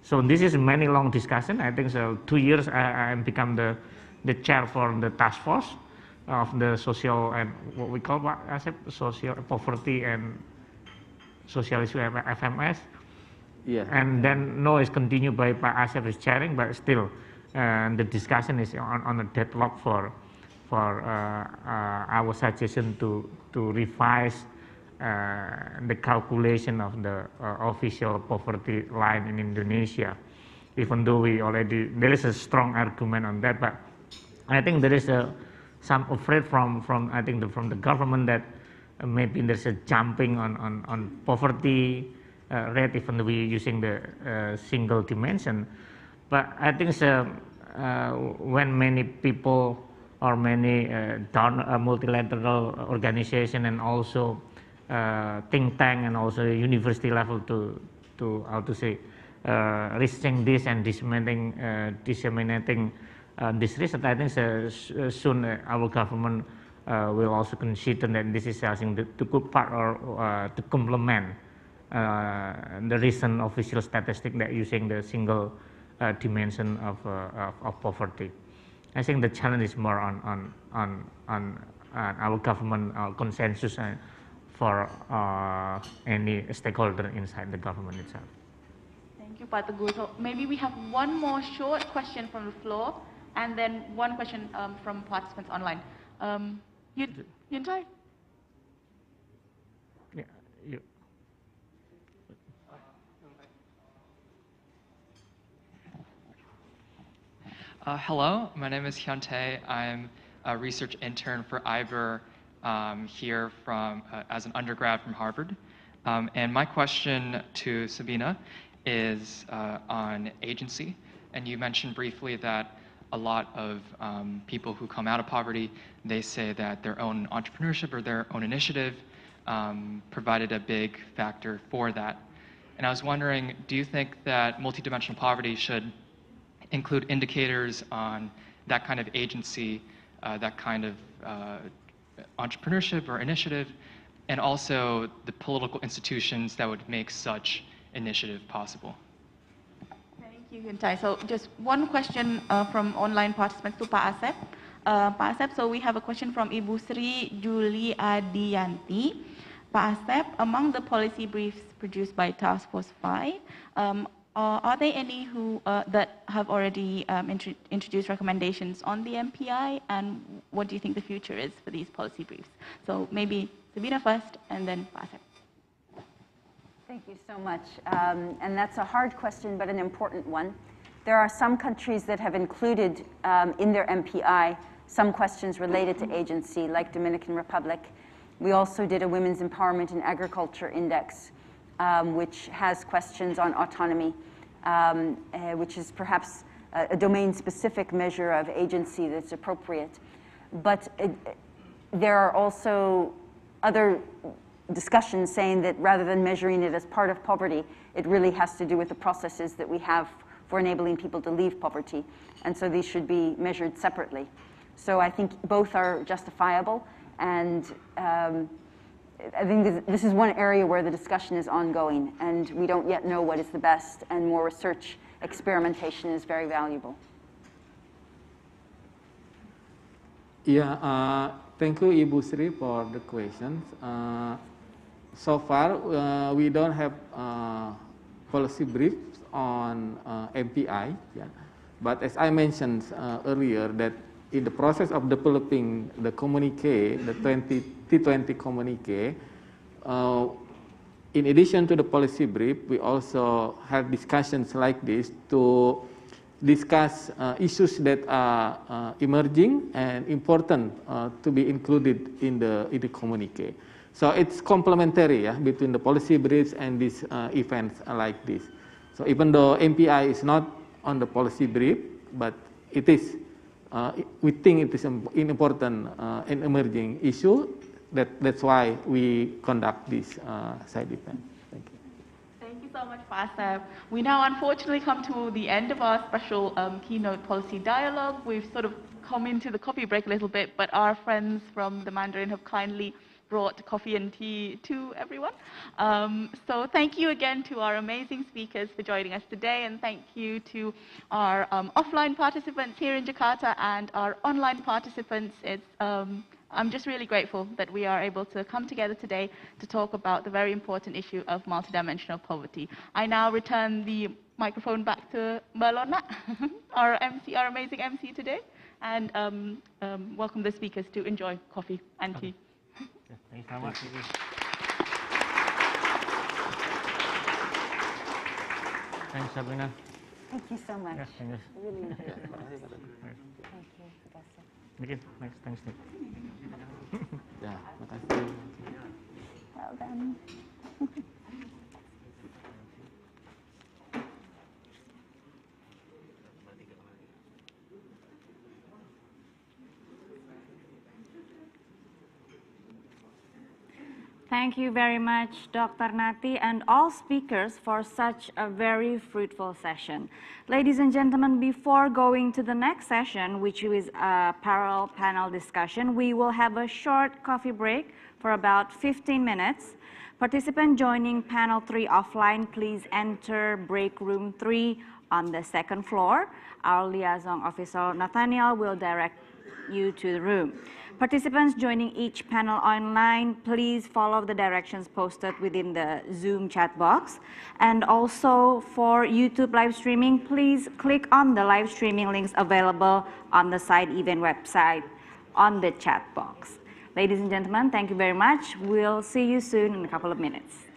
So this is many long discussion. I think so 2 years I become the chair for the task force of the social and what we call social poverty and social issue FMS. Yeah. And then now it's continued by Asep is chairing, but still the discussion is on a deadlock for our suggestion to revise the calculation of the official poverty line in Indonesia. Even though there is a strong argument on that, but I think there is some afraid from the government that maybe there's a jumping on poverty rate, even though we're using the single dimension. But I think when many people or many multilateral organization and also think tank and also university level to how to say researching this and disseminating this research, I think soon our government will also consider that this is something to good part or to complement the recent official statistic that using the single dimension of poverty. I think the challenge is more on our government consensus for any stakeholder inside the government itself. Thank you, Pak Teguh. So maybe we have one more short question from the floor, and then one question from participants online. Yuntai? Yeah, you. Hello, my name is Hyuntae. I'm a research intern for IBER here as an undergrad from Harvard. And my question to Sabina is on agency. And you mentioned briefly that a lot of people who come out of poverty, they say that their own entrepreneurship or their own initiative provided a big factor for that. And I was wondering, do you think that multidimensional poverty should include indicators on that kind of agency, that kind of entrepreneurship or initiative, and also the political institutions that would make such initiative possible? Thank you, Hyuntae. So just one question from online participants to Pak Asep. Pak Asep, so we have a question from Ibu Sri Juli Adianti. Pak Asep, among the policy briefs produced by Task Force 5, are there any that have already introduced recommendations on the MPI, and what do you think the future is for these policy briefs? So maybe Sabina first, and then Pak Asep. Thank you so much. And that's a hard question, but an important one. There are some countries that have included in their MPI some questions related to agency, like Dominican Republic. We also did a Women's Empowerment in Agriculture Index, which has questions on autonomy, which is perhaps a domain-specific measure of agency that's appropriate. But there are also other discussions saying that rather than measuring it as part of poverty, it really has to do with the processes that we have for enabling people to leave poverty. And so these should be measured separately. So I think both are justifiable. And I think this is one area where the discussion is ongoing, and we don't yet know what is the best, and more research experimentation is very valuable. Yeah, thank you, Ibu Sri, for the questions. So far, we don't have policy briefs on MPI, yeah. But as I mentioned earlier, that in the process of developing the communique, the T20 communique, in addition to the policy brief, we also have discussions like this to discuss issues that are emerging and important to be included in the communique. So it's complementary, yeah, between the policy briefs and these events like this. So even though MPI is not on the policy brief, but it is, we think it is an important and emerging issue. That's why we conduct this side event. Thank you. Thank you so much, Pak Asep. We now unfortunately come to the end of our special keynote policy dialogue. We've sort of come into the coffee break a little bit, but our friends from the Mandarin have kindly brought coffee and tea to everyone. So thank you again to our amazing speakers for joining us today, and thank you to our offline participants here in Jakarta and our online participants. I'm just really grateful that we are able to come together today to talk about the very important issue of multidimensional poverty. I now return the microphone back to Mbak Lorna, our amazing MC today, and welcome the speakers to enjoy coffee and tea. Thanks very much. Thanks, Sabina. Thank you so much. Yes, thank you. Really enjoyed it. Thank you. Next, thanks, Nick. Ya, makasih. Well done. Thank you very much, Dr. Nati, and all speakers for such a very fruitful session. Ladies and gentlemen, before going to the next session, which is a parallel panel discussion, we will have a short coffee break for about 15 minutes. Participant joining panel 3 offline, please enter break room 3 on the second floor. Our liaison officer, Nathaniel, will direct you to the room. Participants joining each panel online, please follow the directions posted within the Zoom chat box. And also for YouTube live streaming, please click on the live streaming links available on the side event website on the chat box. Ladies and gentlemen, thank you very much. We'll see you soon in a couple of minutes.